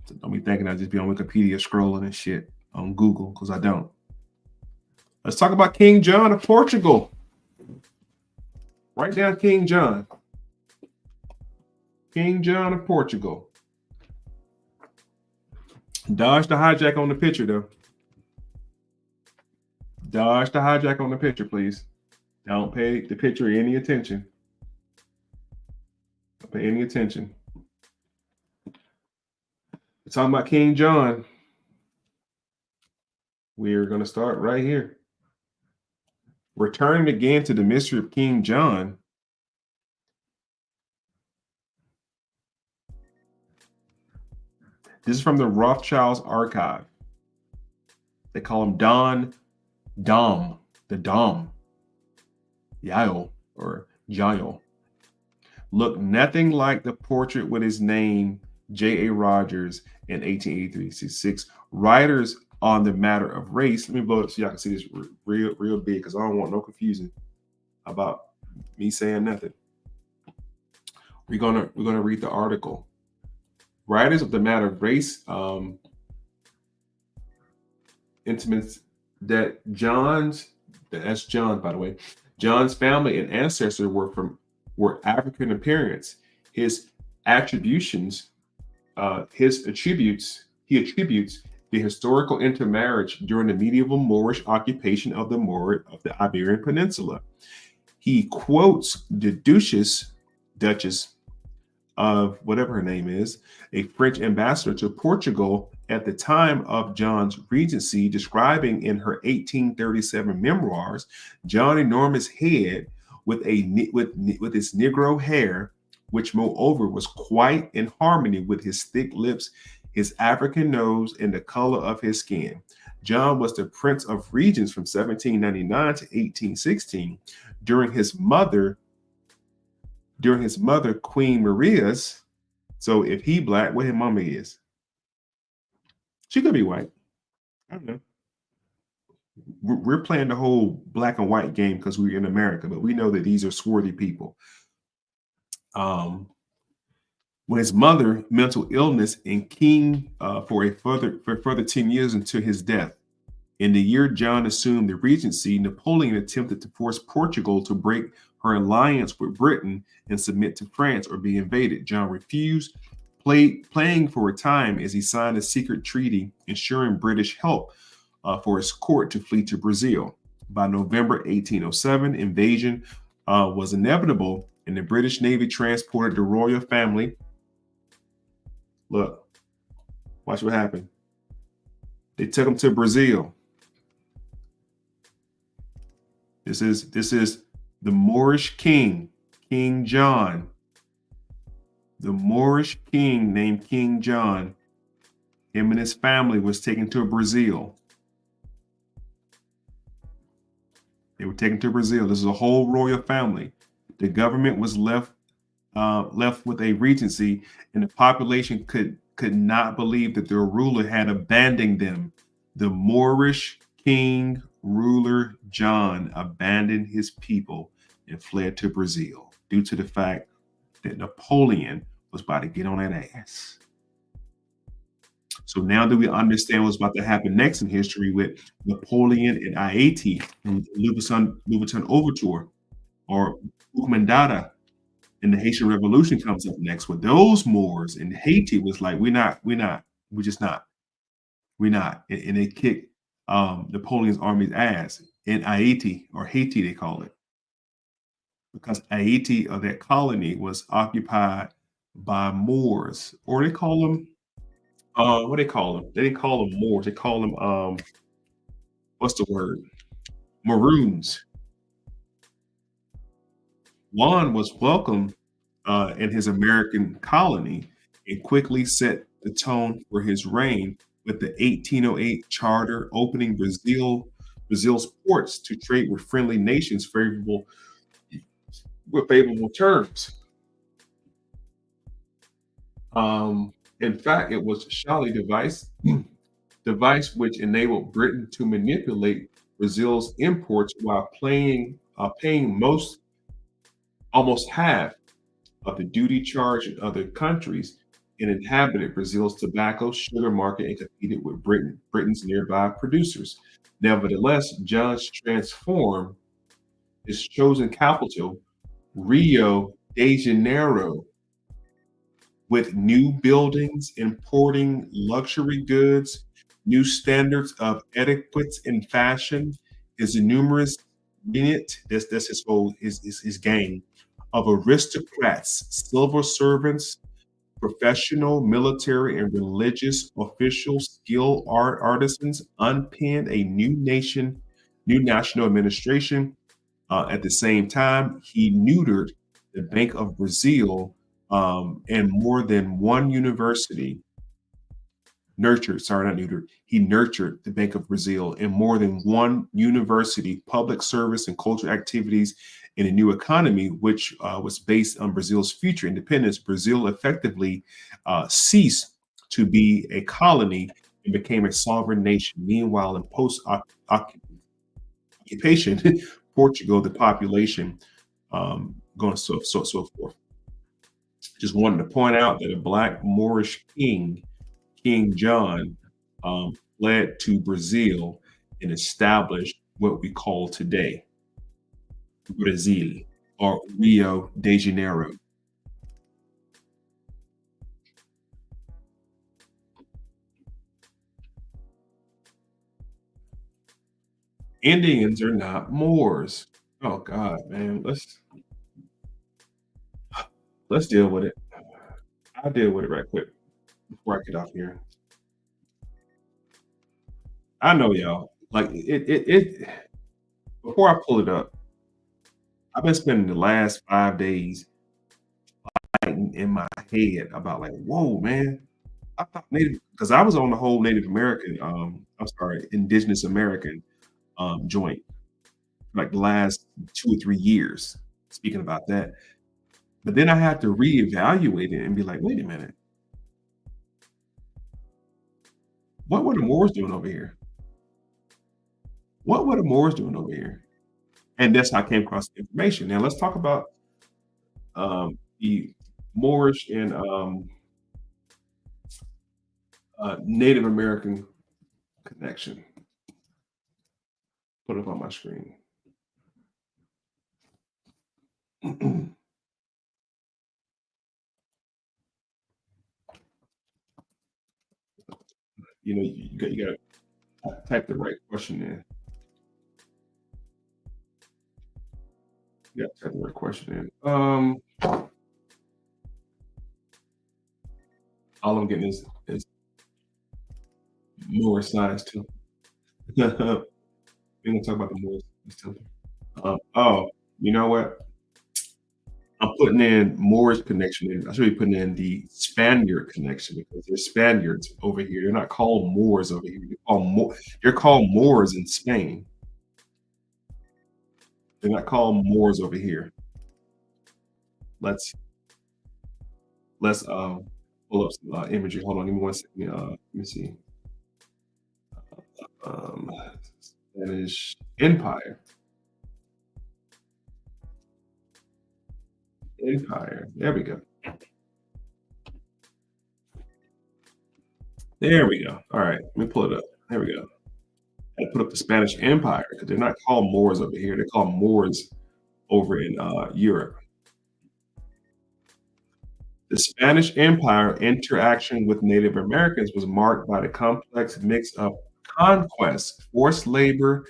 So don't be thinking I just be on Wikipedia scrolling and shit on Google, because I don't. Let's talk about King John of Portugal. Write down King John. King John of Portugal. Dodge the hijack on the picture, though. Dodge the hijack on the picture, please. Don't pay the picture any attention. Don't pay any attention. We're talking about King John. We're going to start right here. Returning again to the mystery of King John. This is from the Rothschilds archive. They call him Dom, the Dom, Yael or Jael. Looked nothing like the portrait with his name, J.A. Rogers, in 1883-66. Writers on the matter of race. Let me blow it so y'all can see this real big, because I don't want no confusion about me saying nothing. We're gonna read the article. Writers of the matter of race intimates that that's John, by the way. John's family and ancestors were African appearance. He attributes the historical intermarriage during the medieval Moorish occupation of the Iberian Peninsula. He quotes the Duchess of whatever her name is, a French ambassador to Portugal at the time of John's regency, describing in her 1837 memoirs John's enormous head with his Negro hair, which moreover was quite in harmony with his thick lips, his African nose, and the color of his skin. John was the Prince of Regents from 1799 to 1816. During his mother, Queen Maria's. So if he black, what his mama is? She could be white. I don't know. We're playing the whole black and white game because we're in America, but we know that these are swarthy people. When his mother, mental illness, and king for further 10 years until his death. In the year John assumed the regency, Napoleon attempted to force Portugal to break her alliance with Britain and submit to France or be invaded. John refused, playing for a time as he signed a secret treaty ensuring British help for his court to flee to Brazil. By November 1807, invasion was inevitable, and the British Navy transported the royal family. Look, watch what happened. They took them to Brazil. This is the Moorish king, King John. The Moorish king named King John. Him and his family was taken to Brazil. They were taken to Brazil. This is a whole royal family. The government was left with a regency, and the population could not believe that their ruler had abandoned them. The Moorish king ruler John abandoned his people and fled to Brazil due to the fact that Napoleon was about to get on that ass. So now that we understand what's about to happen next in history with Napoleon and Haiti and Louboutin Overture or Mandata, and the Haitian Revolution comes up next with those Moors, and Haiti was like, we're not. And they kicked Napoleon's army's ass in Haiti, or Haiti they call it, because Haiti, or that colony, was occupied by Moors, or they call them what they call them? They didn't call them Moors. They call them what's the word? Maroons. Juan was welcomed in his American colony and quickly set the tone for his reign with the 1808 charter opening Brazil's ports to trade with friendly nations with favorable terms. In fact, it was Shally device which enabled Britain to manipulate Brazil's imports while paying almost half of the duty charged in other countries. and inhabited Brazil's tobacco sugar market and competed with Britain's nearby producers. Nevertheless, John's transformed his chosen capital, Rio de Janeiro, with new buildings, importing luxury goods, new standards of etiquette and fashion. His numerous unit, that's his whole his gang of aristocrats, civil servants, professional, military, and religious officials, skilled artisans, unpinned a new national administration. At the same time, he neutered the Bank of Brazil and more than one university nurtured, sorry, not neutered, he nurtured the Bank of Brazil and more than one university, public service, and cultural activities in a new economy, which was based on Brazil's future independence. Brazil effectively ceased to be a colony and became a sovereign nation. Meanwhile, in post occupation, Portugal, the population going so forth. Just wanted to point out that a black Moorish king, King John, fled to Brazil and established what we call today Brazil or Rio de Janeiro. Indians are not Moors. Oh God, man, let's deal with it. I'll deal with it right quick before I get off here. I know y'all like it. Before I pull it up, I've been spending the last 5 days in my head about like, whoa, man. I thought Native because I was on the whole Native American, I'm sorry, Indigenous American joint like the last 2 or 3 years. Speaking about that, but then I had to reevaluate it and be like, wait a minute, what were the Moors doing over here? What were the Moors doing over here? And that's how I came across the information. Now let's talk about the Moorish and Native American connection. Put it up on my screen. You got to type the right question in. You got to type the right question in. All I'm getting is more science too. We're gonna talk about the Moors too. Oh, you know what? I'm putting in Moorish connection in. I should be putting in the Spaniard connection because there's Spaniards over here. They're not called Moors over here. They're called Moors in Spain. They're not called Moors over here. Let's pull up some imagery. Hold on, give me 1 second. Let me see. Spanish Empire. Empire. There we go. There we go. All right, let me pull it up. There we go. I put up the Spanish Empire because they're not called Moors over here. They're called Moors over in Europe. The Spanish Empire interaction with Native Americans was marked by the complex mix of conquest, forced labor,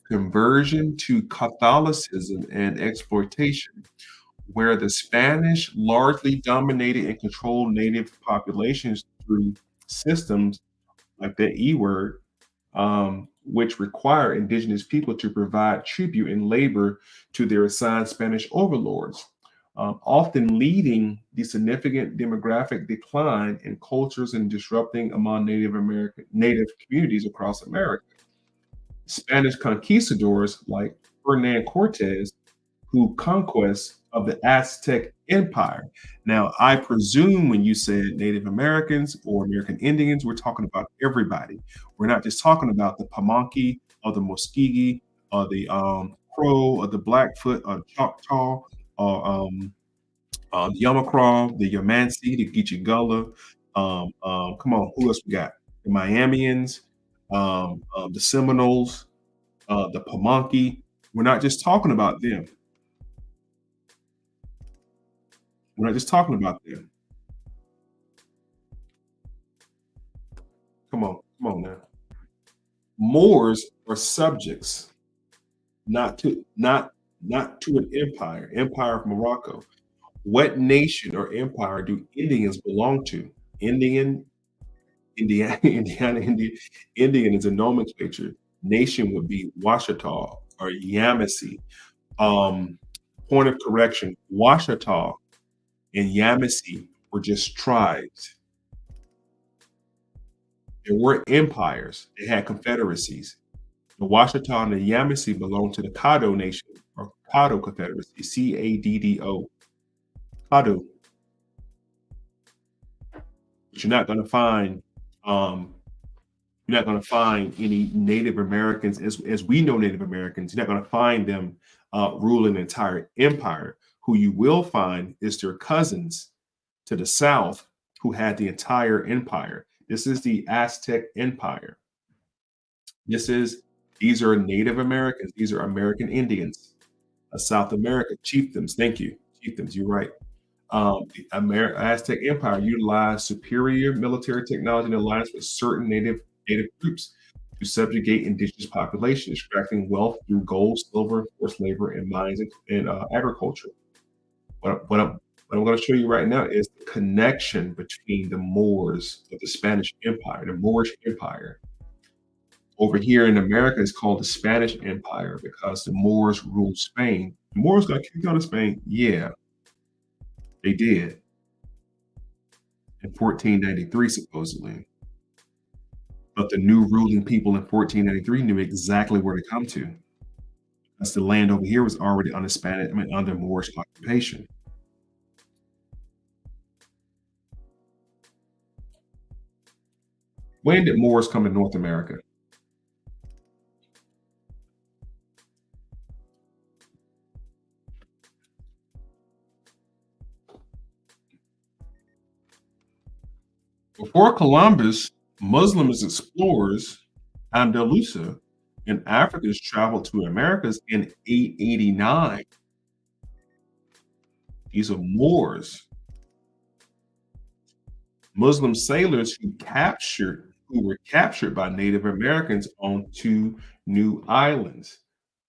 conversion to Catholicism, and exploitation. Where the Spanish largely dominated and controlled native populations through systems like the E word, which require indigenous people to provide tribute and labor to their assigned Spanish overlords, often leading the significant demographic decline in cultures and disrupting among native communities across America. Spanish conquistadors like Ferdinand Cortez, who conquest of the Aztec Empire. Now, I presume when you said Native Americans or American Indians, we're talking about everybody. We're not just talking about the Pamunkey or the Muskegee or the Crow or the Blackfoot or Choctaw or the Yamakra, the Yamansi, the Gichigullah. Come on, who else we got? The Miamians, the Seminoles, the Pamunkey. We're not just talking about them. We're not just talking about them. Come on now. Moors are subjects, not to an empire. Empire of Morocco. What nation or empire do Indians belong to? Indian is a nomenclature. Nation would be Washita or Yamasee. Point of correction: Washita and Yamasee were just tribes. There were empires. They had confederacies. The Washita and the Yamasee belonged to the Caddo Nation or Caddo Confederacy. Caddo. Caddo. But you're not going to find any Native Americans as we know Native Americans. You're not going to find them ruling an entire empire. Who you will find is their cousins to the south who had the entire empire. This is the Aztec Empire. These are Native Americans. These are American Indians, South America, chieftains. Thank you, chieftains. You're right. The Aztec Empire utilized superior military technology in alliance with certain native groups to subjugate indigenous populations, extracting wealth through gold, silver, forced labor, and mines and agriculture. What I'm going to show you right now is the connection between the Moors of the Spanish Empire, the Moorish Empire. Over here in America, it's called the Spanish Empire because the Moors ruled Spain. The Moors got kicked out of Spain. Yeah, they did. In 1493, supposedly. But the new ruling people in 1493 knew exactly where to come to. Because the land over here was already under under Moorish occupation. When did Moors come to North America? Before Columbus, Muslims explorers Andalusia and Africans traveled to Americas in 889. These are Moors. Muslim sailors who were captured by Native Americans on 2 new islands.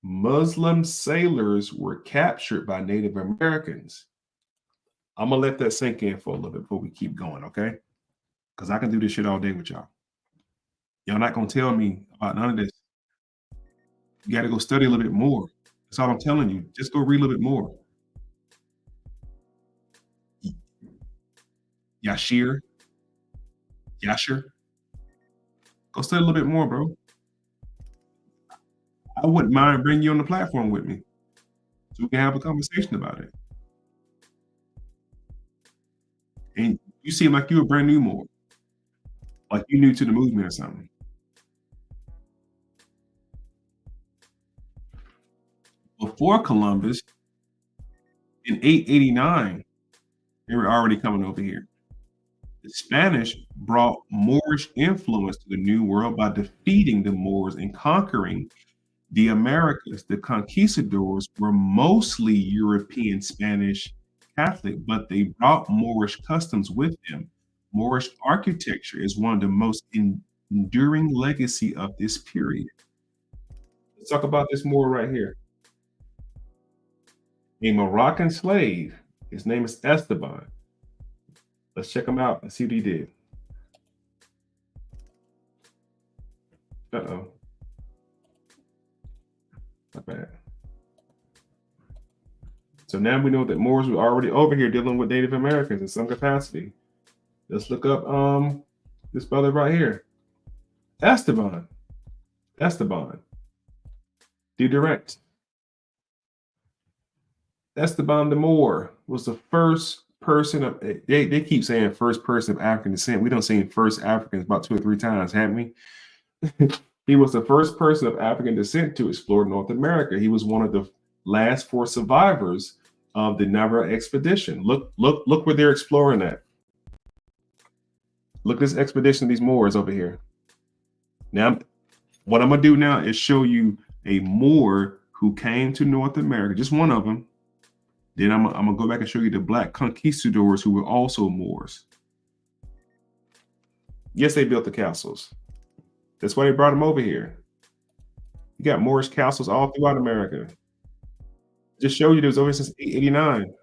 Muslim sailors were captured by Native Americans. I'm gonna let that sink in for a little bit before we keep going, okay? Because I can do this shit all day with y'all. Y'all not gonna tell me about none of this. You got to go study a little bit more. That's all I'm telling you. Just go read a little bit more. Yashir. Go study a little bit more, bro. I wouldn't mind bringing you on the platform with me so we can have a conversation about it. And you seem like you're a brand new Moor, like you're new to the movement or something. Before Columbus, in 889, they were already coming over here. The Spanish brought Moorish influence to the New World by defeating the Moors and conquering the Americas. The Conquistadors were mostly European Spanish Catholic, but they brought Moorish customs with them. Moorish architecture is one of the most enduring legacy of this period. Let's talk about this Moor right here. A Moroccan slave. His name is Esteban. Let's check him out and see what he did. Uh-oh. Not bad. So now we know that Moors were already over here dealing with Native Americans in some capacity. Let's look up this brother right here. Esteban. The direct. Esteban the Moor was the first person of, they keep saying first person of African descent. We don't say first Africans about 2 or 3 times, haven't we? He was the first person of African descent to explore North America. He was one of the last 4 survivors of the Never expedition. Look where they're exploring at. Look at this expedition, these Moors over here. Now, what I'm gonna do now is show you a Moor who came to North America, just one of them. Then I'm gonna go back and show you the black conquistadors who were also Moors. Yes, they built the castles. That's why they brought them over here. You got Moorish castles all throughout America. Just showed you there was over since 889.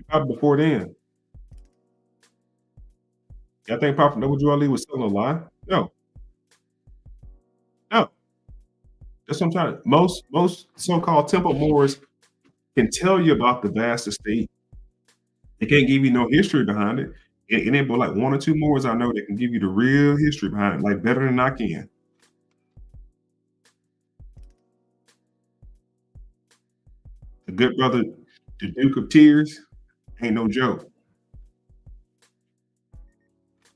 Probably before then. I think Prophet Noble Ali was telling a lie. No. No. That's what I'm trying to. Most so-called temple Moors can tell you about the vast estate. They can't give you no history behind it. It ain't but like one or two Moors I know that can give you the real history behind it, like better than I can. The good brother, the Duke of Tears, ain't no joke.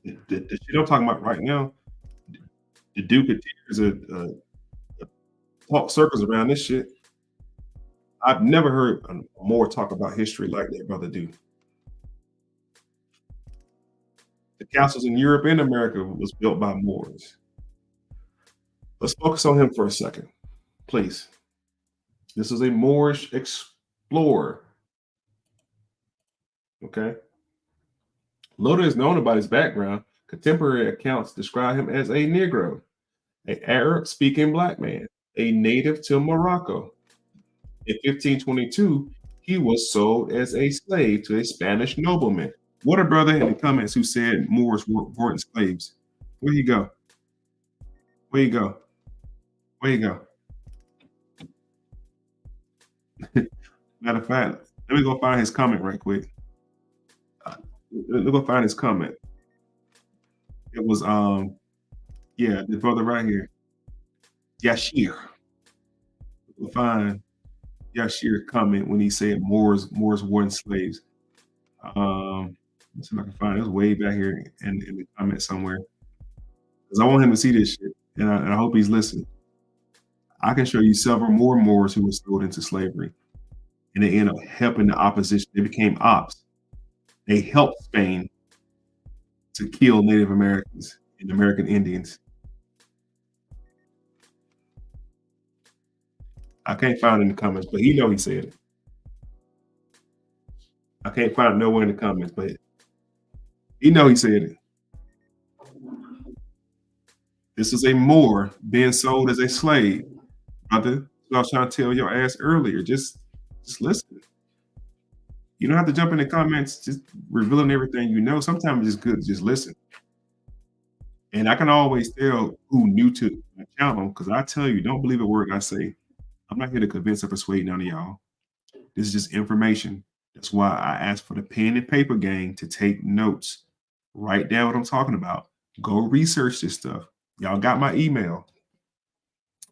The shit I'm talking about right now, the Duke of Tears talk circles around this shit. I've never heard more talk about history like that brother do. The castles in Europe and America was built by Moors. Let's focus on him for a second, please. This is a Moorish explorer. Okay. Little is known about his background. Contemporary accounts describe him as a Negro, an Arab-speaking black man, a native to Morocco. In 1522, he was sold as a slave to a Spanish nobleman. What a brother in the comments who said Moors weren't slaves. Where you go? Where you go? Where you go? Matter of fact, let me go find his comment right quick. Let me go find his comment. It was yeah, the brother right here, Yashir. We'll find Yashir comment when he said Moors weren't slaves. Let's see if I can find it. It was way back here in the comment somewhere. Because I want him to see this shit, and I hope he's listening. I can show you several more Moors who were sold into slavery, and they ended up helping the opposition. They became ops. They helped Spain to kill Native Americans and American Indians. I can't find it in the comments, but he said it. I can't find it nowhere in the comments, but he said it. This is a Moor being sold as a slave, brother. I was trying to tell your ass earlier. Just listen. You don't have to jump in the comments, just revealing everything you know. Sometimes it's good to just listen. And I can always tell who new to my channel, because I tell you, don't believe a word I say. I'm not here to convince or persuade none of y'all. This is just information. That's why I asked for the pen and paper gang to take notes. Write down what I'm talking about. Go research this stuff. Y'all got my email.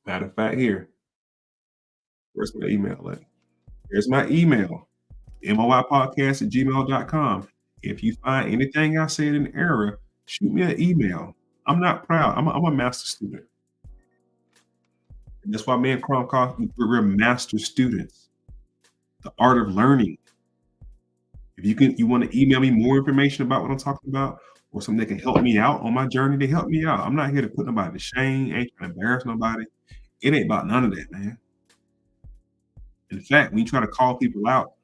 Matter of fact, here. Where's my email at? Here's my email. moipodcast@gmail.com. If you find anything I said in error, shoot me an email. I'm not proud. I'm a master student. And that's why me and Crom we're master students. The art of learning. If you want to email me more information about what I'm talking about, or something that can help me out on my journey, to help me out. I'm not here to put nobody to shame, ain't trying to embarrass nobody. It ain't about none of that, man. In fact, when you try to call people out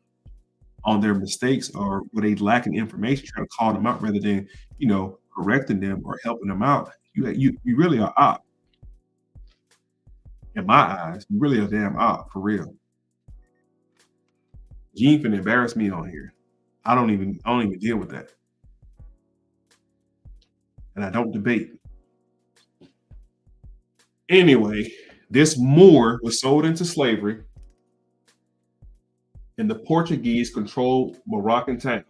on their mistakes or where they lack in information, try to call them out rather than, correcting them or helping them out, you really are op. In my eyes, you really are damn op, for real. You ain't finna embarrass me on here. I don't even deal with that. And I don't debate. Anyway, this Moor was sold into slavery, and the Portuguese controlled Moroccan town.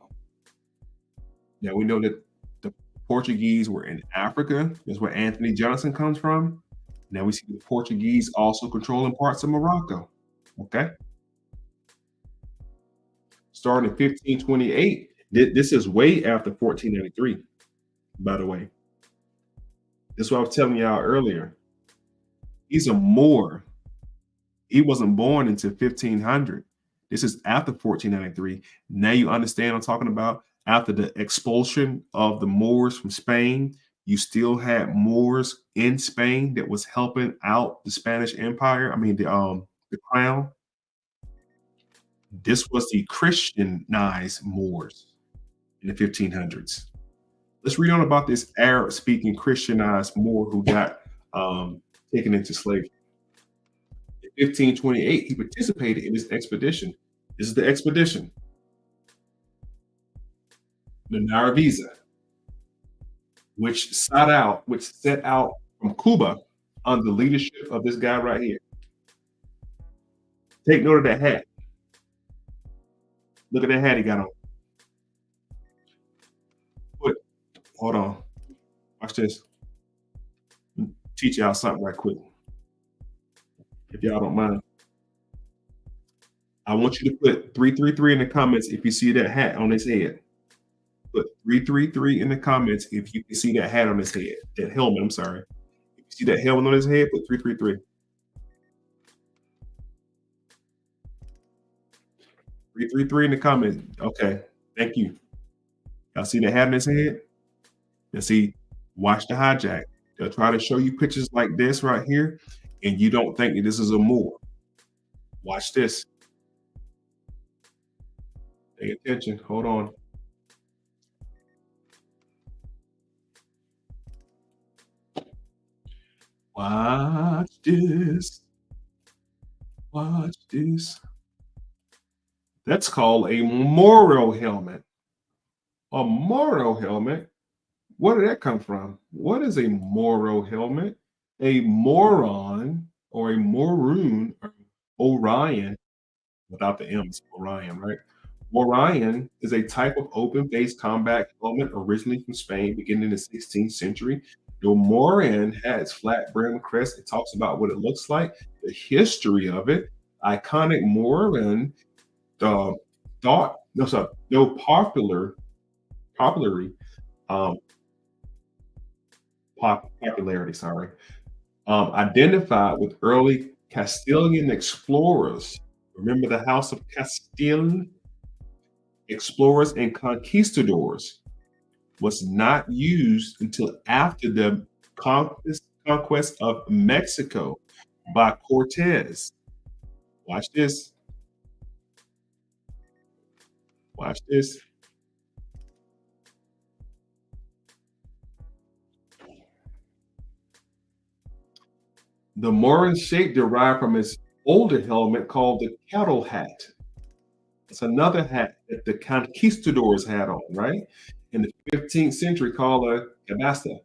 Now we know that the Portuguese were in Africa. That's where Anthony Johnson comes from. Now we see the Portuguese also controlling parts of Morocco. Okay. Starting in 1528. This is way after 1493, by the way. This is what I was telling y'all earlier. He's a Moor. He wasn't born until 1500. This is after 1493. Now you understand what I'm talking about. After the expulsion of the Moors from Spain, you still had Moors in Spain that was helping out the Spanish Empire. I mean, the crown. This was the Christianized Moors in the 1500s. Let's read on about this Arab-speaking Christianized Moor who got taken into slavery. In 1528, he participated in this expedition. This is the expedition, the Naravisa, which set out from Cuba under the leadership of this guy right here. Take note of that hat. Look at that hat he got on. Hold on. Watch this. Teach y'all something right quick. If y'all don't mind. I want you to put 333 in the comments if you see that hat on his head. Put 333 in the comments if you can see that hat on his head. That helmet, I'm sorry. If you see that helmet on his head, put 333. 333 in the comments. Okay. Thank you. Y'all see that hat on his head? Now see, watch the hijack. They'll try to show you pictures like this right here, and you don't think that this is a Moor. Watch this. Pay attention. Hold on. Watch this. Watch this. That's called a Moro helmet. A Moro helmet? Where did that come from? What is a Moro helmet? A moron or a moroon, or Orion, without the M's, Orion, right? Orion is a type of open-faced combat helmet originally from Spain, beginning in the 16th century. The Moran has flat brim crest. It talks about what it looks like, the history of it. Iconic Moran, identified with early Castilian explorers. Remember the House of Castile? Explorers and conquistadors was not used until after the conquest of Mexico by Cortez. Watch this. Watch this. The Moran shape derived from its older helmet called the cattle hat. It's another hat that the conquistadors had on, right? In the 15th century, called a cabasta.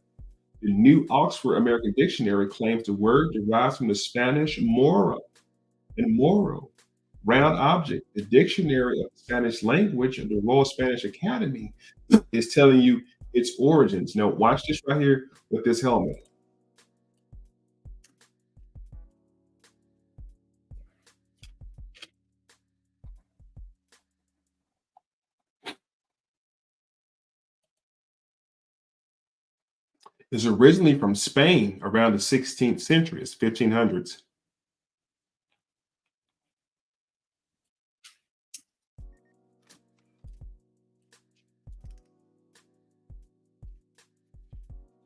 The New Oxford American Dictionary claims the word derives from the Spanish moro and moro, round object. The Dictionary of the Spanish Language of the Royal Spanish Academy is telling you its origins. Now, watch this right here with this helmet. Is originally from Spain around the 16th century. It's 1500s.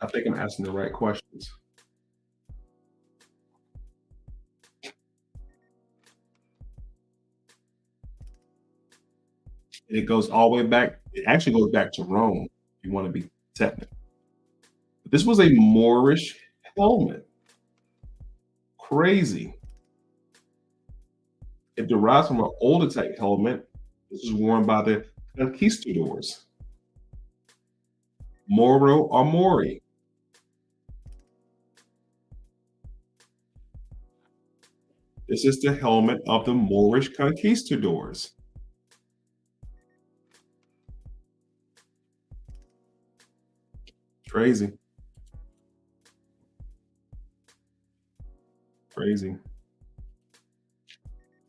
I think I'm asking the right questions. And it goes all the way back. It actually goes back to Rome, if you want to be technical. This was a Moorish helmet. Crazy. It derives from an older type helmet. This was worn by the conquistadors. Moro or Mori. This is the helmet of the Moorish conquistadors. Crazy. Crazy.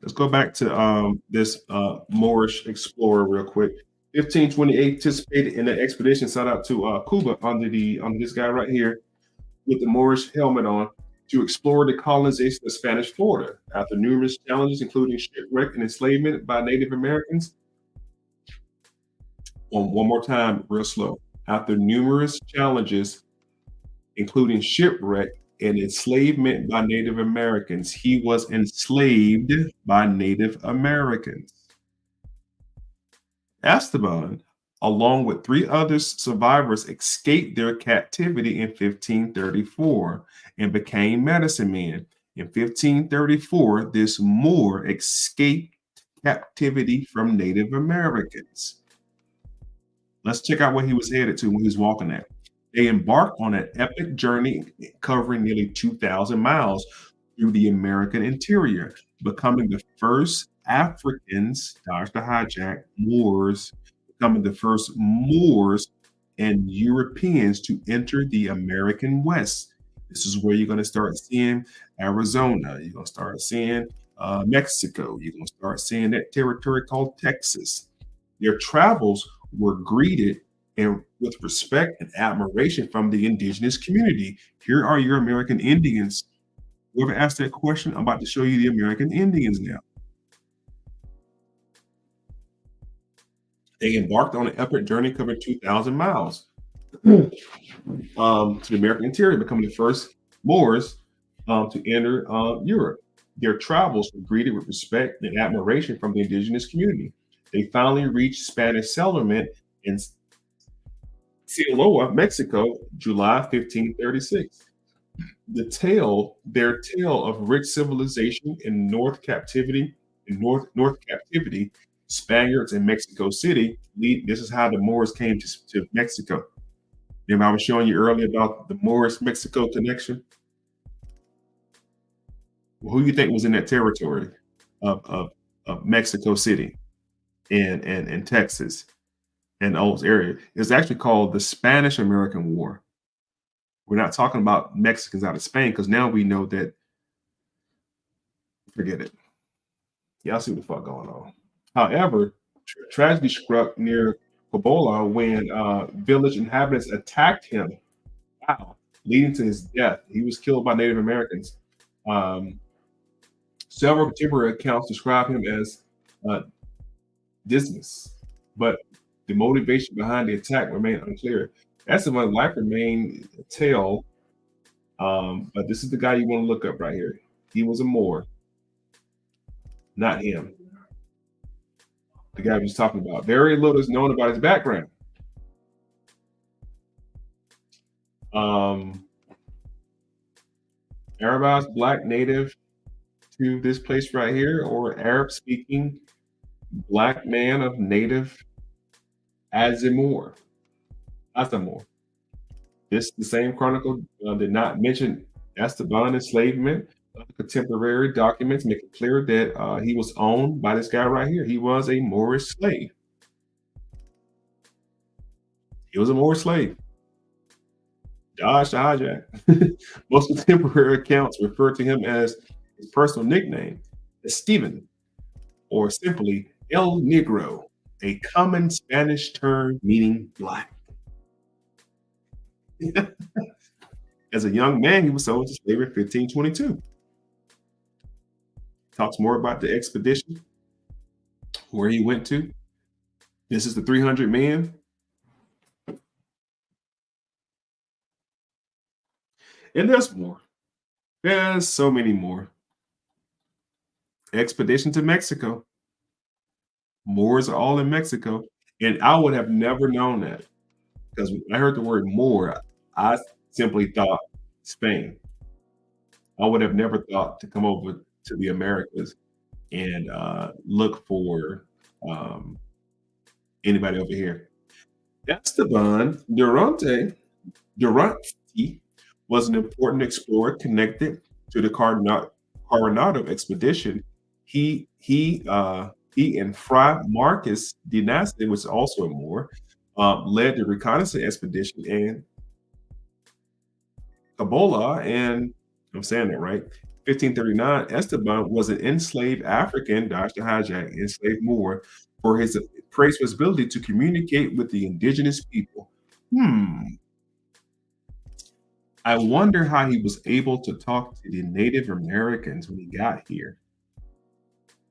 Let's go back to this Moorish explorer real quick. 1528 participated in an expedition set out to Cuba under this guy right here with the Moorish helmet on. to explore the colonization of Spanish Florida. After numerous challenges, including shipwreck and enslavement by Native Americans. One more time, real slow. After numerous challenges, including shipwreck and enslavement by Native Americans, he was enslaved by Native Americans. Esteban, along with 3 other survivors, escaped their captivity in 1534 and became medicine men. In 1534, this Moor escaped captivity from Native Americans. Let's check out where he was headed to when he was walking at. They embarked on an epic journey covering nearly 2,000 miles through the American interior, becoming the first Africans, dodge the hijack, Moors, becoming the first Moors and Europeans to enter the American West. This is where you're going to start seeing Arizona. You're going to start seeing Mexico. You're going to start seeing that territory called Texas. Their travels were greeted and with respect and admiration from the indigenous community. Here are your American Indians. Whoever asked that question, I'm about to show you the American Indians now. They embarked on an epic journey covering 2,000 miles to the American interior, becoming the first Moors to enter Europe. Their travels were greeted with respect and admiration from the indigenous community. They finally reached Spanish settlement in Sinaloa, Mexico, July 1536. Their tale of rich civilization in North captivity, Spaniards in Mexico City. This is how the Moors came to Mexico. Remember I was showing you earlier about the Moorish-Mexico connection? Well, who do you think was in that territory of Mexico City and Texas and those areas? It's actually called the Spanish-American War. We're not talking about Mexicans out of Spain, because now we know that, forget it. Y'all see what the fuck going on. However, tragedy struck near Cobola when village inhabitants attacked him, leading to his death. He was killed by Native Americans. Several contemporary accounts describe him as Dismas, but the motivation behind the attack remained unclear. Esteban's life remained a tale, but this is the guy you want to look up right here. He was a Moor, not him. The guy we was talking about. Very little is known about his background. Arabs, black native to this place right here, or Arab-speaking black man of native Azamor. This the same chronicle did not mention Esteban enslavement. Contemporary documents make it clear that he was owned by this guy right here. He was a Moorish slave. He was a Moorish slave. Dodge the hijack. Most contemporary accounts refer to him as his personal nickname, as Stephen, or simply El Negro, a common Spanish term meaning black. As a young man, he was sold to slavery in 1522. Talks more about the expedition, where he went to. This is the 300 men. And there's more. There's so many more. Expedition to Mexico. Moors are all in Mexico. And I would have never known that, because when I heard the word Moor, I simply thought Spain. I would have never thought to come over to the Americas and look for anybody over here. Esteban Durante was an important explorer connected to the Coronado expedition. He and Fray Marcos de Nassau, was also a Moor, led the reconnaissance expedition in Cobola, and I'm saying that right, 1539. Esteban was an enslaved African, dodge the hijack, enslaved Moor, for his praised his ability to communicate with the indigenous people. I wonder how he was able to talk to the Native Americans when he got here.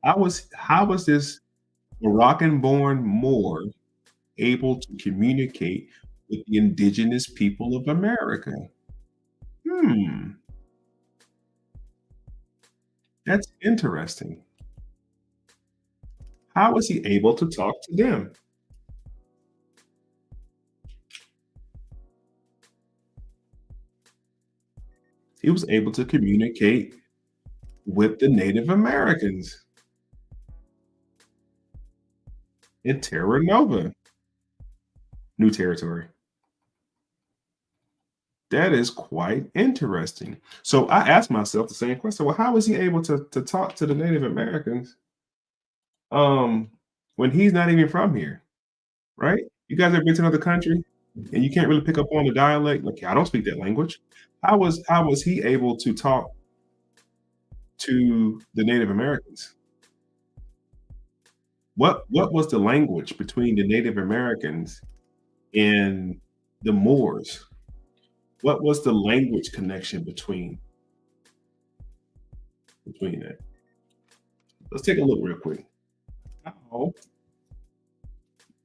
How was this Moroccan-born Moor able to communicate with the indigenous people of America? Hmm, that's interesting. How was he able to talk to them? He was able to communicate with the Native Americans in Terra Nova, New Territory. That is quite interesting. So I asked myself the same question. Well, how was he able to talk to the Native Americans um, when he's not even from here, right? You guys ever been to another country and you can't really pick up on the dialect? Like, I don't speak that language. How was he able to talk to the Native Americans? What was the language between the Native Americans and the Moors? What was the language connection between that? Let's take a look real quick. How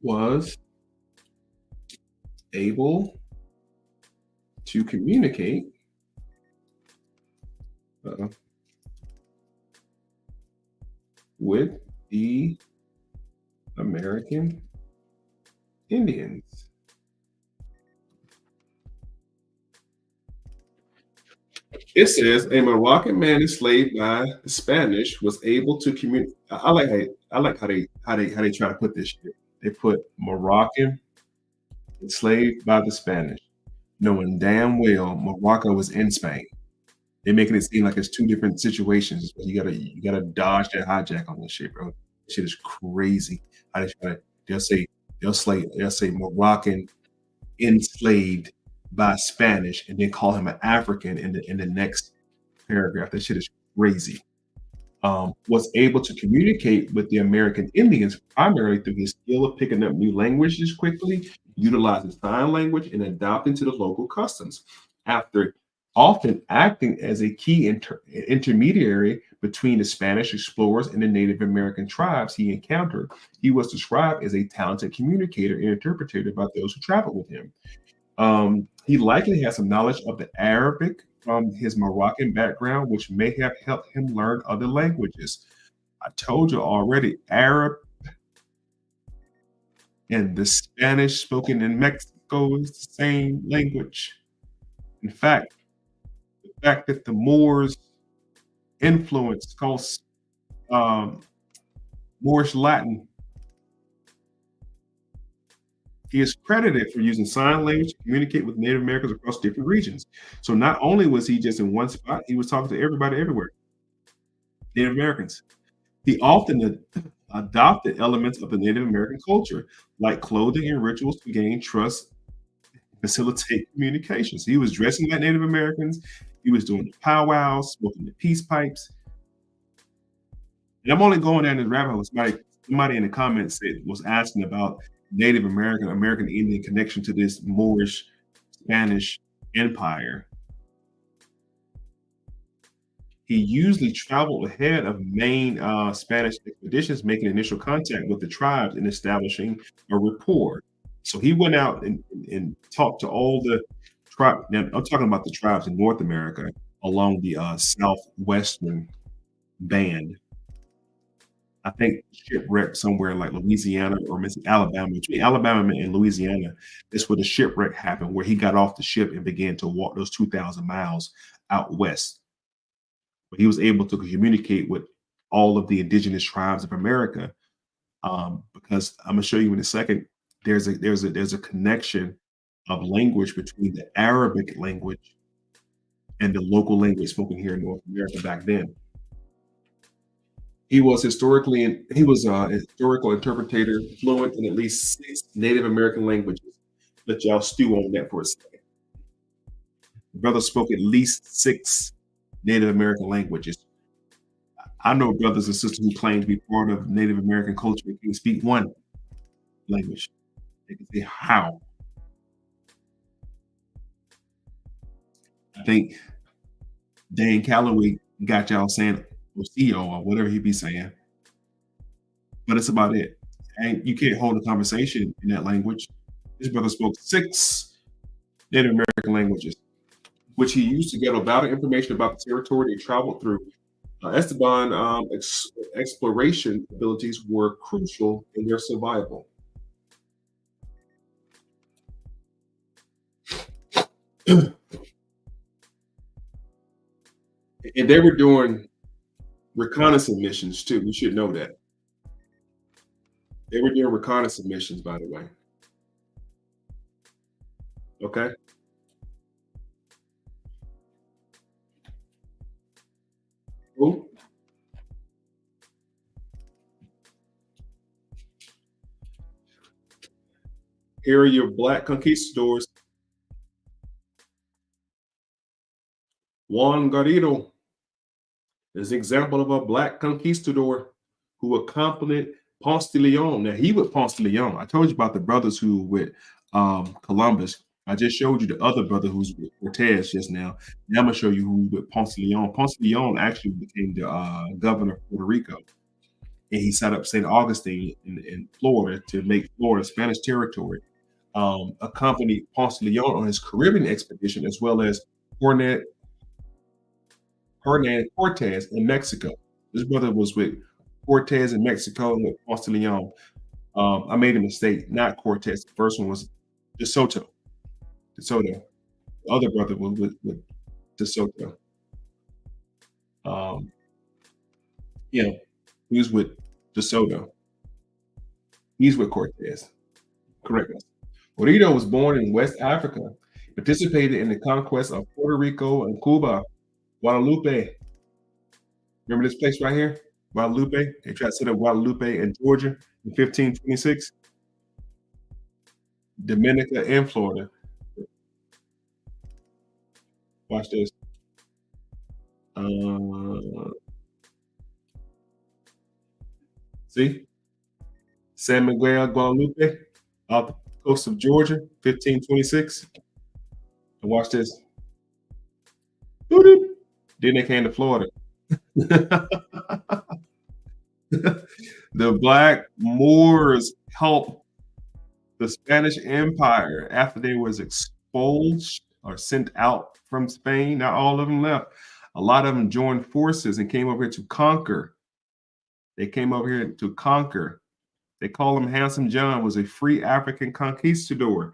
was able to communicate uh, with the American Indians? It says a Moroccan man enslaved by the Spanish was able to communicate. I like how they try to put this shit. They put Moroccan enslaved by the Spanish, knowing damn well Morocco was in Spain. They're making it seem like it's two different situations. You gotta dodge that hijack on this shit, bro. This shit is crazy. How they try to they'll say Moroccan enslaved by Spanish and then call him an African in the next paragraph. That shit is crazy. Was able to communicate with the American Indians primarily through his skill of picking up new languages quickly, utilizing sign language, and adapting to the local customs. After often acting as a key intermediary between the Spanish explorers and the Native American tribes he encountered, he was described as a talented communicator and interpreter by those who traveled with him. He likely has some knowledge of the Arabic from his Moroccan background, which may have helped him learn other languages. I told you already, Arab and the Spanish spoken in Mexico is the same language. In fact, the fact that the Moors influence caused um, Moorish Latin, he is credited for using sign language to communicate with Native Americans across different regions. So not only was he just in one spot, he was talking to everybody everywhere, Native Americans. He often adopted elements of the Native American culture, like clothing and rituals, to gain trust, facilitate communications. He was dressing like Native Americans. He was doing the powwows, smoking the peace pipes. And I'm only going down this rabbit hole. Somebody in the comments was asking about Native American Indian connection to this Moorish Spanish empire. He usually traveled ahead of main Spanish expeditions, making initial contact with the tribes and establishing a rapport. So he went out and talked to all the tribe. Now I'm talking about the tribes in North America along the southwestern band. I think shipwreck somewhere like Louisiana or Alabama. Between Alabama and Louisiana, that's where the shipwreck happened, where he got off the ship and began to walk those 2,000 miles out west. But he was able to communicate with all of the indigenous tribes of America. Because I'm gonna show you in a second, there's a connection of language between the Arabic language and the local language spoken here in North America back then. He was a historical interpreter, fluent in at least 6 Native American languages. Let y'all stew on that for a second. The brother spoke at least 6 Native American languages. I know brothers and sisters who claim to be part of Native American culture and can speak one language. They can say how. I think Dan Calloway got y'all saying Osio or whatever he be saying, but it's about it. And you can't hold a conversation in that language. His brother spoke 6 Native American languages, which he used to gather valuable information about the territory they traveled through. Esteban exploration abilities were crucial in their survival. And they were doing reconnaissance missions too. We should know that. They were doing reconnaissance missions, by the way. Okay. Who? Here are your black conquistadors. Juan Garrido is an example of a black conquistador who accompanied Ponce de Leon. Now, he with Ponce de Leon. I told you about the brothers who with Columbus. I just showed you the other brother who's with Cortez just now. Now I'm going to show you who's with Ponce de Leon. Ponce de Leon actually became the governor of Puerto Rico. And he set up St. Augustine in Florida to make Florida Spanish territory. Accompanied Ponce de Leon on his Caribbean expedition, as well as Hernan Cortez in Mexico. This brother was with Cortez in Mexico and with Ponce de Leon. I made a mistake, not Cortez. The first one was De Soto. The other brother was with De Soto. Yeah, he was with De Soto. He's with Cortez. Correct. Garrido was born in West Africa, participated in the conquest of Puerto Rico and Cuba. Guadalupe. Remember this place right here? Guadalupe. They tried to set up Guadalupe in Georgia in 1526. Dominica and Florida. Watch this. See? San Miguel, Guadalupe, off the coast of Georgia, 1526. And watch this. Doo-doo. Then they came to Florida. The Black Moors helped the Spanish Empire after they was expulsed or sent out from Spain. Not all of them left. A lot of them joined forces and came over here to conquer. They came over here to conquer. They call him Handsome John, was a free African conquistador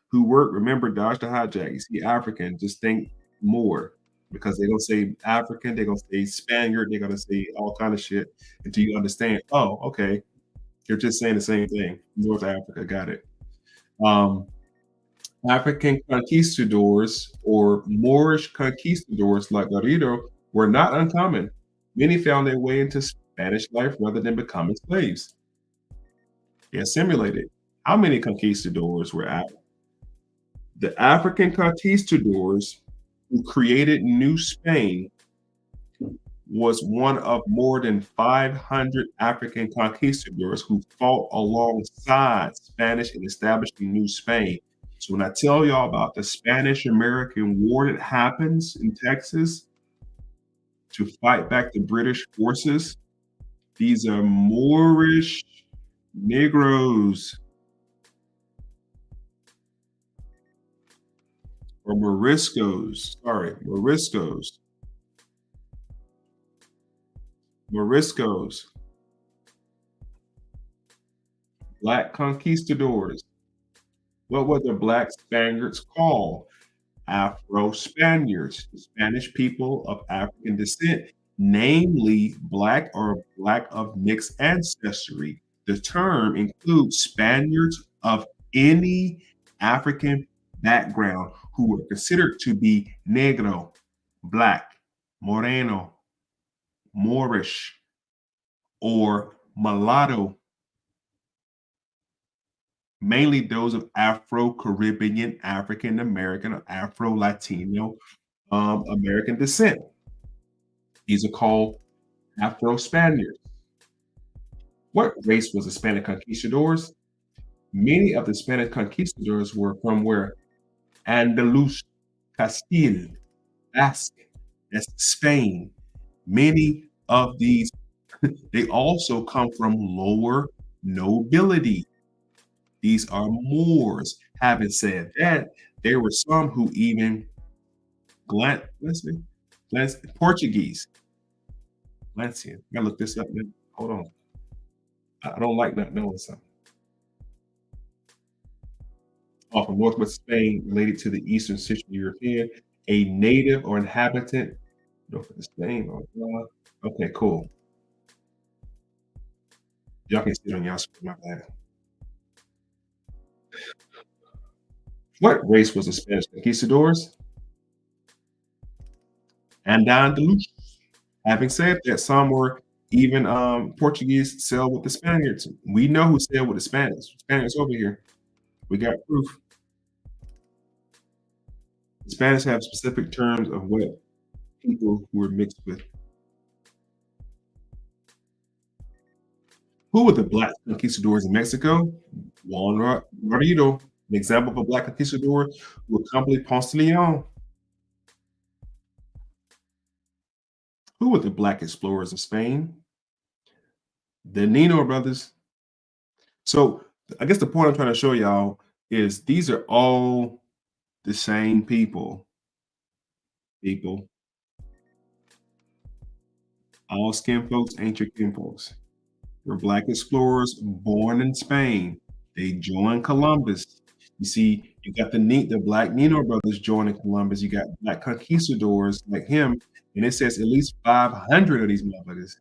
who worked, remember, dodge the hijack. You see African, just think Moor. Because they don't say African, they're gonna say Spaniard, they're gonna say all kind of shit until you understand. Oh, okay, you're just saying the same thing. North Africa, got it. African conquistadors or Moorish conquistadors like Garrido were not uncommon. Many found their way into Spanish life rather than becoming slaves. They assimilated. How many conquistadors were African? The African conquistadors who created New Spain was one of more than 500 African conquistadors who fought alongside Spanish in establishing New Spain. So when I tell y'all about the Spanish-American War that happens in Texas to fight back the British forces, these are Moorish Negroes or Moriscos. Sorry, Moriscos. Moriscos. Black conquistadors. What were the Black Spaniards called? Afro-Spaniards, the Spanish people of African descent, namely Black or Black of mixed ancestry. The term includes Spaniards of any African background who were considered to be negro, black, moreno, Moorish, or mulatto, mainly those of Afro-Caribbean, African-American, or Afro-Latino American descent. These are called Afro-Spaniards. What race was the Spanish conquistadors? Many of the Spanish conquistadors were from where? Andalus, Castile. Basque, that's Spain. Many of these, they also come from lower nobility. These are Moors. Having said that, there were some who even let's see, Portuguese. Let's see. I gotta look this up, man. Hold on. I don't like not knowing something. Off of northwest Spain, related to the Eastern Central European, a native or inhabitant north of Spain. Okay, cool. Y'all can see it on y'all screen. My bad. What race was the Spanish conquistadors? Andalus. Having said that, some were even Portuguese sailed with the Spaniards. We know who sailed with the Spaniards. Spaniards over here. We got proof. The Spanish have specific terms of what people who were mixed with. Who were the black conquistadors in Mexico? Juan Rodrigo, an example of a black conquistador who accompanied Ponce de Leon. Who were the black explorers of Spain? The Niño brothers. So I guess the point I'm trying to show y'all is these are all the same people. All skin folks ain't your kin folks. They're black explorers born in Spain. They joined Columbus. You see, you got the black Niño brothers joining Columbus. You got black conquistadors like him, and it says at least 500 of these motherfuckers.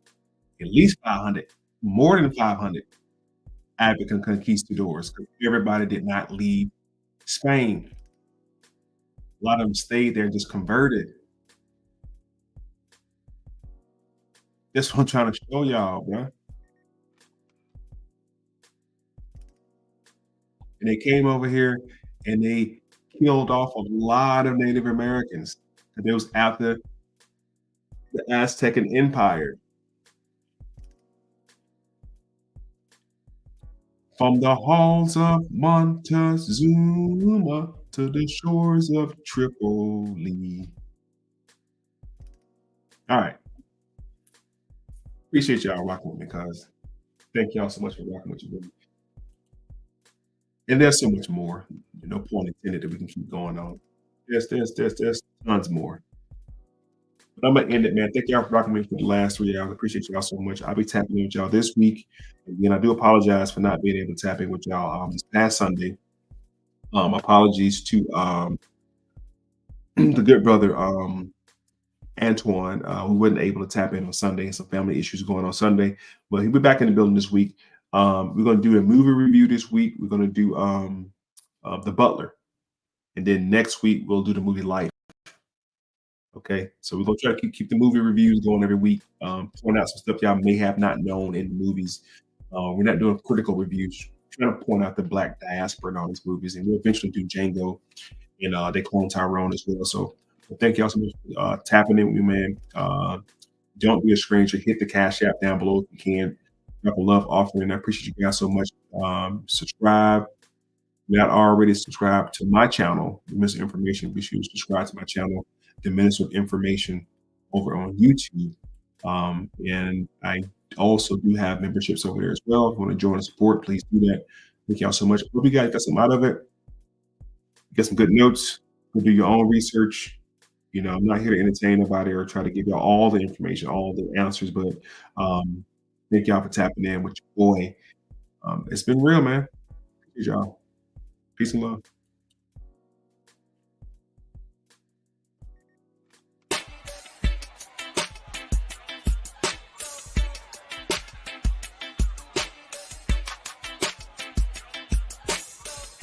At least 500, more than 500 African conquistadors. Everybody did not leave Spain. A lot of them stayed there and just converted. That's what I'm trying to show y'all, bro. And they came over here and they killed off a lot of Native Americans. It was after the Aztec Empire. From the halls of Montezuma to the shores of Tripoli. All right. Appreciate y'all rocking with me, cuz. Thank y'all so much for rocking with you. And there's so much more. No point intended that we can keep going on. There's tons more. But I'm gonna end it, man. Thank y'all for rocking with me for the last 3 hours. I appreciate y'all so much. I'll be tapping in with y'all this week. Again, I do apologize for not being able to tap in with y'all this past Sunday. Apologies to the good brother Antoine, who wasn't able to tap in on Sunday. Some family issues going on Sunday, but he'll be back in the building this week. We're going to do a movie review this week. We're going to do The Butler, and then next week we'll do the movie Life. Okay, so we're going to try to keep the movie reviews going every week. Point out some stuff y'all may have not known in the movies. We're not doing critical reviews. We're trying to point out the black diaspora in all these movies, and we'll eventually do Django and They Clone Tyrone as well. So thank y'all so much for tapping in with me, man. Don't be a stranger. Hit the Cash App down below if you can. Drop a love offering. I appreciate you guys so much. Subscribe. If you're not already subscribed to my channel, The Minister of Information, be sure to subscribe to my channel, The Minister of Information, over on YouTube. And I also do have memberships over there as well. If you want to join and support, please do that. Thank y'all so much. Hope you guys got some out of it. Get some good notes. Go do your own research. You know, I'm not here to entertain nobody or try to give y'all all the information, all the answers, but thank y'all for tapping in with your boy. It's been real, man. Appreciate y'all. Peace and love.